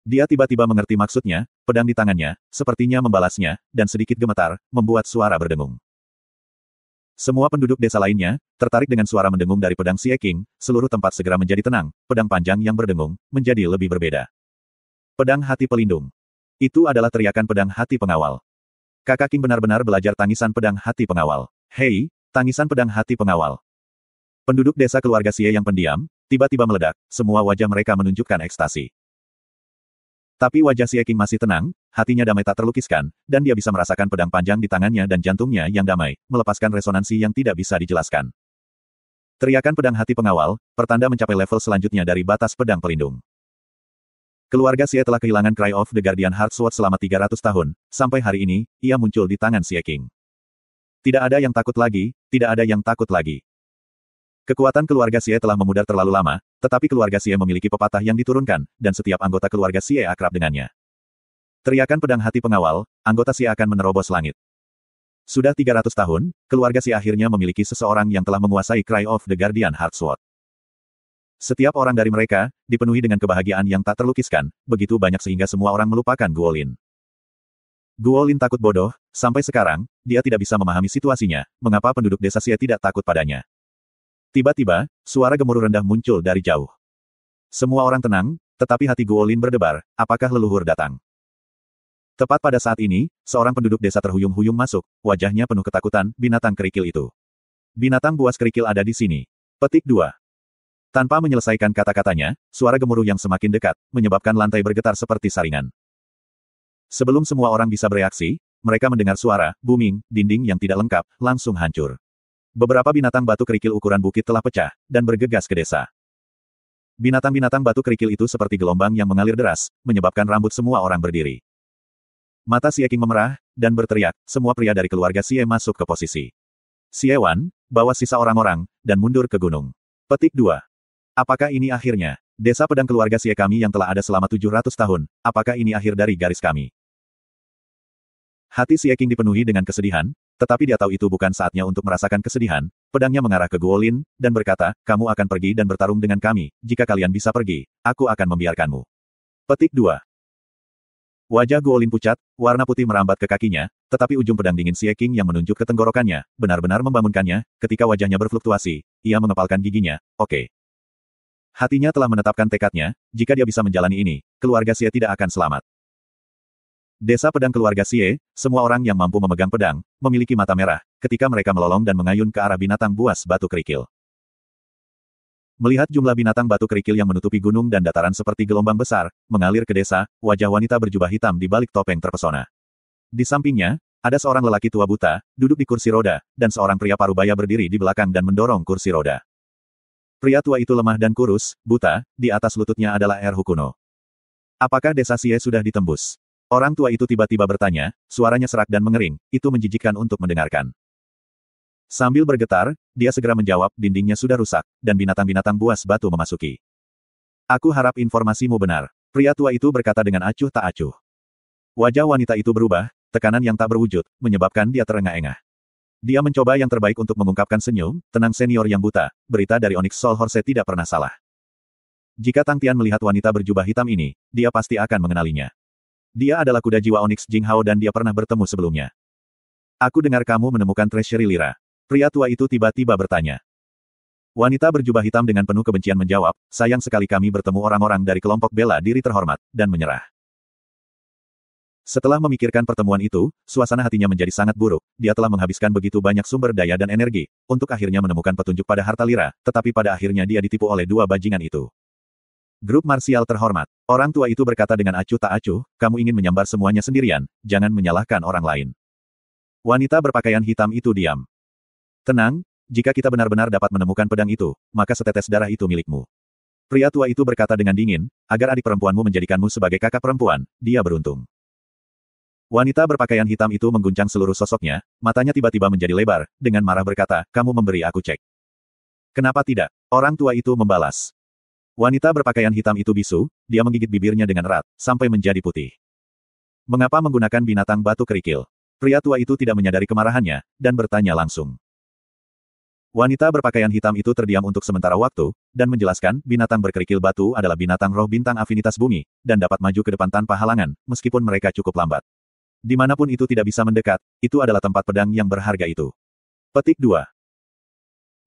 Dia tiba-tiba mengerti maksudnya, pedang di tangannya, sepertinya membalasnya, dan sedikit gemetar, membuat suara berdengung. Semua penduduk desa lainnya, tertarik dengan suara mendengung dari pedang Xie King, seluruh tempat segera menjadi tenang, pedang panjang yang berdengung, menjadi lebih berbeda. Pedang hati pelindung. Itu adalah teriakan pedang hati pengawal. Kakak King benar-benar belajar tangisan pedang hati pengawal. Hei, tangisan pedang hati pengawal. Penduduk desa keluarga Xie yang pendiam, tiba-tiba meledak, semua wajah mereka menunjukkan ekstasi. Tapi wajah Xie King masih tenang, hatinya damai tak terlukiskan, dan dia bisa merasakan pedang panjang di tangannya dan jantungnya yang damai, melepaskan resonansi yang tidak bisa dijelaskan. Teriakan pedang hati pengawal, pertanda mencapai level selanjutnya dari batas pedang pelindung. Keluarga Xie telah kehilangan Cry of the Guardian Heart Sword selama 300 tahun, sampai hari ini, ia muncul di tangan Xie King. Tidak ada yang takut lagi, tidak ada yang takut lagi. Kekuatan keluarga Xie telah memudar terlalu lama, tetapi keluarga Xie memiliki pepatah yang diturunkan, dan setiap anggota keluarga Xie akrab dengannya. Teriakan pedang hati pengawal, anggota Xie akan menerobos langit. Sudah 300 tahun, keluarga Xie akhirnya memiliki seseorang yang telah menguasai Cry of the Guardian Heart Sword. Setiap orang dari mereka, dipenuhi dengan kebahagiaan yang tak terlukiskan, begitu banyak sehingga semua orang melupakan Guolin. Guolin takut bodoh, sampai sekarang, dia tidak bisa memahami situasinya, mengapa penduduk desa Xie tidak takut padanya. Tiba-tiba, suara gemuruh rendah muncul dari jauh. Semua orang tenang, tetapi hati Guolin berdebar, apakah leluhur datang? Tepat pada saat ini, seorang penduduk desa terhuyung-huyung masuk, wajahnya penuh ketakutan, binatang kerikil itu. Binatang buas kerikil ada di sini. Petik 2. Tanpa menyelesaikan kata-katanya, suara gemuruh yang semakin dekat, menyebabkan lantai bergetar seperti saringan. Sebelum semua orang bisa bereaksi, mereka mendengar suara, booming, dinding yang tidak lengkap, langsung hancur. Beberapa binatang batu kerikil ukuran bukit telah pecah, dan bergegas ke desa. Binatang-binatang batu kerikil itu seperti gelombang yang mengalir deras, menyebabkan rambut semua orang berdiri. Mata Xie King memerah, dan berteriak, semua pria dari keluarga Xie masuk ke posisi. Xie Wan, bawa sisa orang-orang, dan mundur ke gunung. Petik 2. Apakah ini akhirnya? Desa pedang keluarga Xie kami yang telah ada selama 700 tahun, apakah ini akhir dari garis kami? Hati Xie King dipenuhi dengan kesedihan, tetapi dia tahu itu bukan saatnya untuk merasakan kesedihan, pedangnya mengarah ke Guolin, dan berkata, kamu akan pergi dan bertarung dengan kami, jika kalian bisa pergi, aku akan membiarkanmu. Petik 2. Wajah Guolin pucat, warna putih merambat ke kakinya, tetapi ujung pedang dingin Xie King yang menunjuk ke tenggorokannya, benar-benar membangunkannya, ketika wajahnya berfluktuasi, ia mengepalkan giginya, oke. Hatinya telah menetapkan tekadnya, jika dia bisa menjalani ini, keluarga Xie tidak akan selamat. Desa pedang keluarga Xie, semua orang yang mampu memegang pedang, memiliki mata merah, ketika mereka melolong dan mengayun ke arah binatang buas batu kerikil. Melihat jumlah binatang batu kerikil yang menutupi gunung dan dataran seperti gelombang besar, mengalir ke desa, wajah wanita berjubah hitam di balik topeng terpesona. Di sampingnya, ada seorang lelaki tua buta, duduk di kursi roda, dan seorang pria parubaya berdiri di belakang dan mendorong kursi roda. Pria tua itu lemah dan kurus, buta, di atas lututnya adalah air Hukuno. Apakah desa Xie sudah ditembus? Orang tua itu tiba-tiba bertanya, suaranya serak dan mengering, itu menjijikkan untuk mendengarkan. Sambil bergetar, dia segera menjawab, dindingnya sudah rusak, dan binatang-binatang buas batu memasuki. Aku harap informasimu benar. Pria tua itu berkata dengan acuh tak acuh. Wajah wanita itu berubah, tekanan yang tak berwujud, menyebabkan dia terengah-engah. Dia mencoba yang terbaik untuk mengungkapkan senyum, tenang senior yang buta, berita dari Onyx Soul Horse tidak pernah salah. Jika Tang Tian melihat wanita berjubah hitam ini, dia pasti akan mengenalinya. Dia adalah kuda jiwa Onyx Jing Hao dan dia pernah bertemu sebelumnya. Aku dengar kamu menemukan treasury lira. Pria tua itu tiba-tiba bertanya. Wanita berjubah hitam dengan penuh kebencian menjawab, sayang sekali kami bertemu orang-orang dari kelompok bela diri terhormat, dan menyerah. Setelah memikirkan pertemuan itu, suasana hatinya menjadi sangat buruk, dia telah menghabiskan begitu banyak sumber daya dan energi, untuk akhirnya menemukan petunjuk pada harta lira, tetapi pada akhirnya dia ditipu oleh dua bajingan itu. Grup marsial terhormat. Orang tua itu berkata dengan acuh tak acuh, kamu ingin menyambar semuanya sendirian, jangan menyalahkan orang lain. Wanita berpakaian hitam itu diam. Tenang, jika kita benar-benar dapat menemukan pedang itu, maka setetes darah itu milikmu. Pria tua itu berkata dengan dingin, agar adik perempuanmu menjadikanmu sebagai kakak perempuan, dia beruntung. Wanita berpakaian hitam itu mengguncang seluruh sosoknya, matanya tiba-tiba menjadi lebar, dengan marah berkata, kamu memberi aku cek. Kenapa tidak? Orang tua itu membalas. Wanita berpakaian hitam itu bisu, dia menggigit bibirnya dengan erat, sampai menjadi putih. Mengapa menggunakan binatang batu kerikil? Pria tua itu tidak menyadari kemarahannya, dan bertanya langsung. Wanita berpakaian hitam itu terdiam untuk sementara waktu, dan menjelaskan, binatang berkerikil batu adalah binatang roh bintang afinitas bumi, dan dapat maju ke depan tanpa halangan, meskipun mereka cukup lambat. Dimanapun itu tidak bisa mendekat, itu adalah tempat pedang yang berharga itu. Petik 2.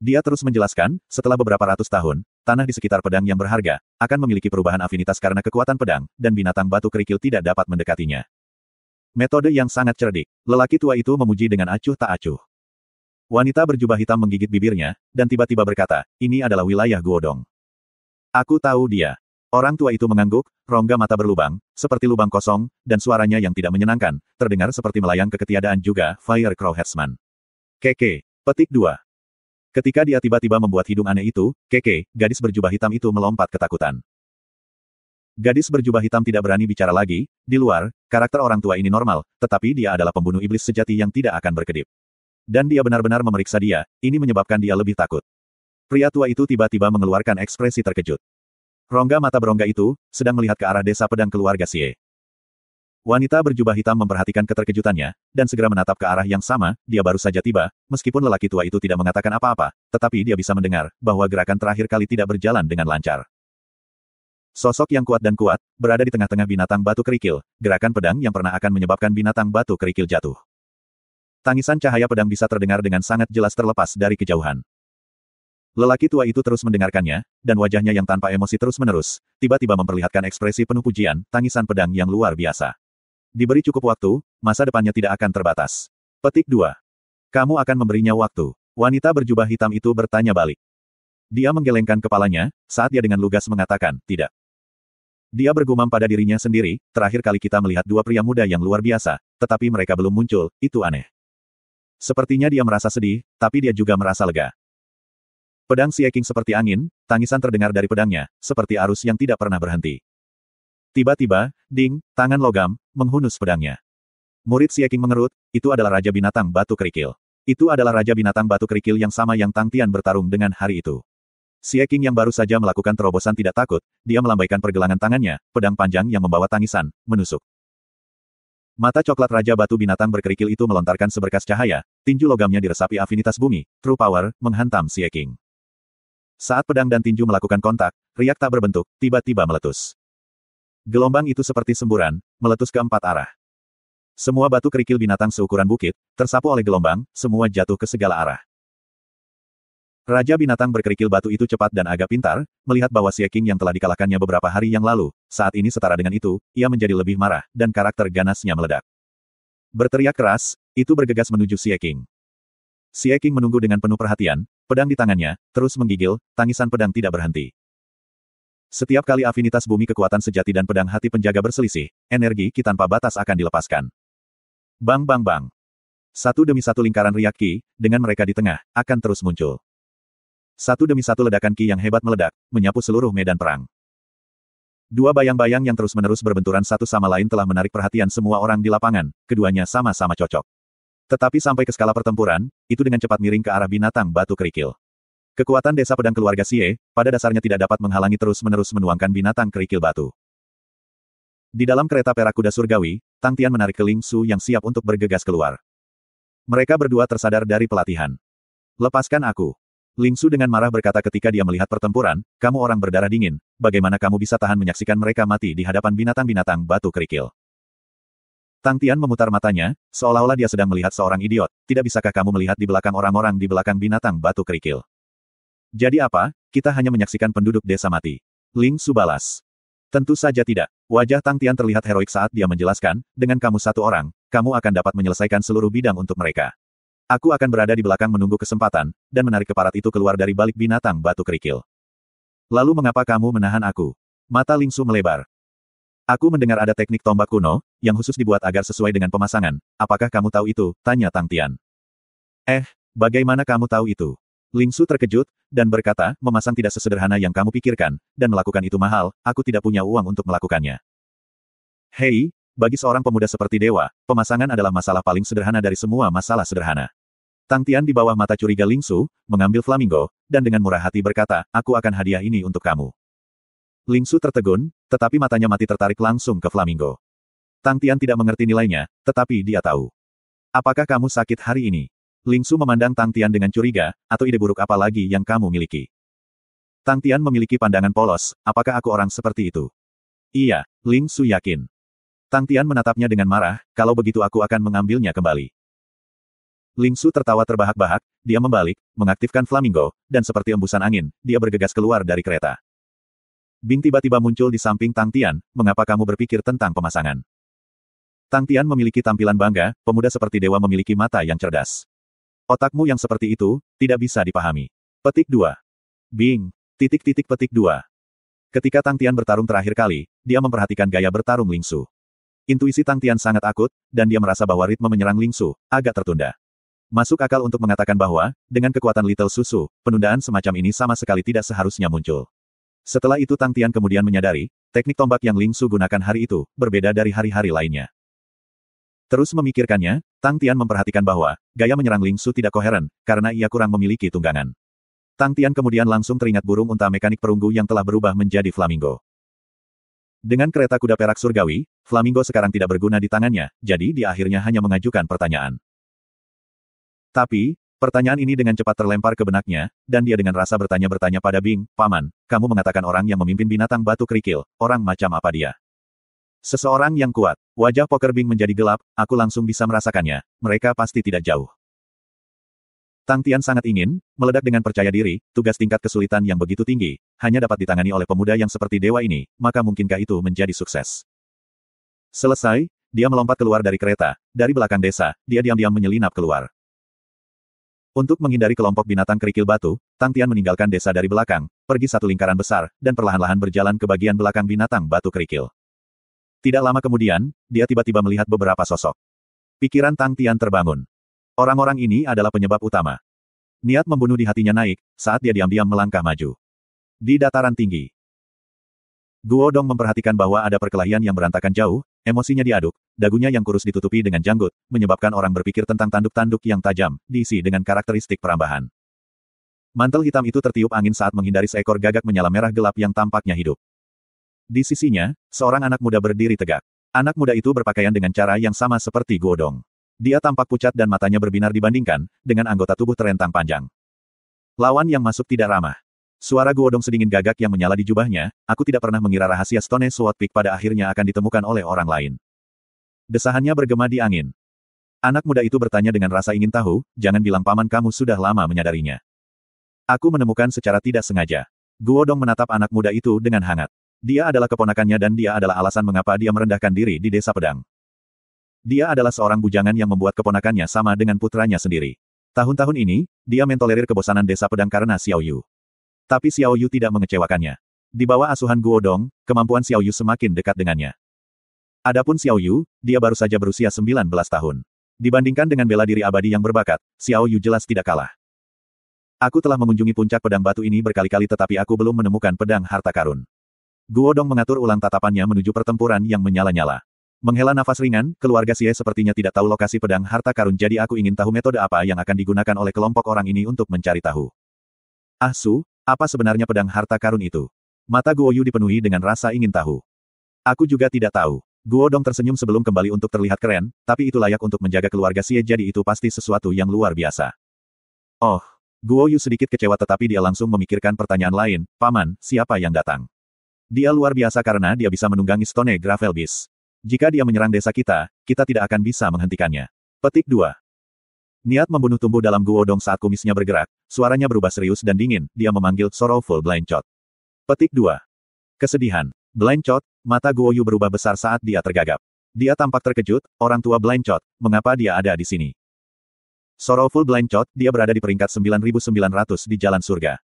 Dia terus menjelaskan, setelah beberapa ratus tahun, tanah di sekitar pedang yang berharga, akan memiliki perubahan afinitas karena kekuatan pedang, dan binatang batu kerikil tidak dapat mendekatinya. Metode yang sangat cerdik. Lelaki tua itu memuji dengan acuh tak acuh. Wanita berjubah hitam menggigit bibirnya, dan tiba-tiba berkata, ini adalah wilayah Guodong. Aku tahu dia. Orang tua itu mengangguk, rongga mata berlubang, seperti lubang kosong, dan suaranya yang tidak menyenangkan, terdengar seperti melayang ke ketiadaan juga, Fire Crow Headsman. Keke. Petik 2. Ketika dia tiba-tiba membuat hidung aneh itu, Keke, gadis berjubah hitam itu melompat ketakutan. Gadis berjubah hitam tidak berani bicara lagi, di luar, karakter orang tua ini normal, tetapi dia adalah pembunuh iblis sejati yang tidak akan berkedip. Dan dia benar-benar memeriksa dia, ini menyebabkan dia lebih takut. Pria tua itu tiba-tiba mengeluarkan ekspresi terkejut. Rongga mata berongga itu, sedang melihat ke arah desa pedang keluarga Xie. Wanita berjubah hitam memperhatikan keterkejutannya, dan segera menatap ke arah yang sama, dia baru saja tiba, meskipun lelaki tua itu tidak mengatakan apa-apa, tetapi dia bisa mendengar, bahwa gerakan terakhir kali tidak berjalan dengan lancar. Sosok yang kuat dan kuat, berada di tengah-tengah binatang batu kerikil, gerakan pedang yang pernah akan menyebabkan binatang batu kerikil jatuh. Tangisan cahaya pedang bisa terdengar dengan sangat jelas terlepas dari kejauhan. Lelaki tua itu terus mendengarkannya, dan wajahnya yang tanpa emosi terus-menerus, tiba-tiba memperlihatkan ekspresi penuh pujian, tangisan pedang yang luar biasa. Diberi cukup waktu, masa depannya tidak akan terbatas. Petik 2. Kamu akan memberinya waktu. Wanita berjubah hitam itu bertanya balik. Dia menggelengkan kepalanya, saat dia dengan lugas mengatakan, tidak. Dia bergumam pada dirinya sendiri, terakhir kali kita melihat dua pria muda yang luar biasa, tetapi mereka belum muncul, itu aneh. Sepertinya dia merasa sedih, tapi dia juga merasa lega. Pedang Xie King seperti angin, tangisan terdengar dari pedangnya, seperti arus yang tidak pernah berhenti. Tiba-tiba, ding, tangan logam, menghunus pedangnya. Murid Xie King mengerut, itu adalah Raja Binatang Batu Kerikil. Itu adalah Raja Binatang Batu Kerikil yang sama yang Tang Tian bertarung dengan hari itu. Xie King yang baru saja melakukan terobosan tidak takut, dia melambaikan pergelangan tangannya, pedang panjang yang membawa tangisan, menusuk. Mata coklat Raja Batu Binatang berkerikil itu melontarkan seberkas cahaya, tinju logamnya diresapi afinitas bumi, True Power, menghantam Xie King. Saat pedang dan tinju melakukan kontak, riak tak berbentuk, tiba-tiba meletus. Gelombang itu seperti semburan, meletus ke empat arah. Semua batu kerikil binatang seukuran bukit, tersapu oleh gelombang, semua jatuh ke segala arah. Raja binatang berkerikil batu itu cepat dan agak pintar, melihat bahwa Xie King yang telah dikalahkannya beberapa hari yang lalu, saat ini setara dengan itu, ia menjadi lebih marah, dan karakter ganasnya meledak. Berteriak keras, itu bergegas menuju Xie King. Xie King menunggu dengan penuh perhatian, pedang di tangannya, terus menggigil, tangisan pedang tidak berhenti. Setiap kali afinitas bumi kekuatan sejati dan pedang hati penjaga berselisih, energi ki tanpa batas akan dilepaskan. Bang bang bang. Satu demi satu lingkaran riak ki, dengan mereka di tengah, akan terus muncul. Satu demi satu ledakan ki yang hebat meledak, menyapu seluruh medan perang. Dua bayang-bayang yang terus-menerus berbenturan satu sama lain telah menarik perhatian semua orang di lapangan, keduanya sama-sama cocok. Tetapi sampai ke skala pertempuran, itu dengan cepat miring ke arah binatang batu kerikil. Kekuatan desa pedang keluarga Xie, pada dasarnya tidak dapat menghalangi terus-menerus menuangkan binatang kerikil batu. Di dalam kereta perak kuda surgawi, Tang Tian menarik ke Ling Su yang siap untuk bergegas keluar. Mereka berdua tersadar dari pelatihan. Lepaskan aku. Ling Su dengan marah berkata ketika dia melihat pertempuran, kamu orang berdarah dingin, bagaimana kamu bisa tahan menyaksikan mereka mati di hadapan binatang-binatang batu kerikil? Tang Tian memutar matanya, seolah-olah dia sedang melihat seorang idiot, tidak bisakah kamu melihat di belakang orang-orang di belakang binatang batu kerikil? Jadi apa, kita hanya menyaksikan penduduk desa mati. Ling Su balas. Tentu saja tidak. Wajah Tang Tian terlihat heroik saat dia menjelaskan, dengan kamu satu orang, kamu akan dapat menyelesaikan seluruh bidang untuk mereka. Aku akan berada di belakang menunggu kesempatan, dan menarik keparat itu keluar dari balik binatang batu kerikil. Lalu mengapa kamu menahan aku? Mata Ling Su melebar. Aku mendengar ada teknik tombak kuno, yang khusus dibuat agar sesuai dengan pemasangan. Apakah kamu tahu itu? Tanya Tang Tian. Bagaimana kamu tahu itu? Ling Su terkejut, dan berkata, memasang tidak sesederhana yang kamu pikirkan, dan melakukan itu mahal, aku tidak punya uang untuk melakukannya. Hei, bagi seorang pemuda seperti dewa, pemasangan adalah masalah paling sederhana dari semua masalah sederhana. Tang Tian di bawah mata curiga Ling Su, mengambil flamingo, dan dengan murah hati berkata, aku akan hadiah ini untuk kamu. Ling Su tertegun, tetapi matanya mati tertarik langsung ke flamingo. Tang Tian tidak mengerti nilainya, tetapi dia tahu. Apakah kamu sakit hari ini? Ling Su memandang Tang Tian dengan curiga, atau ide buruk apa lagi yang kamu miliki? Tang Tian memiliki pandangan polos, apakah aku orang seperti itu? Iya, Ling Su yakin. Tang Tian menatapnya dengan marah, kalau begitu aku akan mengambilnya kembali. Ling Su tertawa terbahak-bahak, dia membalik, mengaktifkan flamingo, dan seperti embusan angin, dia bergegas keluar dari kereta. Bing tiba-tiba muncul di samping Tang Tian, mengapa kamu berpikir tentang pemasangan? Tang Tian memiliki tampilan bangga, pemuda seperti dewa memiliki mata yang cerdas. Otakmu yang seperti itu, tidak bisa dipahami. Petik 2. Bing. Petik 2. Ketika Tang Tian bertarung terakhir kali, dia memperhatikan gaya bertarung Ling Su. Intuisi Tang Tian sangat akut, dan dia merasa bahwa ritme menyerang Ling Su agak tertunda. Masuk akal untuk mengatakan bahwa, dengan kekuatan Little Susu, penundaan semacam ini sama sekali tidak seharusnya muncul. Setelah itu Tang Tian kemudian menyadari, teknik tombak yang Ling Su gunakan hari itu, berbeda dari hari-hari lainnya. Terus memikirkannya, Tang Tian memperhatikan bahwa, gaya menyerang Ling Su tidak koheren, karena ia kurang memiliki tunggangan. Tang Tian kemudian langsung teringat burung unta mekanik perunggu yang telah berubah menjadi flamingo. Dengan kereta kuda perak surgawi, flamingo sekarang tidak berguna di tangannya, jadi dia akhirnya hanya mengajukan pertanyaan. Tapi, pertanyaan ini dengan cepat terlempar ke benaknya, dan dia dengan rasa bertanya-bertanya pada Bing, Paman, kamu mengatakan orang yang memimpin binatang batu kerikil, orang macam apa dia? Seseorang yang kuat. Wajah Poker Bing menjadi gelap, aku langsung bisa merasakannya, mereka pasti tidak jauh. Tang Tian sangat ingin, meledak dengan percaya diri, tugas tingkat kesulitan yang begitu tinggi, hanya dapat ditangani oleh pemuda yang seperti dewa ini, maka mungkinkah itu menjadi sukses? Selesai, dia melompat keluar dari kereta, dari belakang desa, dia diam-diam menyelinap keluar. Untuk menghindari kelompok binatang kerikil batu, Tang Tian meninggalkan desa dari belakang, pergi satu lingkaran besar, dan perlahan-lahan berjalan ke bagian belakang binatang batu kerikil. Tidak lama kemudian, dia tiba-tiba melihat beberapa sosok. Pikiran Tang Tian terbangun. Orang-orang ini adalah penyebab utama. Niat membunuh di hatinya naik, saat dia diam-diam melangkah maju. Di dataran tinggi. Guo Dong memperhatikan bahwa ada perkelahian yang berantakan jauh, emosinya diaduk, dagunya yang kurus ditutupi dengan janggut, menyebabkan orang berpikir tentang tanduk-tanduk yang tajam, diisi dengan karakteristik perambahan. Mantel hitam itu tertiup angin saat menghindari seekor gagak menyala merah gelap yang tampaknya hidup. Di sisinya, seorang anak muda berdiri tegak. Anak muda itu berpakaian dengan cara yang sama seperti Guo Dong. Dia tampak pucat dan matanya berbinar dibandingkan dengan anggota tubuh terentang panjang. Lawan yang masuk tidak ramah. Suara Guo Dong sedingin gagak yang menyala di jubahnya, aku tidak pernah mengira rahasia Stone Sword Peak pada akhirnya akan ditemukan oleh orang lain. Desahannya bergema di angin. Anak muda itu bertanya dengan rasa ingin tahu, jangan bilang paman kamu sudah lama menyadarinya. Aku menemukan secara tidak sengaja. Guo Dong menatap anak muda itu dengan hangat. Dia adalah keponakannya dan dia adalah alasan mengapa dia merendahkan diri di desa pedang. Dia adalah seorang bujangan yang membuat keponakannya sama dengan putranya sendiri. Tahun-tahun ini, dia mentolerir kebosanan desa pedang karena Xiao Yu. Tapi Xiao Yu tidak mengecewakannya. Di bawah asuhan Guo Dong, kemampuan Xiao Yu semakin dekat dengannya. Adapun Xiao Yu, dia baru saja berusia 19 tahun. Dibandingkan dengan bela diri abadi yang berbakat, Xiao Yu jelas tidak kalah. Aku telah mengunjungi puncak pedang batu ini berkali-kali tetapi aku belum menemukan pedang harta karun. Guo Dong mengatur ulang tatapannya menuju pertempuran yang menyala-nyala. Menghela nafas ringan, keluarga Xie sepertinya tidak tahu lokasi pedang harta karun jadi aku ingin tahu metode apa yang akan digunakan oleh kelompok orang ini untuk mencari tahu. Ah Su, apa sebenarnya pedang harta karun itu? Mata Guo Yu dipenuhi dengan rasa ingin tahu. Aku juga tidak tahu. Guo Dong tersenyum sebelum kembali untuk terlihat keren, tapi itu layak untuk menjaga keluarga Xie jadi itu pasti sesuatu yang luar biasa. Oh, Guo Yu sedikit kecewa tetapi dia langsung memikirkan pertanyaan lain, Paman, siapa yang datang? Dia luar biasa karena dia bisa menunggangi Stone Gravel Beast. Jika dia menyerang desa kita, kita tidak akan bisa menghentikannya. Petik 2. Niat membunuh tumbuh dalam Guo Dong saat kumisnya bergerak, suaranya berubah serius dan dingin, dia memanggil Sorrowful Blanchot. Petik 2. Kesedihan. Blanchot, mata Guo Yu berubah besar saat dia tergagap. Dia tampak terkejut, orang tua Blanchot, mengapa dia ada di sini? Sorrowful Blanchot, dia berada di peringkat 9.900 di jalan surga.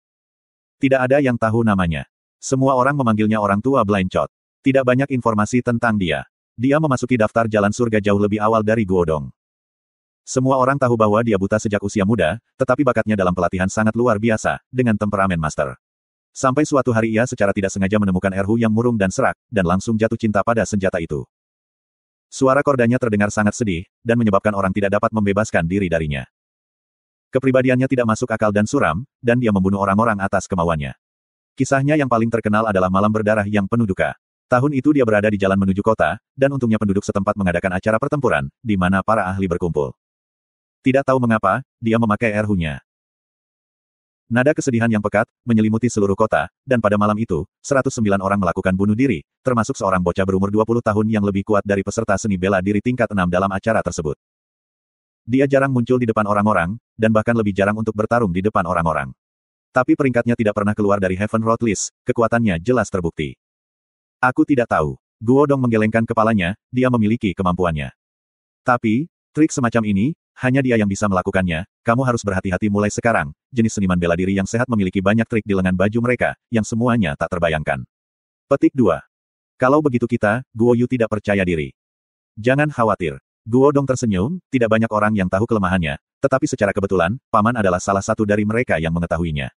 Tidak ada yang tahu namanya. Semua orang memanggilnya orang tua Blanchot. Tidak banyak informasi tentang dia. Dia memasuki daftar jalan surga jauh lebih awal dari Guo Dong. Semua orang tahu bahwa dia buta sejak usia muda, tetapi bakatnya dalam pelatihan sangat luar biasa, dengan temperamen master. Sampai suatu hari ia secara tidak sengaja menemukan erhu yang murung dan serak, dan langsung jatuh cinta pada senjata itu. Suara kordanya terdengar sangat sedih, dan menyebabkan orang tidak dapat membebaskan diri darinya. Kepribadiannya tidak masuk akal dan suram, dan dia membunuh orang-orang atas kemauannya. Kisahnya yang paling terkenal adalah Malam Berdarah yang penuh duka. Tahun itu dia berada di jalan menuju kota, dan untungnya penduduk setempat mengadakan acara pertempuran, di mana para ahli berkumpul. Tidak tahu mengapa, dia memakai erhu-nya. Nada kesedihan yang pekat, menyelimuti seluruh kota, dan pada malam itu, 109 orang melakukan bunuh diri, termasuk seorang bocah berumur 20 tahun yang lebih kuat dari peserta seni bela diri tingkat 6 dalam acara tersebut. Dia jarang muncul di depan orang-orang, dan bahkan lebih jarang untuk bertarung di depan orang-orang. Tapi peringkatnya tidak pernah keluar dari Heaven Road List, kekuatannya jelas terbukti. Aku tidak tahu. Guo Dong menggelengkan kepalanya, dia memiliki kemampuannya. Tapi, trik semacam ini, hanya dia yang bisa melakukannya, kamu harus berhati-hati mulai sekarang, jenis seniman bela diri yang sehat memiliki banyak trik di lengan baju mereka, yang semuanya tak terbayangkan. Petik 2. Kalau begitu kita, Guo Yu tidak percaya diri. Jangan khawatir. Guo Dong tersenyum, tidak banyak orang yang tahu kelemahannya, tetapi secara kebetulan, Paman adalah salah satu dari mereka yang mengetahuinya.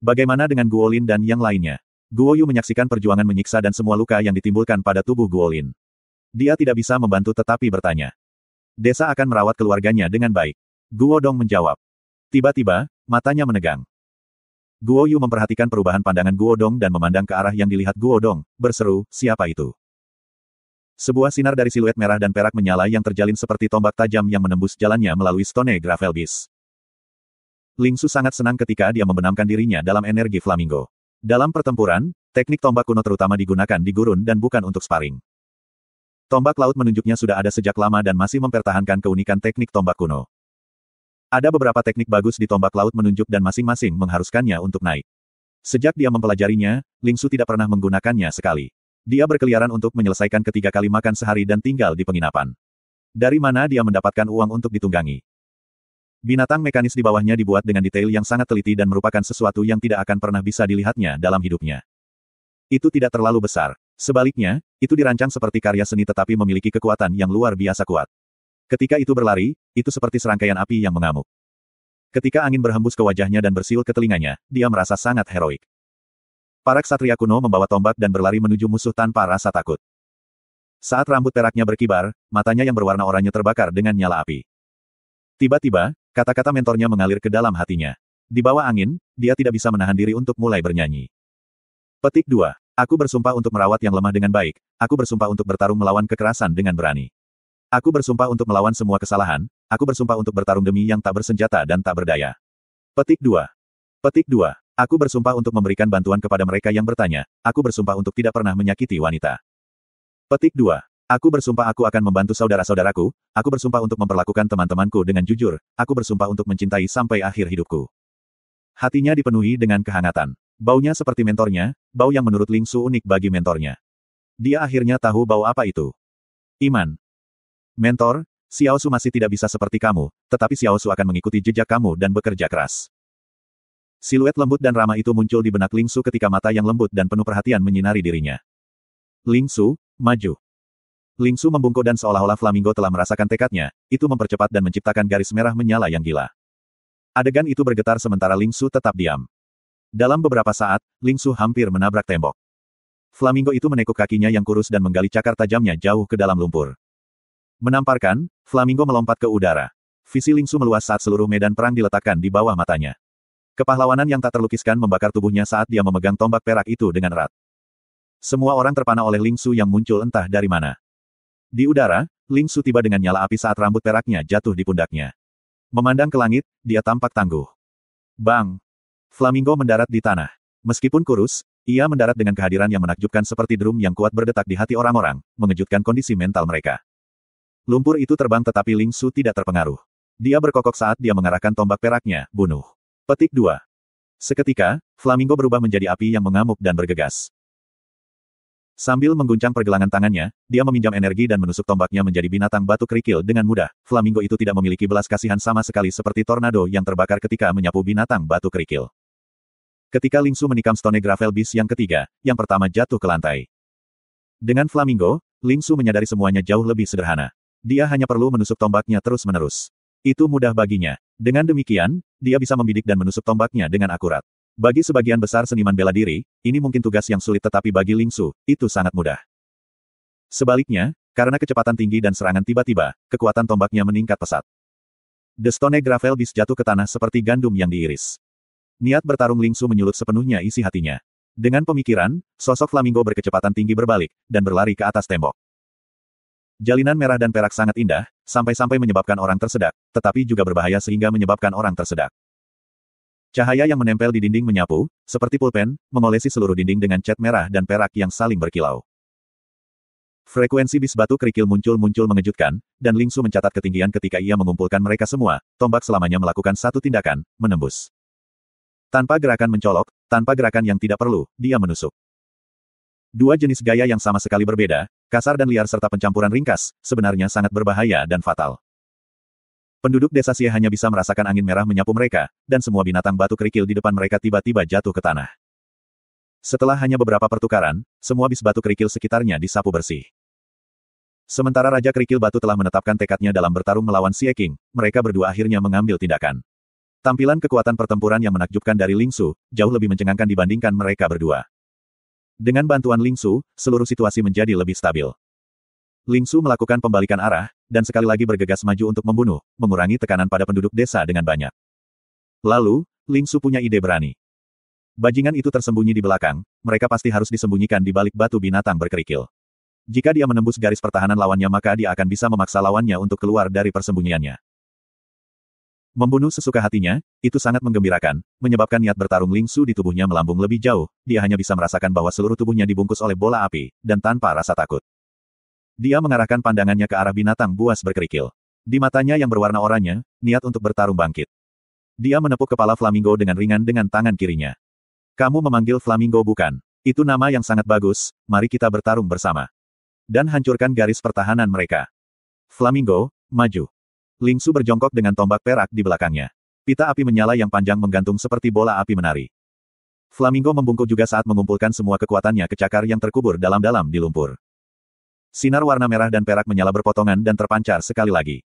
Bagaimana dengan Guo Lin dan yang lainnya? Guo Yu menyaksikan perjuangan menyiksa dan semua luka yang ditimbulkan pada tubuh Guo Lin. Dia tidak bisa membantu tetapi bertanya. Desa akan merawat keluarganya dengan baik. Guo Dong menjawab. Tiba-tiba, matanya menegang. Guo Yu memperhatikan perubahan pandangan Guo Dong dan memandang ke arah yang dilihat Guo Dong, berseru, siapa itu? Sebuah sinar dari siluet merah dan perak menyala yang terjalin seperti tombak tajam yang menembus jalannya melalui Stone Gravel Beast. Ling Su sangat senang ketika dia membenamkan dirinya dalam energi flamingo. Dalam pertempuran, teknik tombak kuno terutama digunakan di gurun dan bukan untuk sparring. Tombak laut menunjuknya sudah ada sejak lama dan masih mempertahankan keunikan teknik tombak kuno. Ada beberapa teknik bagus di tombak laut menunjuk dan masing-masing mengharuskannya untuk naik. Sejak dia mempelajarinya, Ling Su tidak pernah menggunakannya sekali. Dia berkeliaran untuk menyelesaikan 3 kali makan sehari dan tinggal di penginapan. Dari mana dia mendapatkan uang untuk ditunggangi? Binatang mekanis di bawahnya dibuat dengan detail yang sangat teliti dan merupakan sesuatu yang tidak akan pernah bisa dilihatnya dalam hidupnya. Itu tidak terlalu besar. Sebaliknya, itu dirancang seperti karya seni tetapi memiliki kekuatan yang luar biasa kuat. Ketika itu berlari, itu seperti serangkaian api yang mengamuk. Ketika angin berhembus ke wajahnya dan bersiul ke telinganya, dia merasa sangat heroik. Para ksatria kuno membawa tombak dan berlari menuju musuh tanpa rasa takut. Saat rambut peraknya berkibar, matanya yang berwarna oranye terbakar dengan nyala api. Tiba-tiba, kata-kata mentornya mengalir ke dalam hatinya. Di bawah angin, dia tidak bisa menahan diri untuk mulai bernyanyi. Petik 2. Aku bersumpah untuk merawat yang lemah dengan baik, aku bersumpah untuk bertarung melawan kekerasan dengan berani. Aku bersumpah untuk melawan semua kesalahan, aku bersumpah untuk bertarung demi yang tak bersenjata dan tak berdaya. Petik 2. Petik 2. Aku bersumpah untuk memberikan bantuan kepada mereka yang bertanya, aku bersumpah untuk tidak pernah menyakiti wanita. Petik 2. Aku bersumpah aku akan membantu saudara-saudaraku, aku bersumpah untuk memperlakukan teman-temanku dengan jujur, aku bersumpah untuk mencintai sampai akhir hidupku. Hatinya dipenuhi dengan kehangatan. Baunya seperti mentornya, bau yang menurut Ling Su unik bagi mentornya. Dia akhirnya tahu bau apa itu. Iman. Mentor, Xiao Su masih tidak bisa seperti kamu, tetapi Xiao Su akan mengikuti jejak kamu dan bekerja keras. Siluet lembut dan ramah itu muncul di benak Ling Su ketika mata yang lembut dan penuh perhatian menyinari dirinya. Ling Su, maju. Ling Su membungkuk dan seolah-olah flamingo telah merasakan tekadnya, itu mempercepat dan menciptakan garis merah menyala yang gila. Adegan itu bergetar sementara Ling Su tetap diam. Dalam beberapa saat, Ling Su hampir menabrak tembok. Flamingo itu menekuk kakinya yang kurus dan menggali cakar tajamnya jauh ke dalam lumpur. Menamparkan, flamingo melompat ke udara. Visi Ling Su meluas saat seluruh medan perang diletakkan di bawah matanya. Kepahlawanan yang tak terlukiskan membakar tubuhnya saat dia memegang tombak perak itu dengan erat. Semua orang terpana oleh Ling Su yang muncul entah dari mana. Di udara, Ling Su tiba dengan nyala api saat rambut peraknya jatuh di pundaknya. Memandang ke langit, dia tampak tangguh. Bang! Flamingo mendarat di tanah. Meskipun kurus, ia mendarat dengan kehadiran yang menakjubkan seperti drum yang kuat berdetak di hati orang-orang, mengejutkan kondisi mental mereka. Lumpur itu terbang tetapi Ling Su tidak terpengaruh. Dia berkokok saat dia mengarahkan tombak peraknya, bunuh. Petik 2. Seketika, Flamingo berubah menjadi api yang mengamuk dan bergegas. Sambil mengguncang pergelangan tangannya, dia meminjam energi dan menusuk tombaknya menjadi binatang batu kerikil dengan mudah. Flamingo itu tidak memiliki belas kasihan sama sekali seperti tornado yang terbakar ketika menyapu binatang batu kerikil. Ketika Ling Su menikam Stone Gravel Beast yang ketiga, yang pertama jatuh ke lantai. Dengan Flamingo, Ling Su menyadari semuanya jauh lebih sederhana. Dia hanya perlu menusuk tombaknya terus-menerus. Itu mudah baginya. Dengan demikian, dia bisa membidik dan menusuk tombaknya dengan akurat. Bagi sebagian besar seniman bela diri, ini mungkin tugas yang sulit tetapi bagi Ling Su, itu sangat mudah. Sebaliknya, karena kecepatan tinggi dan serangan tiba-tiba, kekuatan tombaknya meningkat pesat. The Stone Gravel Beast jatuh ke tanah seperti gandum yang diiris. Niat bertarung Ling Su menyulut sepenuhnya isi hatinya. Dengan pemikiran, sosok Flamingo berkecepatan tinggi berbalik, dan berlari ke atas tembok. Jalinan merah dan perak sangat indah, sampai-sampai menyebabkan orang tersedak, tetapi juga berbahaya sehingga menyebabkan orang tersedak. Cahaya yang menempel di dinding menyapu, seperti pulpen, mengolesi seluruh dinding dengan cat merah dan perak yang saling berkilau. Frekuensi bis batu kerikil muncul-muncul mengejutkan, dan Ling Su mencatat ketinggian ketika ia mengumpulkan mereka semua, tombak selamanya melakukan satu tindakan, menembus. Tanpa gerakan mencolok, tanpa gerakan yang tidak perlu, dia menusuk. Dua jenis gaya yang sama sekali berbeda, kasar dan liar serta pencampuran ringkas, sebenarnya sangat berbahaya dan fatal. Penduduk desa Xie hanya bisa merasakan angin merah menyapu mereka, dan semua binatang batu kerikil di depan mereka tiba-tiba jatuh ke tanah. Setelah hanya beberapa pertukaran, semua bis batu kerikil sekitarnya disapu bersih. Sementara Raja Kerikil Batu telah menetapkan tekadnya dalam bertarung melawan Xie King, mereka berdua akhirnya mengambil tindakan. Tampilan kekuatan pertempuran yang menakjubkan dari Ling Su, jauh lebih mencengangkan dibandingkan mereka berdua. Dengan bantuan Ling Su, seluruh situasi menjadi lebih stabil. Ling Su melakukan pembalikan arah, dan sekali lagi bergegas maju untuk membunuh, mengurangi tekanan pada penduduk desa dengan banyak. Lalu, Ling Su punya ide berani. Bajingan itu tersembunyi di belakang, mereka pasti harus disembunyikan di balik batu binatang berkerikil. Jika dia menembus garis pertahanan lawannya maka dia akan bisa memaksa lawannya untuk keluar dari persembunyiannya. Membunuh sesuka hatinya, itu sangat menggembirakan, menyebabkan niat bertarung Ling Su di tubuhnya melambung lebih jauh, dia hanya bisa merasakan bahwa seluruh tubuhnya dibungkus oleh bola api, dan tanpa rasa takut. Dia mengarahkan pandangannya ke arah binatang buas berkerikil. Di matanya yang berwarna oranye, niat untuk bertarung bangkit. Dia menepuk kepala flamingo dengan ringan dengan tangan kirinya. Kamu memanggil flamingo bukan? Itu nama yang sangat bagus, mari kita bertarung bersama. Dan hancurkan garis pertahanan mereka. Flamingo, maju. Ling Su berjongkok dengan tombak perak di belakangnya. Pita api menyala yang panjang menggantung seperti bola api menari. Flamingo membungkuk juga saat mengumpulkan semua kekuatannya ke cakar yang terkubur dalam-dalam di lumpur. Sinar warna merah dan perak menyala berpotongan dan terpancar sekali lagi.